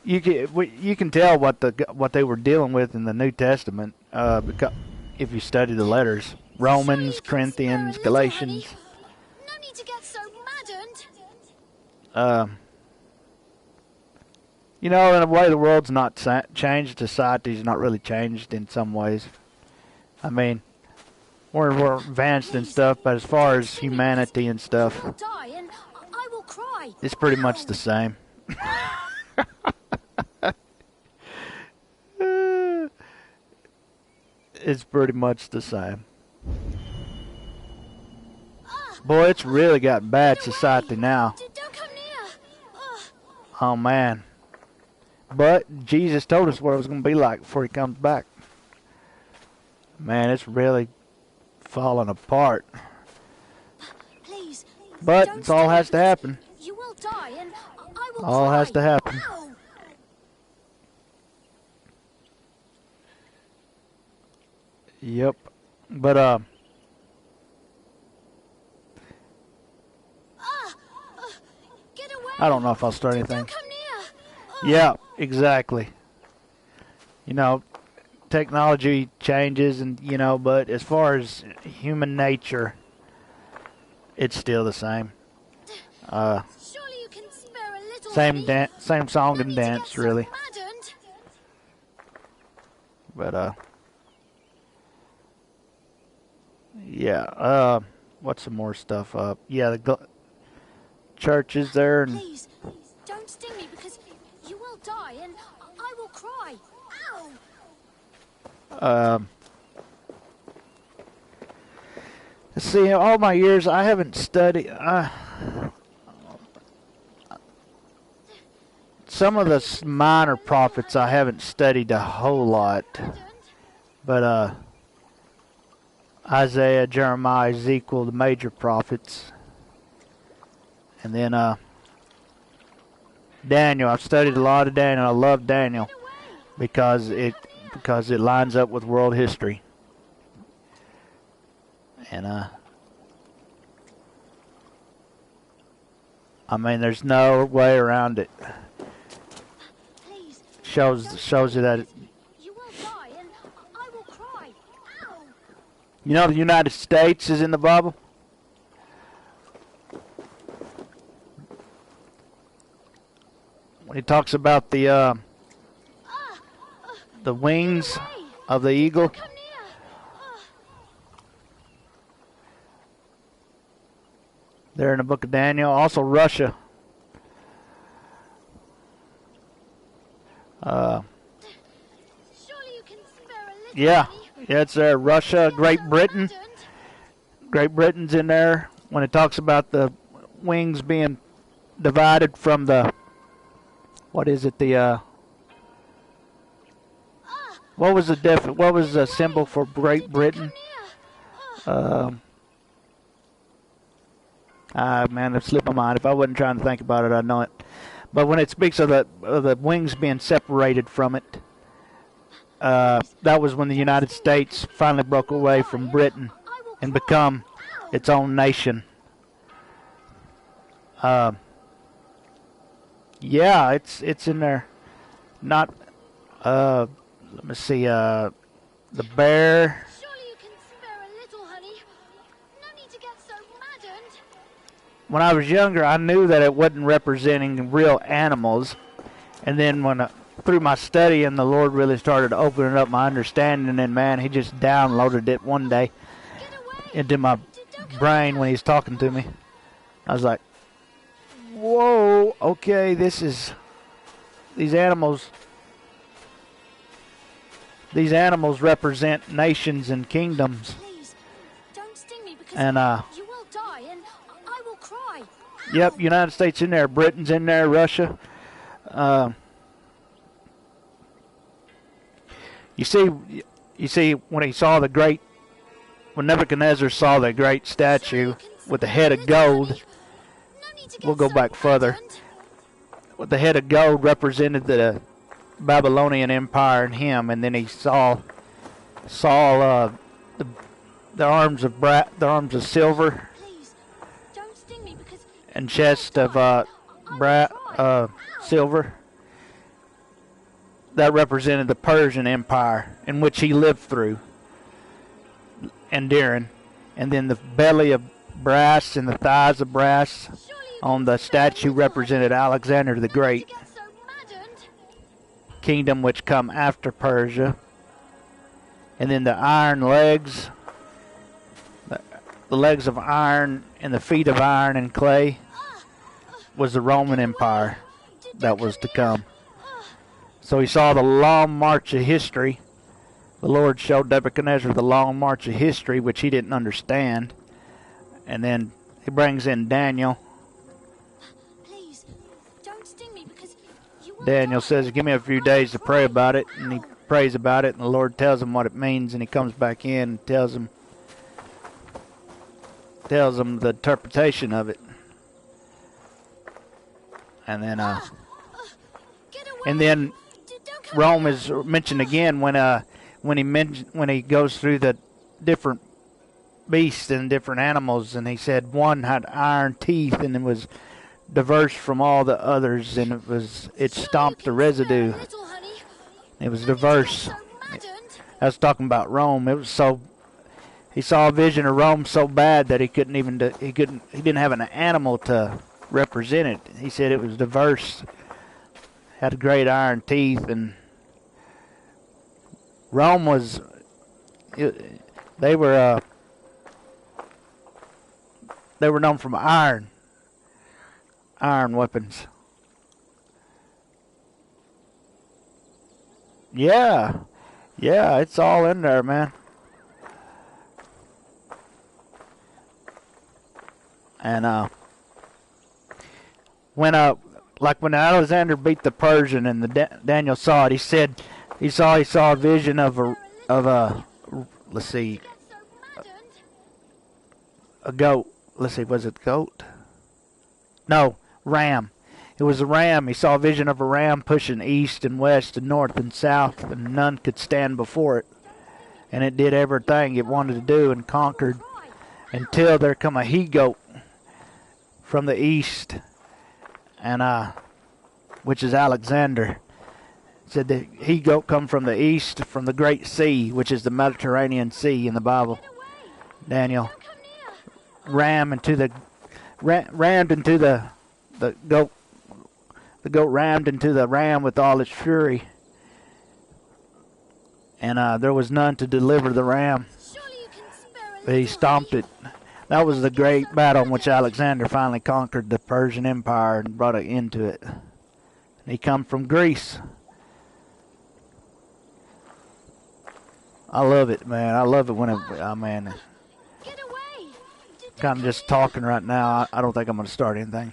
you can tell what they were dealing with in the New Testament because if you study the letters. Romans, Corinthians, Galatians. No need to get so maddened. You know, in a way, the world's not changed. Society's not really changed in some ways. I mean, we're advanced and stuff, but as far as humanity and stuff, You'll die and I will cry. it's pretty much the same. It's pretty much the same. Boy, it's really got bad society now. Don't come near. Oh, man. But Jesus told us what it was going to be like before he comes back. Man, it's really falling apart. Please. But don't it all has to happen. You will die and I will All cry. has to happen. Ow. Yep. But, Get away. I don't know if I'll start anything. Don't come near. Yeah, exactly. You know, technology changes and, you know, but as far as human nature, it's still the same. Surely you can spare a little. honey. Same song No and need to get dance, so really. maddened. But, yeah, what's some more stuff up? Yeah, the church is there, and Please, don't sting me because you will die and I will cry. Ow. let's see, all my years I haven't studied. Some of the minor prophets I haven't studied a whole lot, but Isaiah, Jeremiah, Ezekiel, the major prophets, and then Daniel. I've studied a lot of Daniel. I love Daniel because it lines up with world history, and I mean, there's no way around it. Please, Shows you that. you will die and I will cry. Ow. You know, the United States is in the Bible. When he talks about the wings of the eagle, Come near. there in the book of Daniel. Also Russia. Surely you can spare a little. Yeah, honey. yeah, it's there. Russia, You're Great so Britain. maddened. Great Britain's in there when it talks about the wings being divided from the, what is it, the, what was the symbol for Great Britain? Man, it slipped my mind. If I wasn't trying to think about it, I'd know it. But when it speaks of the wings being separated from it, that was when the United States finally broke away from Britain and become its own nation. Yeah, it's in there. Not, let me see, the bear. Surely you can spare a little, honey. No need to get so maddened. When I was younger, I knew that it wasn't representing real animals. And then through my study and the Lord really started opening up my understanding, and man, he just downloaded it one day Get away. into my brain when he's talking to me. I was like, whoa, okay, these animals represent nations and kingdoms. Please, don't sting me because And you will die and I will cry. yep, United States in there, Britain's in there, Russia. You see when Nebuchadnezzar saw the great statue with the head of gold. No need to get We'll go so back further. maddened. With the head of gold represented the Babylonian Empire and him, and then he saw the arms of silver Please, don't sting me because and chest of silver. That represented the Persian Empire in which he lived through. endearing. And then the belly of brass and the thighs of brass on the statue represented Alexander the Great, kingdom which come after Persia. And then the iron legs, the legs of iron and the feet of iron and clay, was the Roman Empire that was to come. So he saw the long march of history. The Lord showed Nebuchadnezzar the long march of history, which he didn't understand. And then he brings in Daniel. Please, don't sting me because you will Daniel die. says, give me a few days to pray about it. And he prays about it, and the Lord tells him what it means. And he comes back in and tells him the interpretation of it. And then Get away. and then Don't come Rome near. is mentioned again when he goes through the different beasts and different animals, and he said one had iron teeth and it was diverse from all the others, and it stomped the residue. Little honey. It was No need to diverse. get so maddened. I was talking about Rome. It was so he saw a vision of Rome so bad that he didn't have an animal to represent it. He said it was diverse, had great iron teeth, and Rome was they were known from iron weapons. Yeah, it's all in there, man. And when Alexander beat the Persian and Daniel saw it, he said he saw a vision of a let's see, Get so maddened. a goat. Let's see, was it goat? No, ram. It was a ram. He saw a vision of a ram pushing east and west and north and south, and none could stand before it. And it did everything it wanted to do and conquered until there come a he-goat from the east, and which is Alexander. It said the he-goat come from the east, from the Great Sea, which is the Mediterranean Sea in the Bible. Get away. Daniel Don't come near. rammed into the goat. The goat rammed into the ram with all its fury, and there was none to deliver the ram. Surely you can spare a But he little stomped honey. it. That was the great battle in which Alexander finally conquered the Persian Empire and brought an end to it. And he come from Greece. I love it, man. I love it when Get away. kind of just talking right now. I don't think I'm going to start anything.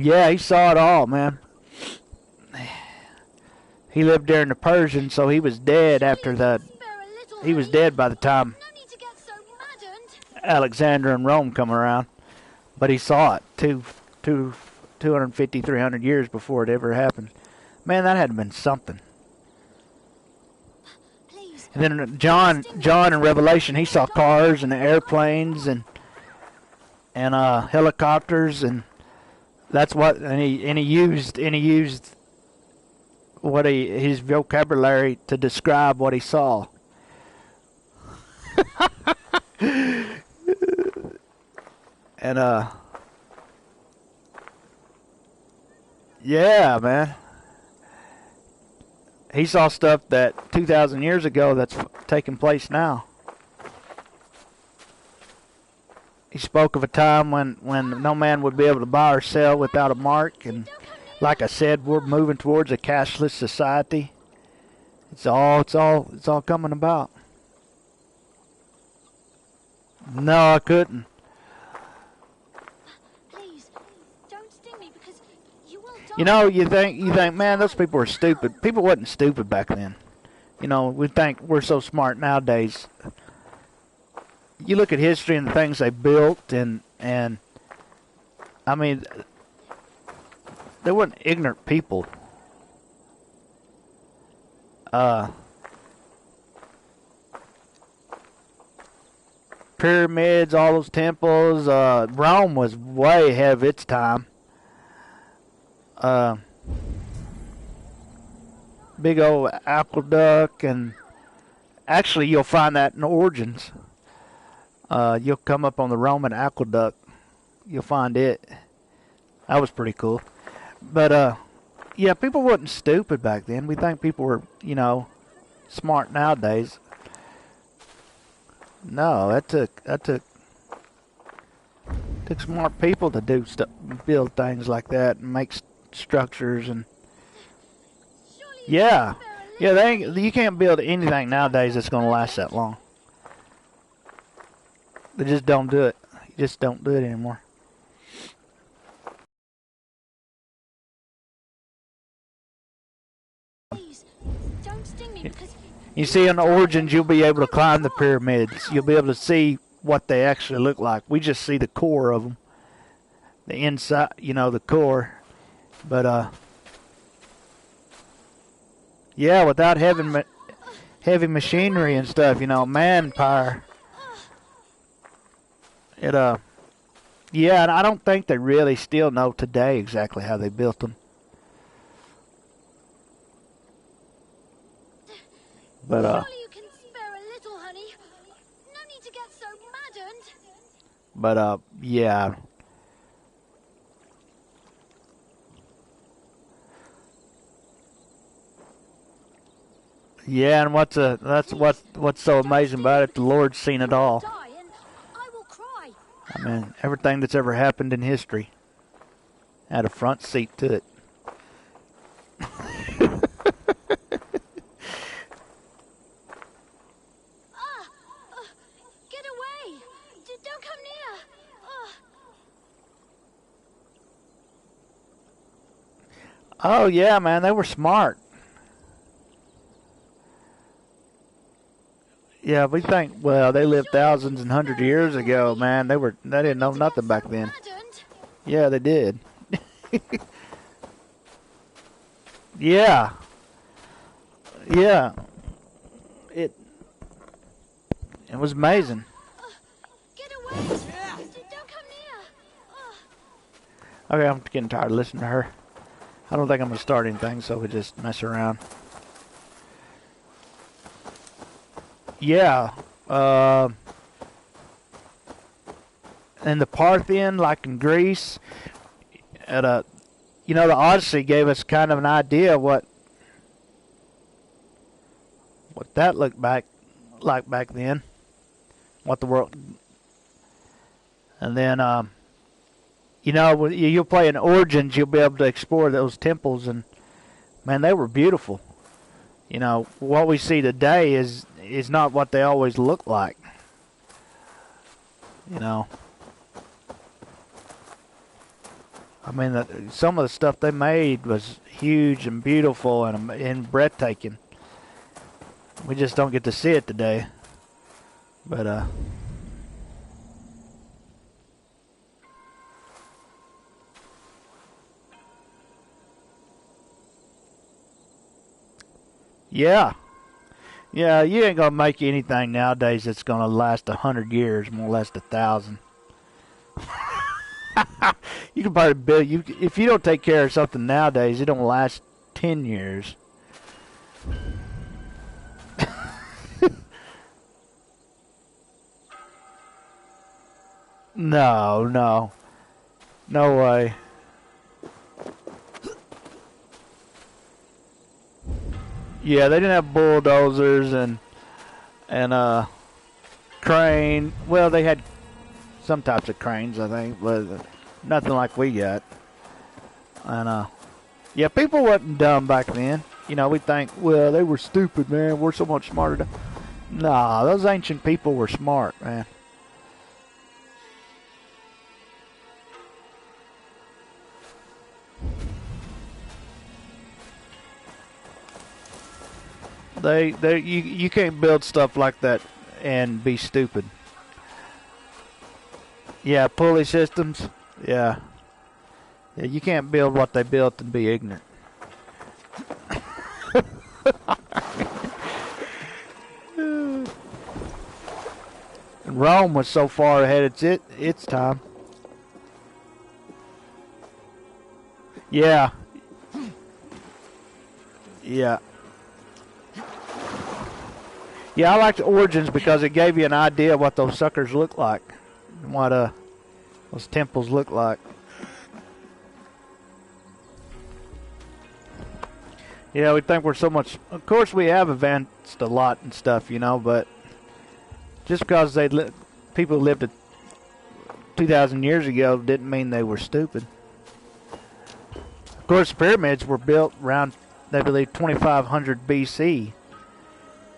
Yeah, he saw it all, man. He lived during the Persian, so he was dead after the. Spare a little He was honey. dead by the time No need to get so maddened. Alexander and Rome come around, but he saw it 250, 300 years before it ever happened. Man, that had been something. Please. And then John in Revelation, he saw cars and airplanes and helicopters, and that's what and he used what his vocabulary to describe what he saw. And yeah, man. He saw stuff that 2,000 years ago that's taking place now. He spoke of a time when no man would be able to buy or sell without a mark, and like I said, we're moving towards a cashless society. It's all coming about. No, I couldn't. Please. Don't sting me because you will die. You know, you think, man, those people are stupid. People wasn't stupid back then. You know, we think we're so smart nowadays. You look at history and the things they built, and I mean, they weren't ignorant people. Pyramids, all those temples. Rome was way ahead of its time. big old aqueduct, and actually you'll find that in Origins. You'll come up on the Roman aqueduct. You'll find it. That was pretty cool. But yeah, people wasn't stupid back then. We think people were, you know, smart nowadays. No, that took smart people to do stuff, build things like that, and make structures, and yeah, you can't build anything nowadays that's gonna last that long. They just don't do it. You just don't do it anymore. Please, don't sting me because You see, in the Origins, you'll be able to climb the pyramids. You'll be able to see what they actually look like. We just see the core of them, the inside, you know, the core. But yeah, without heavy machinery and stuff, you know, manpower. Yeah, and I don't think they really still know today exactly how they built them. But surely you can spare a little, honey. No need to get so maddened. But yeah. Yeah, and what's so amazing about it? The Lord's seen it all. Die and I will cry. I mean, everything that's ever happened in history had a front seat to it. Get away! Don't come near! Oh yeah, man, they were smart. Yeah, we think, well, they lived thousands and hundreds of years ago, man. They didn't know nothing back then. Maddened? Yeah, they did. Yeah. Yeah. It was amazing. Get away! Don't come near! Okay, I'm getting tired of listening to her. I don't think I'm gonna start anything, so we just mess around. Yeah. And the Parthian, like in Greece, you know, the Odyssey gave us kind of an idea of what that looked like back then, what the world. And then, you know, you'll play in Origins, you'll be able to explore those temples, and man, they were beautiful. You know, what we see today is not what they always look like. You know. I mean, some of the stuff they made was huge and beautiful and breathtaking. We just don't get to see it today. But, yeah. Yeah, you ain't gonna make anything nowadays that's gonna last 100 years, more or less 1,000. You can probably build if you don't take care of something nowadays, it don't last 10 years. No way. Yeah, they didn't have bulldozers and crane. Well, they had some types of cranes, I think, but nothing like we got. And yeah, people wasn't dumb back then. You know, we think, well, they were stupid, man. We're so much smarter. Nah, those ancient people were smart, man. You can't build stuff like that and be stupid. Yeah, pulley systems. Yeah, you can't build what they built and be ignorant. And Rome was so far ahead its time. Yeah. Yeah. Yeah, I liked Origins because it gave you an idea of what those suckers look like, and what those temples look like. Yeah, we think we're so much. Of course, we have advanced a lot and stuff, you know, but just because people who lived 2,000 years ago didn't mean they were stupid. Of course, the pyramids were built around, they believe, 2,500 BC.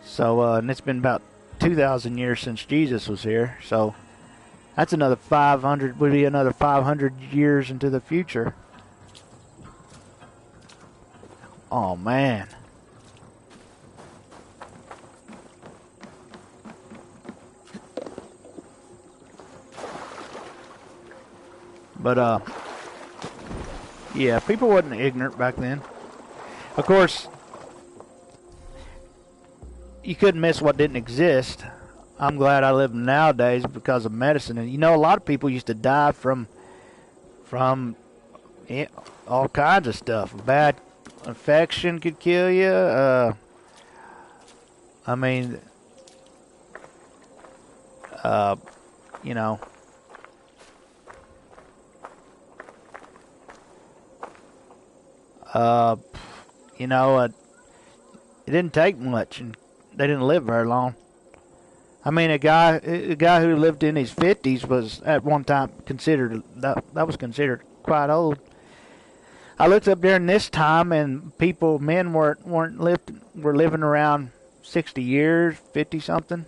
So, and it's been about 2,000 years since Jesus was here. So, that's another 500, would be another 500 years into the future. Oh, man. But, yeah, people wasn't ignorant back then. Of course, you couldn't miss what didn't exist. I'm glad I live nowadays because of medicine. And, you know, a lot of people used to die from all kinds of stuff. A bad infection could kill you. I mean, you know, it didn't take much, and they didn't live very long. I mean, a guy who lived in his 50s was at one time considered that was considered quite old. I looked up during this time, and men were living around 60 years, 50 something.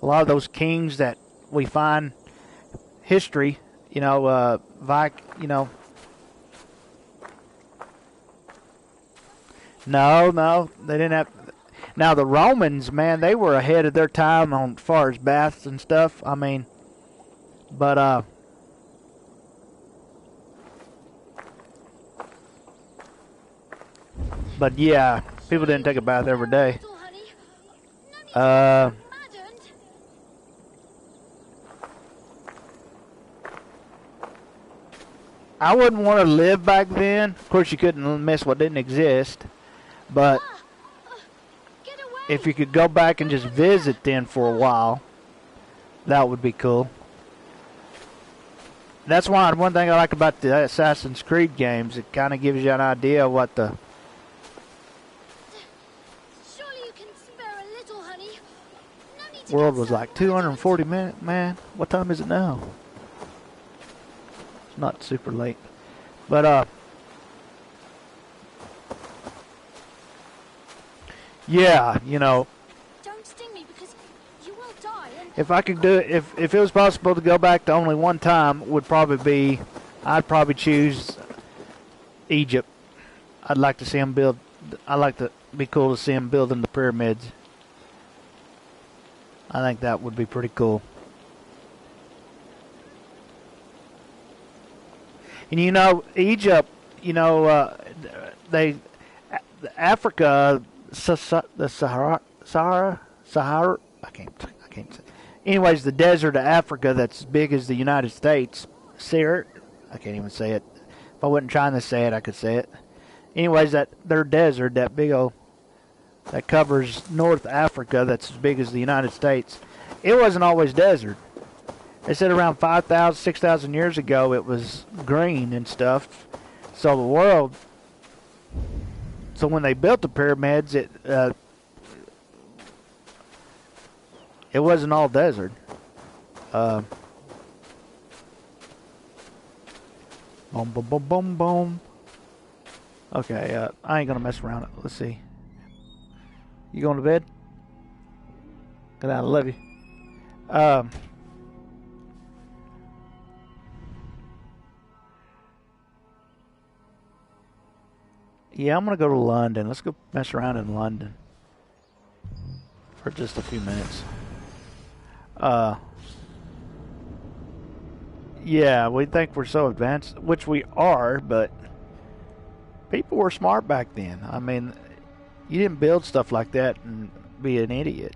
A lot of those kings that we find history, you know, No, they didn't have. Now the Romans, man, they were ahead of their time on as far as baths and stuff. I mean, but yeah, people didn't take a bath every day. I wouldn't want to live back then. Of course, you couldn't miss what didn't exist. But if you could go back and just visit then for a while, that would be cool. That's one thing I like about the Assassin's Creed games. It kind of gives you an idea of what the... Surely you can spare a little, honey. No need to world was like 240 minutes, man. What time is it now? It's not super late. But, yeah, you know, Don't sting me because you will die. if I could do it, if it was possible to go back to only one time, I'd probably choose Egypt. I'd like to see them build. I'd like to be cool to see them building the pyramids. I think that would be pretty cool. And you know, Egypt, you know, Africa. The Sahara, I can't say. Anyways, the desert of Africa that's as big as the United States, I can't even say it. If I wasn't trying to say it, I could say it. Anyways, their desert, that big old, that covers North Africa that's as big as the United States, it wasn't always desert. They said around 5,000, 6,000 years ago it was green and stuff. So the world... So when they built the pyramids, it wasn't all desert. Boom, boom, boom, boom, boom. Okay, I ain't gonna mess around. Let's see. You going to bed? Good night, I love you. Yeah, I'm going to go to London. Let's go mess around in London for just a few minutes. Yeah, we think we're so advanced, which we are, but people were smart back then. I mean, you didn't build stuff like that and be an idiot.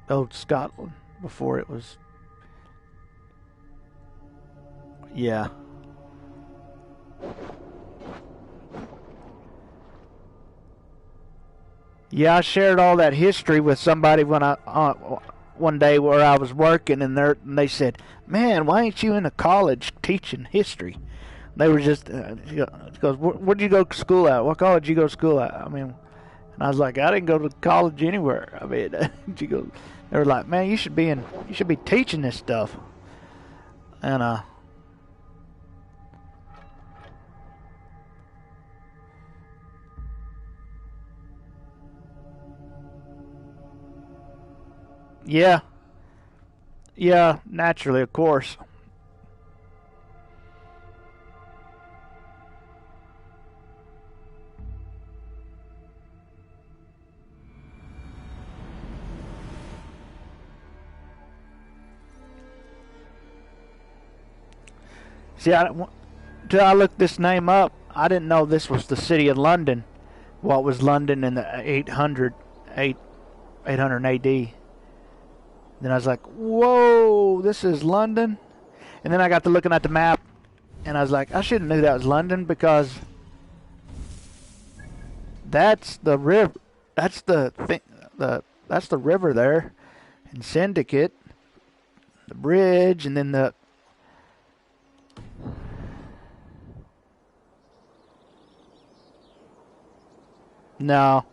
Oh, Scotland, before it was... Yeah. Yeah, I shared all that history with somebody when one day where I was working, and they said, "Man, why ain't you in a college teaching history?" They were just, goes, "Where did you go to school at? What college did you go to school at?" I mean, and I was like, "I didn't go to college anywhere." I mean, they were like, "Man, you should be teaching this stuff." And yeah, naturally, of course. See, till I looked this name up, I didn't know this was the city of London. What was London in the 800 AD? Then I was like, whoa, this is London? And then I got to looking at the map, and I was like, I should have knew that was London, because that's the river. That's the thing. That's the river there, in Syndicate. The bridge, and then the. No.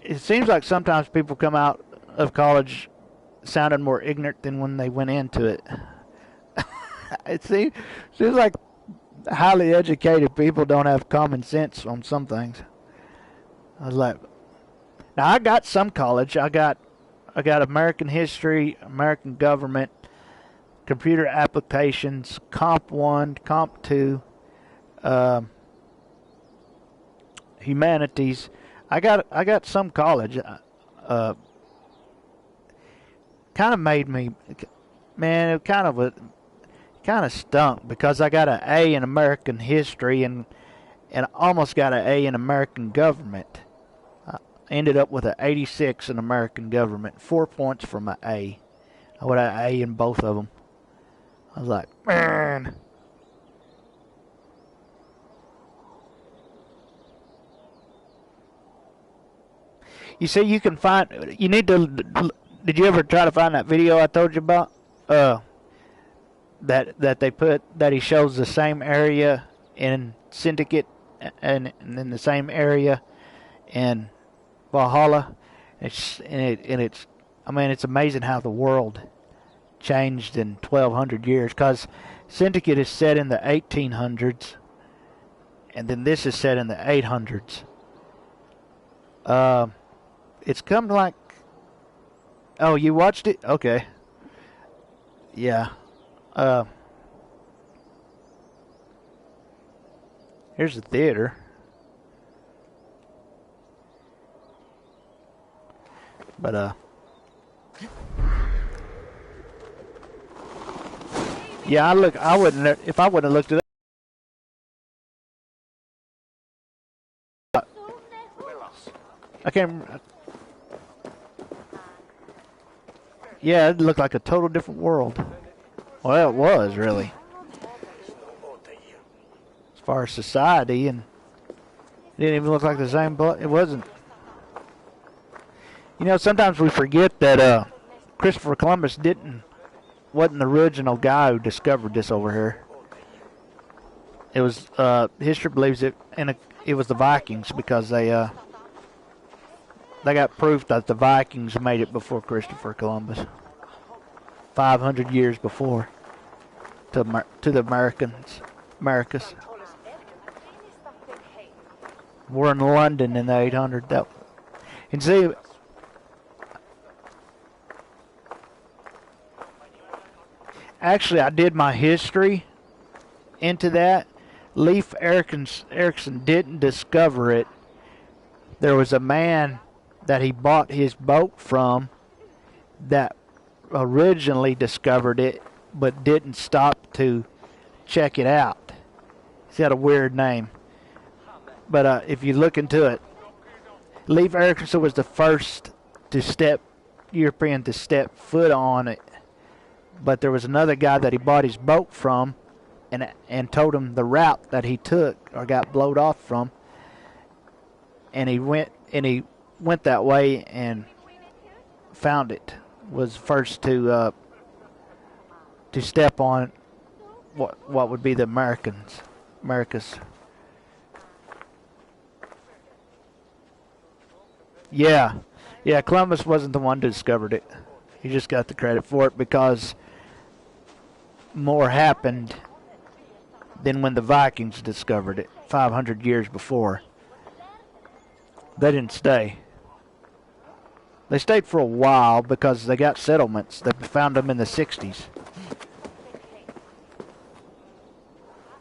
It seems like sometimes people come out of college sounding more ignorant than when they went into it. It seems like highly educated people don't have common sense on some things. I was like, now I got some college. I got American history, American government, computer applications, Comp 1, Comp 2, humanities. I got some college. Kind of made me, man. It kind of stunk, because I got an A in American history and almost got an A in American government. I ended up with an 86 in American government, 4 points from an A. I would have an A in both of them. I was like, man. You see, you can find. You need to. Did you ever try to find that video I told you about? That they put, that he shows the same area in Syndicate and in the same area in Valhalla. It's I mean, it's amazing how the world changed in 1200 years. Because Syndicate is set in the 1800s, and then this is set in the 800s. It's come like. Oh, you watched it? Okay. Yeah. Here's the theater. But yeah, I wouldn't, if I wouldn't have looked it up. I can't. Yeah, it looked like a total different world. Well, it was, really. As far as society, and it didn't even look like the same, but it wasn't. You know, sometimes we forget that Christopher Columbus wasn't the original guy who discovered this over here. It was, history believes it was the Vikings, because they got proof that the Vikings made it before Christopher Columbus. 500 years before to the Americas. We're in London in the 800. And see, actually, I did my history into that. Leif Erikson didn't discover it. There was a man that he bought his boat from that originally discovered it, but didn't stop to check it out. He's got a weird name. But if you look into it, Leif Erikson was the first European to step foot on it. But there was another guy that he bought his boat from and told him the route that he took or got blowed off from, and he went that way and found it. Was first to step on what would be the Americas. Yeah, Columbus wasn't the one who discovered it. He just got the credit for it because more happened than when the Vikings discovered it 500 years before. They didn't stay. They stayed for a while because they got settlements. They found them in the 60s.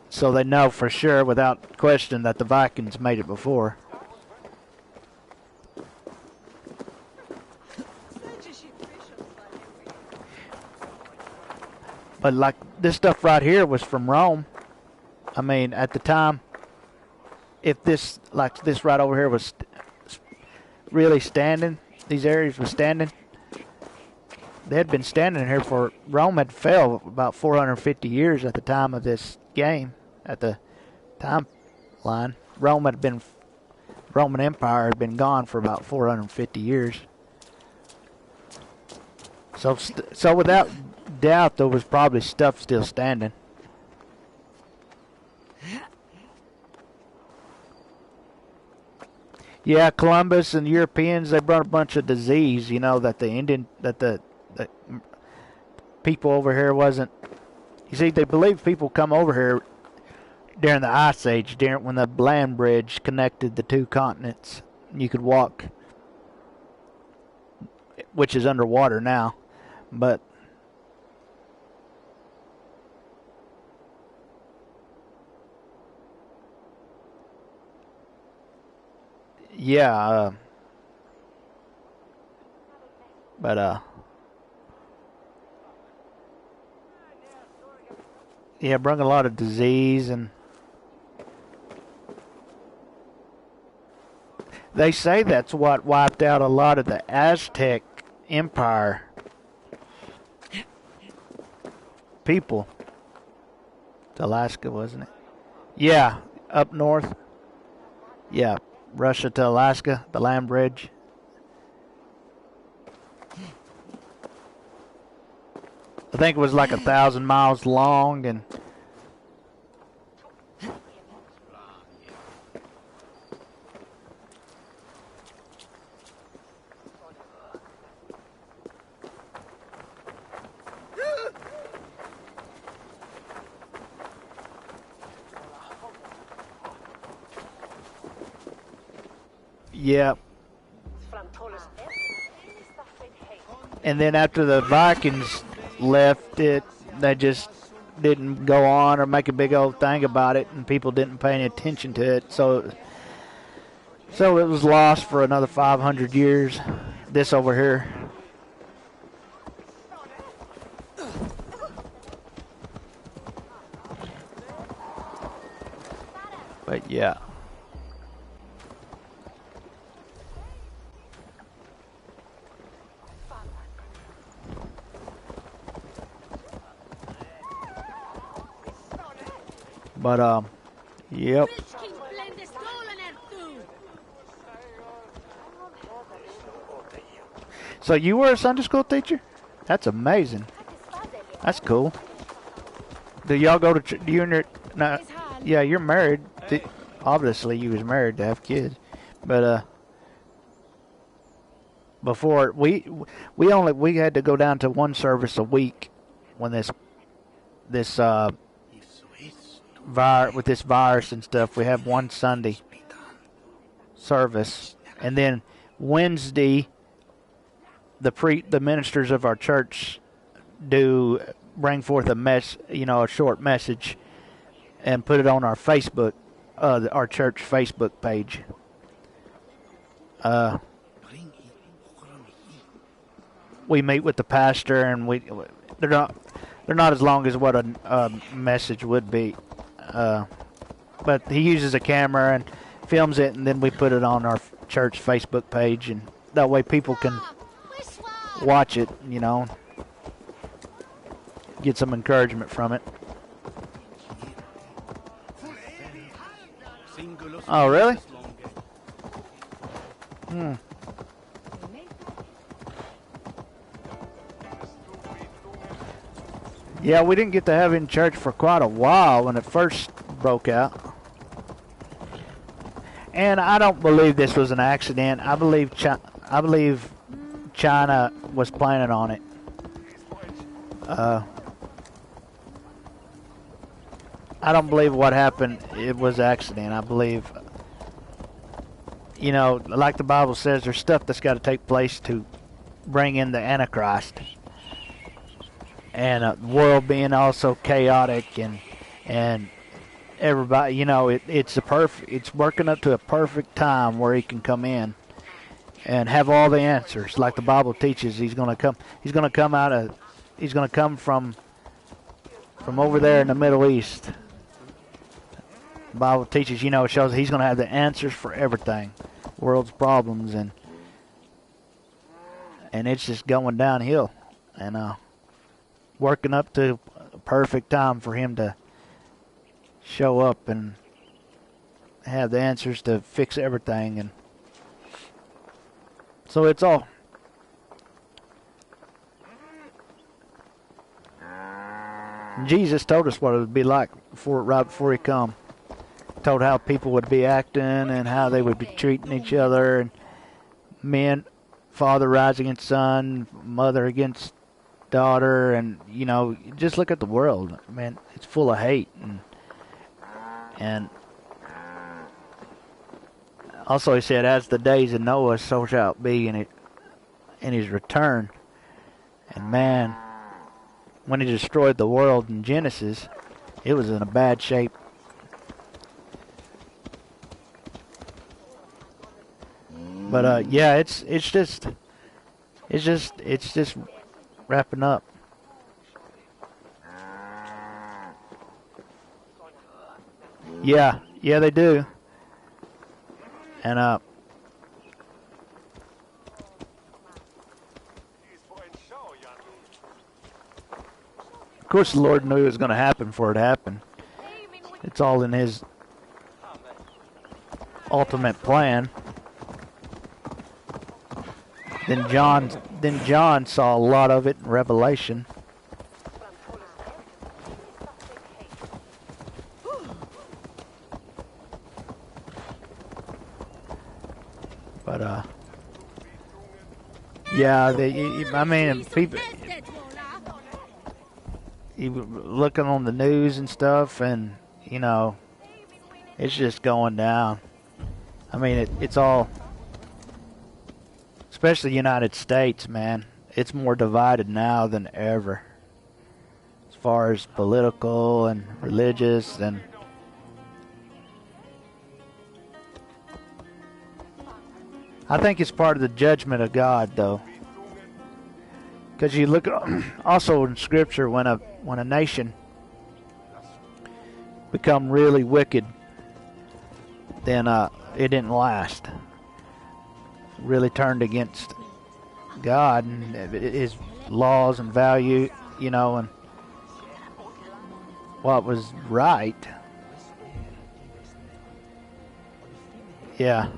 So they know for sure, without question, that the Vikings made it before. But like this stuff right here was from Rome. I mean, at the time, if this, like this right over here was really standing, these areas were standing, they had been standing here for, Rome had fell about 450 years at the time of this game, at the timeline. Roman Empire had been gone for about 450 years. So without doubt, there was probably stuff still standing. Yeah, Columbus and Europeans, they brought a bunch of disease, that the people over here wasn't. You see, they believe people come over here during the Ice Age, when the land bridge connected the two continents. You could walk, which is underwater now, but yeah, brought a lot of disease, and they say that's what wiped out a lot of the Aztec Empire people. It's Alaska, wasn't it? Yeah, up north. Yeah, Russia to Alaska, the land bridge. I think it was like 1,000 miles long, and yeah. And then after the Vikings left it, they just didn't go on or make a big old thing about it, and people didn't pay any attention to it. So it was lost for another 500 years. This over here. But yeah. But yep. So you were a Sunday school teacher? That's amazing. That's cool. Do y'all go to? Do you and your? No, yeah, you're married. Obviously, you was married to have kids, but before we had to go down to one service a week when this with this virus and stuff. We have one Sunday service, and then Wednesday the ministers of our church bring forth a short message and put it on our Facebook, our church Facebook page. We meet with the pastor, and they're not as long as what a message would be. But he uses a camera and films it, and then we put it on our church Facebook page, and that way people can watch it, get some encouragement from it. Oh, really? Hmm. Yeah, we didn't get to have it in church for quite a while when it first broke out. And I don't believe this was an accident. I believe China was planning on it. I don't believe what happened, it was an accident. I believe, you know, like the Bible says, there's stuff that's got to take place to bring in the Antichrist. And the world being also chaotic and everybody, you know, it's working up to a perfect time where he can come in and have all the answers. Like the Bible teaches, he's going to come from over there in the Middle East. The Bible teaches, you know, it shows he's going to have the answers for everything, world's problems, and it's just going downhill, and working up to a perfect time for him to show up and have the answers to fix everything. And so it's all Jesus told us what it would be like right before he come. Told how people would be acting and how they would be treating each other, and men, father rise against son, mother against daughter, and you know, just look at the world, man. It's full of hate, and also he said, as the days of Noah, so shall it be in his return. And man, when he destroyed the world in Genesis, it was in a bad shape. But yeah, it's just wrapping up. Yeah, they do. And of course the Lord knew it was going to happen before it happened. It's all in his ultimate plan. Then John saw a lot of it in Revelation. But yeah, I mean, people, you looking on the news and stuff, and you know, it's just going down. I mean, it's all. Especially the United States, man. It's more divided now than ever. As far as political and religious and... I think it's part of the judgment of God, though. Because you look at... Also in Scripture, when a nation become really wicked, then it didn't last. Really turned against God and his laws and value, you know, and what was right. Yeah.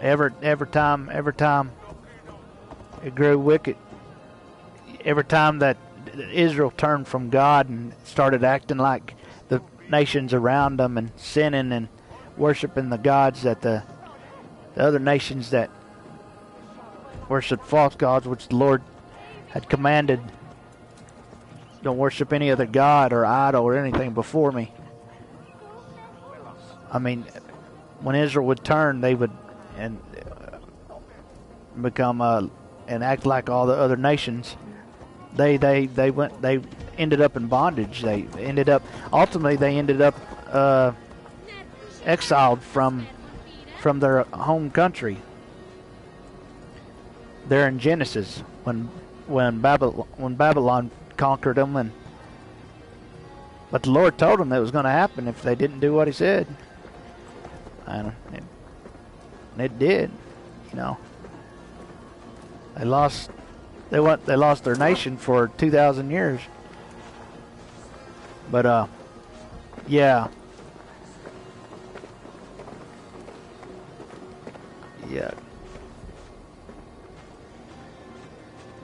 Every time it grew wicked. Every time that Israel turned from God and started acting like the nations around them and sinning and worshiping the gods that the other nations that worship false gods, which the Lord had commanded, don't worship any other god or idol or anything before me. I mean, when Israel would turn, they would and become and act like all the other nations. They ended up in bondage. They ended up exiled from their home country. There in Genesis, when Babylon conquered them, but the Lord told them that it was going to happen if they didn't do what He said, and it did. You know, they lost their nation for 2,000 years. But yeah,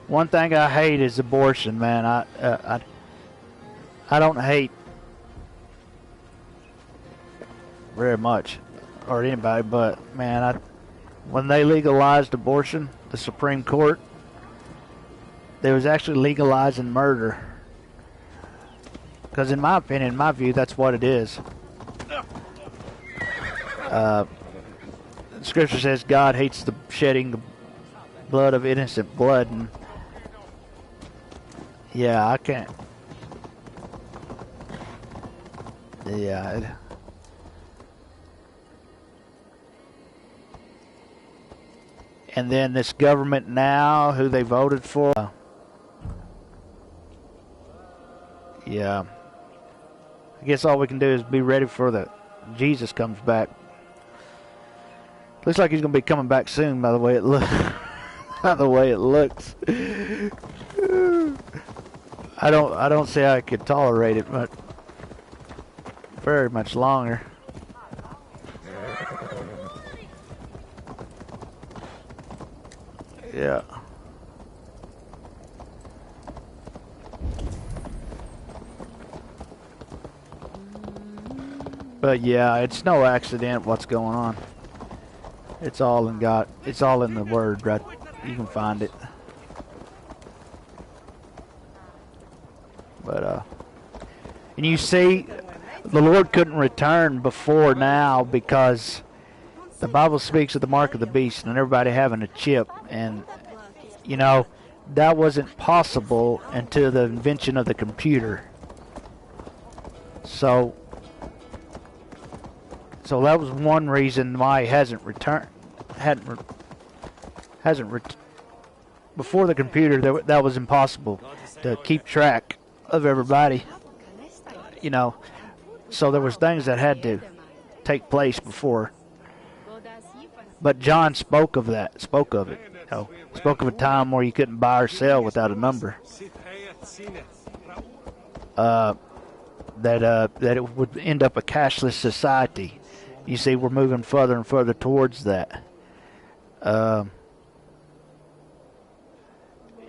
One thing I hate is abortion, man. I don't hate very much or anybody, but man, when they legalized abortion, the Supreme Court, they was actually legalizing murder. Because in my opinion, in my view, that's what it is. Scripture says God hates the shedding the blood of innocent blood, and yeah, I can't. Yeah. And then this government now, who they voted for. Yeah. I guess all we can do is be ready for the Jesus comes back. Looks like he's gonna be coming back soon, by the way it looks. By the way it looks. I don't say I could tolerate it, but very much longer. Yeah. But yeah, it's no accident what's going on. It's all in God. It's all in the Word, right? You can find it. But and you see, the Lord couldn't return before now because the Bible speaks of the mark of the beast and everybody having a chip, and you know that wasn't possible until the invention of the computer. So that was one reason why he hasn't returned. Before the computer, that was impossible to keep track of everybody. You know, so there was things that had to take place before. But John spoke of it. You know, spoke of a time where you couldn't buy or sell without a number. That it would end up a cashless society. You see, we're moving further and further towards that.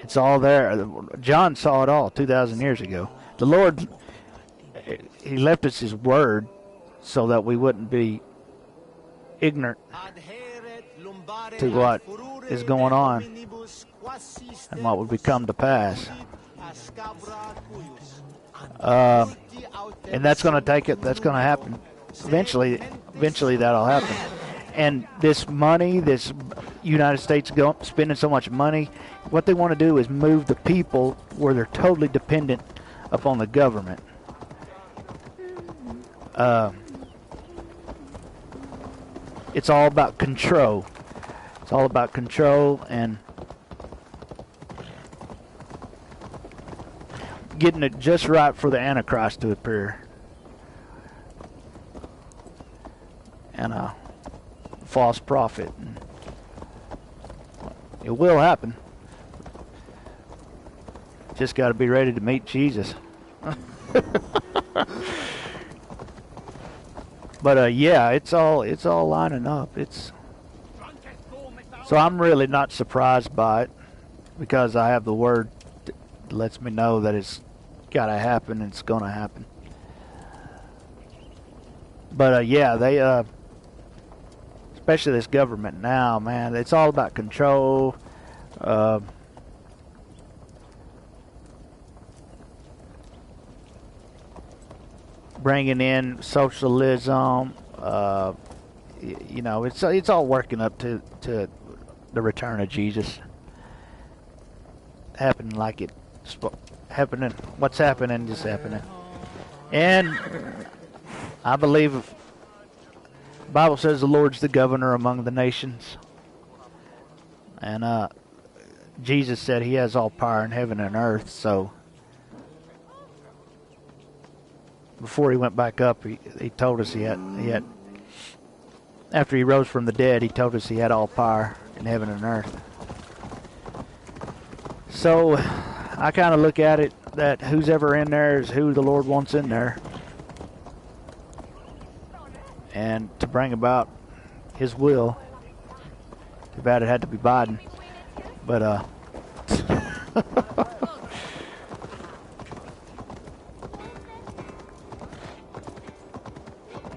It's all there. John saw it all 2,000 years ago. The Lord, He left us His Word so that we wouldn't be ignorant to what is going on and what would come to pass. And that's going to take it. That's going to happen. Eventually that'll happen. And this money, this United States spending so much money, what they want to do is move the people where they're totally dependent upon the government. It's all about control. It's all about control and getting it just right for the Antichrist to appear. And a false prophet. And it will happen. Just got to be ready to meet Jesus. But yeah, it's all lining up. So I'm really not surprised by it because I have the Word that lets me know that it's got to happen and it's going to happen. But yeah, they especially this government now, man, it's all about control. Bringing in socialism, you know, it's all working up to the return of Jesus. Happening like it happening. What's happening is happening, and I believe the Bible says the Lord's the governor among the nations, and Jesus said He has all power in heaven and earth. So before He went back up, he told us he had after He rose from the dead, He told us He had all power in heaven and earth. So I kind of look at it that who's ever in there is who the Lord wants in there, and to bring about His will. Too bad it had to be Biden, but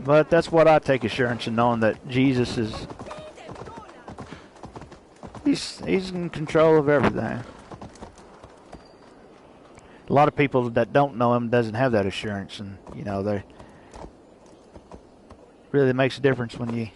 But that's what I take assurance in, knowing that Jesus is, he's in control of everything. A lot of people that don't know him doesn't have that assurance, and you know, they really makes a difference when you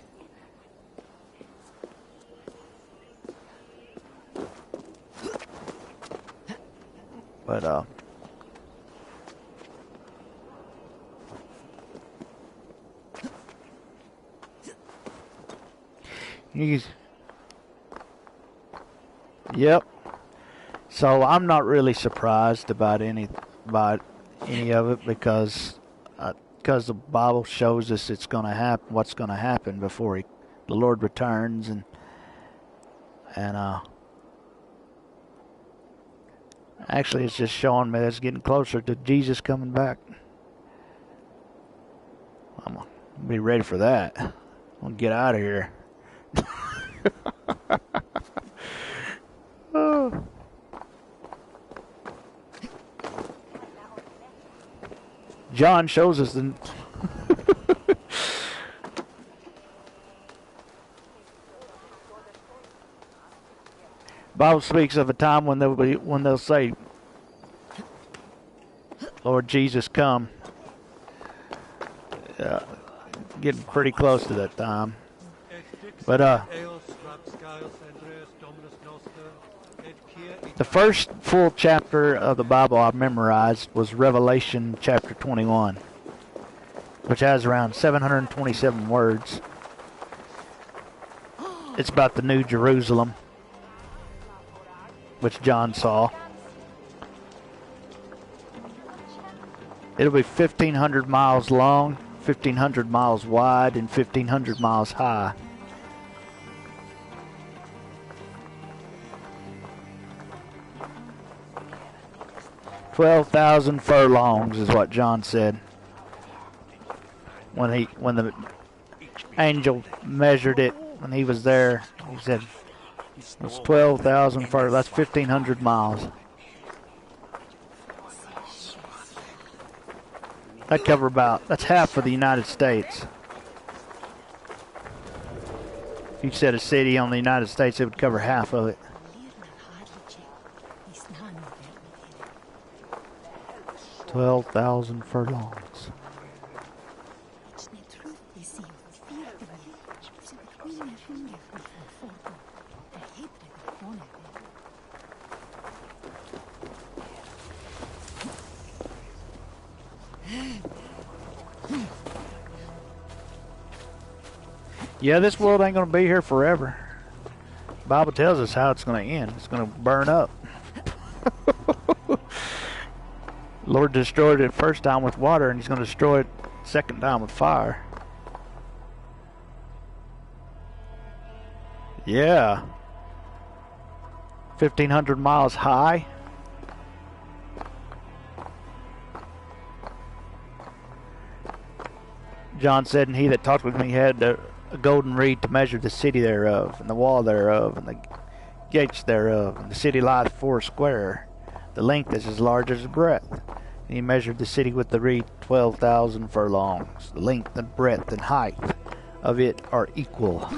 yep. So I'm not really surprised about any of it because the Bible shows us it's going to happen. What's going to happen before the Lord returns, and actually it's just showing me that it's getting closer to Jesus coming back. I'm gonna be ready for that. I'm gonna get out of here. Oh. John shows us the Bible speaks of a time when they'll say, "Lord Jesus, come." Getting pretty close to that time. But the first full chapter of the Bible I memorized was Revelation chapter 21, which has around 727 words. It's about the New Jerusalem, which John saw. It'll be 1,500 miles long, 1,500 miles wide, and 1,500 miles high. "12,000 furlongs" is what John said when the angel measured it when he was there. He said it was 12,000 furlongs. That's 1,500 miles. That's half of the United States. If you said a city on the United States, it would cover half of it. 12,000 furlongs. Yeah, this world ain't going to be here forever. The Bible tells us how it's going to end. It's going to burn up. Lord destroyed it first time with water, and he's going to destroy it second time with fire. Yeah. 1,500 miles high. John said, "And he that talked with me had a golden reed to measure the city thereof, and the wall thereof, and the gates thereof. And the city lieth foursquare. The length is as large as the breadth. And he measured the city with the reed 12,000 furlongs. The length and breadth and height of it are equal."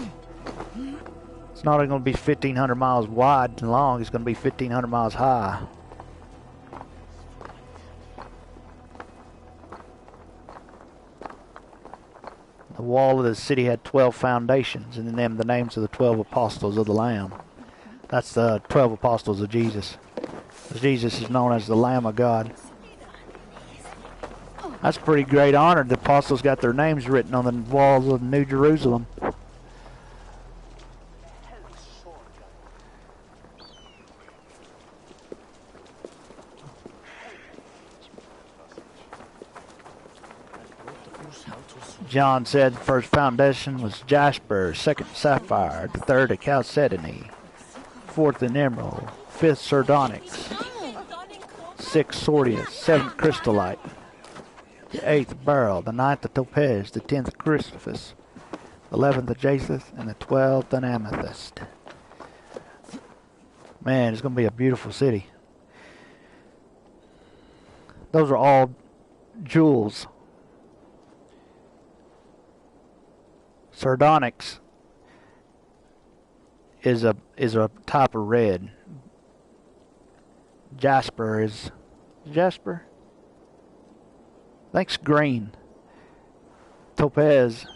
It's not only going to be 1,500 miles wide and long, it's going to be 1,500 miles high. The wall of the city had 12 foundations, and in them the names of the 12 apostles of the Lamb. That's the 12 apostles of Jesus. Jesus is known as the Lamb of God. That's a pretty great honor. The apostles got their names written on the walls of New Jerusalem. John said the first foundation was jasper, second sapphire, the third a chalcedony, fourth an emerald, fifth sardonyx, sixth sardius, seventh chrysolite, the eighth beryl, the ninth a topaz, the 10th a chrysoprase, the 11th a jacinth, and the 12th an amethyst. Man, it's going to be a beautiful city. Those are all jewels. Sardonyx is a type of red. Jasper is Jasper? I think it's green. Topaz.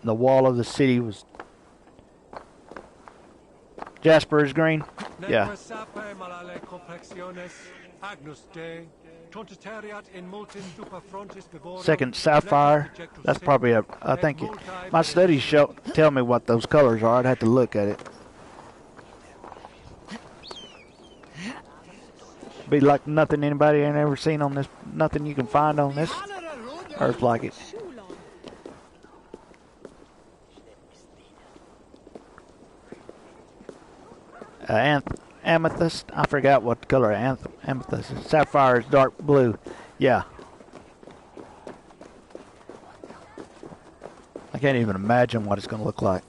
The wall of the city was Jasper is green? Yeah. Second sapphire. That's probably I think my studies tell me what those colors are. I'd have to look at it. Be like nothing anybody ain't ever seen on this, nothing you can find on this earth like it. Amethyst, I forgot what color amethyst is. Sapphire is dark blue. Yeah. I can't even imagine what it's going to look like.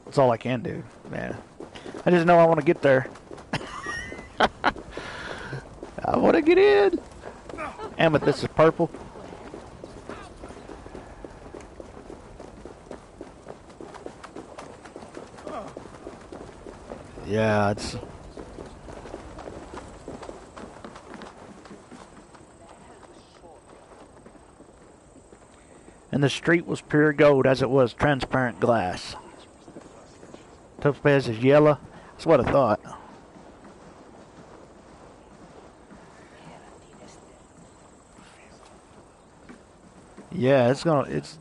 That's all I can do, man. I just know I want to get there. I want to get in. Amethyst is purple. Yeah, it's... And the street was pure gold as it was transparent glass. Topaz is yellow. That's what I thought. Yeah, it's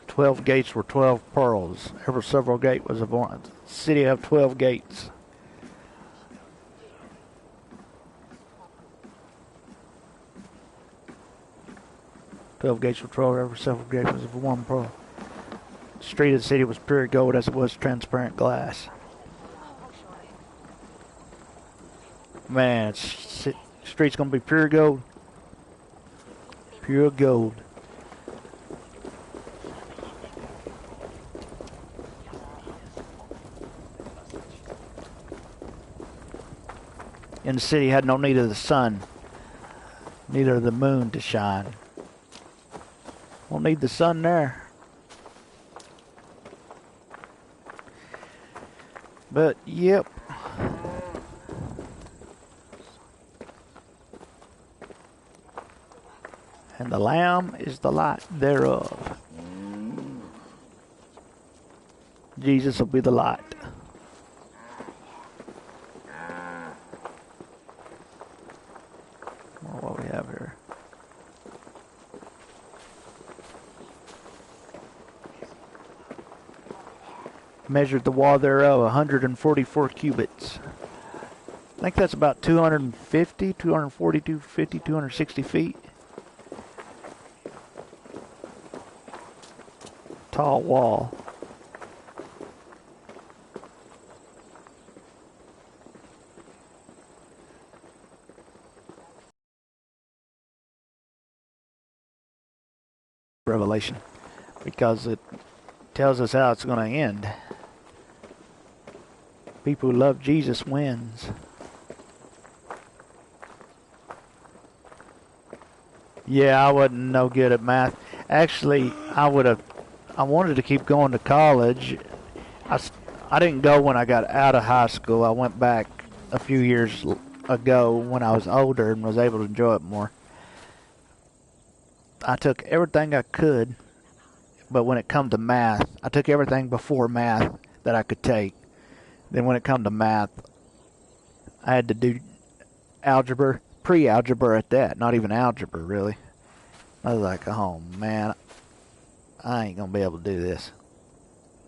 12 gates were 12 pearls. Every several gate was a city of 12 gates. Gates were 12, every several gate was of one pearl. The street of the city was pure gold as it was transparent glass. Man, street's gonna be pure gold. Pure gold. And the city had no need of the sun, neither of the moon to shine. Won't need the sun there. But, yep. And the Lamb is the light thereof. Jesus will be the light. What we have here. Measured the wall thereof 144 cubits. I think that's about 250, 240, 250, 260 feet. Tall wall. Revelation, because it tells us how it's going to end. People who love Jesus wins. Yeah, I wasn't no good at math. Actually, I wanted to keep going to college. I didn't go when I got out of high school. I went back a few years ago when I was older and was able to enjoy it more. I took everything I could, but when it come to math, I took everything before math that I could take. Then when it come to math, I had to do algebra, pre-algebra at that, not even algebra really. I was like, oh man, I ain't gonna be able to do this.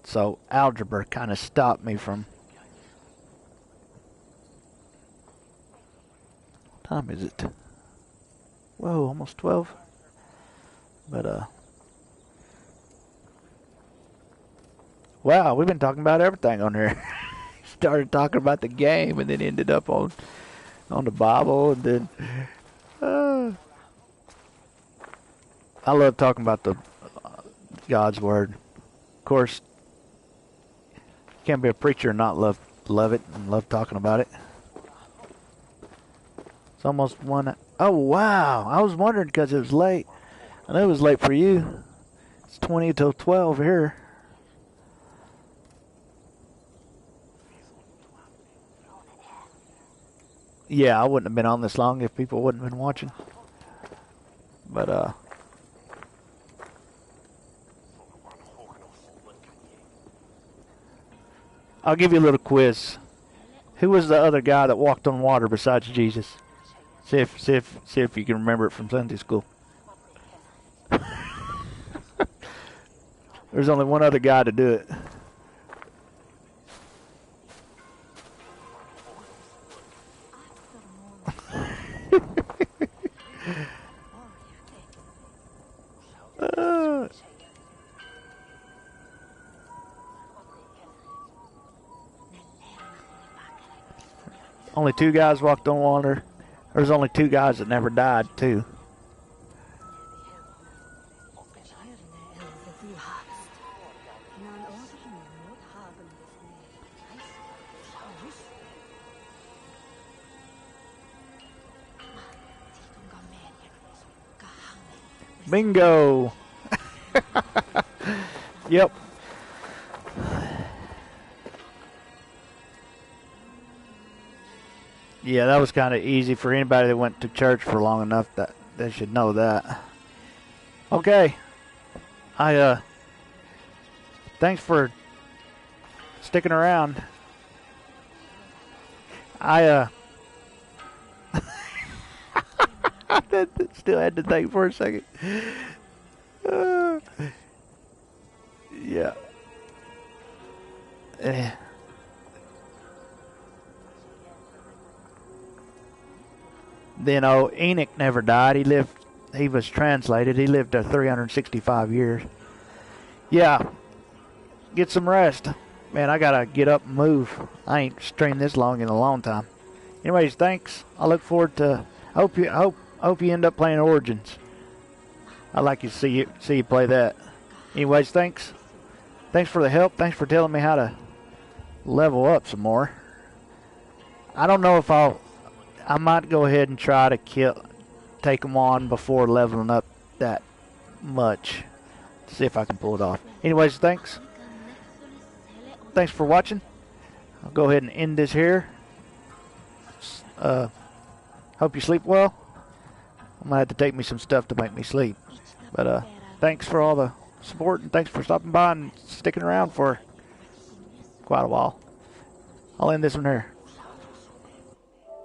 So algebra kind of stopped me from... What time is it? Whoa, almost 12. But wow, we've been talking about everything on here. Started talking about the game and then ended up on the Bible, and then I love talking about the God's Word. course, can't be a preacher and not love it and love talking about it. It's almost 1. Oh, wow. I was wondering because it was late. I know it was late for you. It's 20 till 12 here. Yeah, I wouldn't have been on this long if people wouldn't have been watching. But, I'll give you a little quiz. Who was the other guy that walked on water besides Jesus? See if you can remember it from Sunday school. There's only one other guy to do it. Only 2 guys walked on water. There's only 2 guys that never died, too. Bingo! Yep. Yeah, that was kind of easy for anybody that went to church for long enough. That they should know that. Okay. Thanks for sticking around. I still had to think for a second. Yeah. Then Enoch never died. He was translated. He lived 365 years. Yeah. Get some rest. Man, I gotta get up and move. I ain't streamed this long in a long time. Anyways, thanks. I look forward to I hope you end up playing Origins. I'd like to see you play that. Anyways, thanks. Thanks for the help. Thanks for telling me how to level up some more. I don't know if I might go ahead and try to take them on before leveling up that much. See if I can pull it off. Anyways, thanks. Thanks for watching. I'll go ahead and end this here. Hope you sleep well. I'm gonna have to take me some stuff to make me sleep. But thanks for all the support and thanks for stopping by and sticking around for quite a while. I'll end this one here.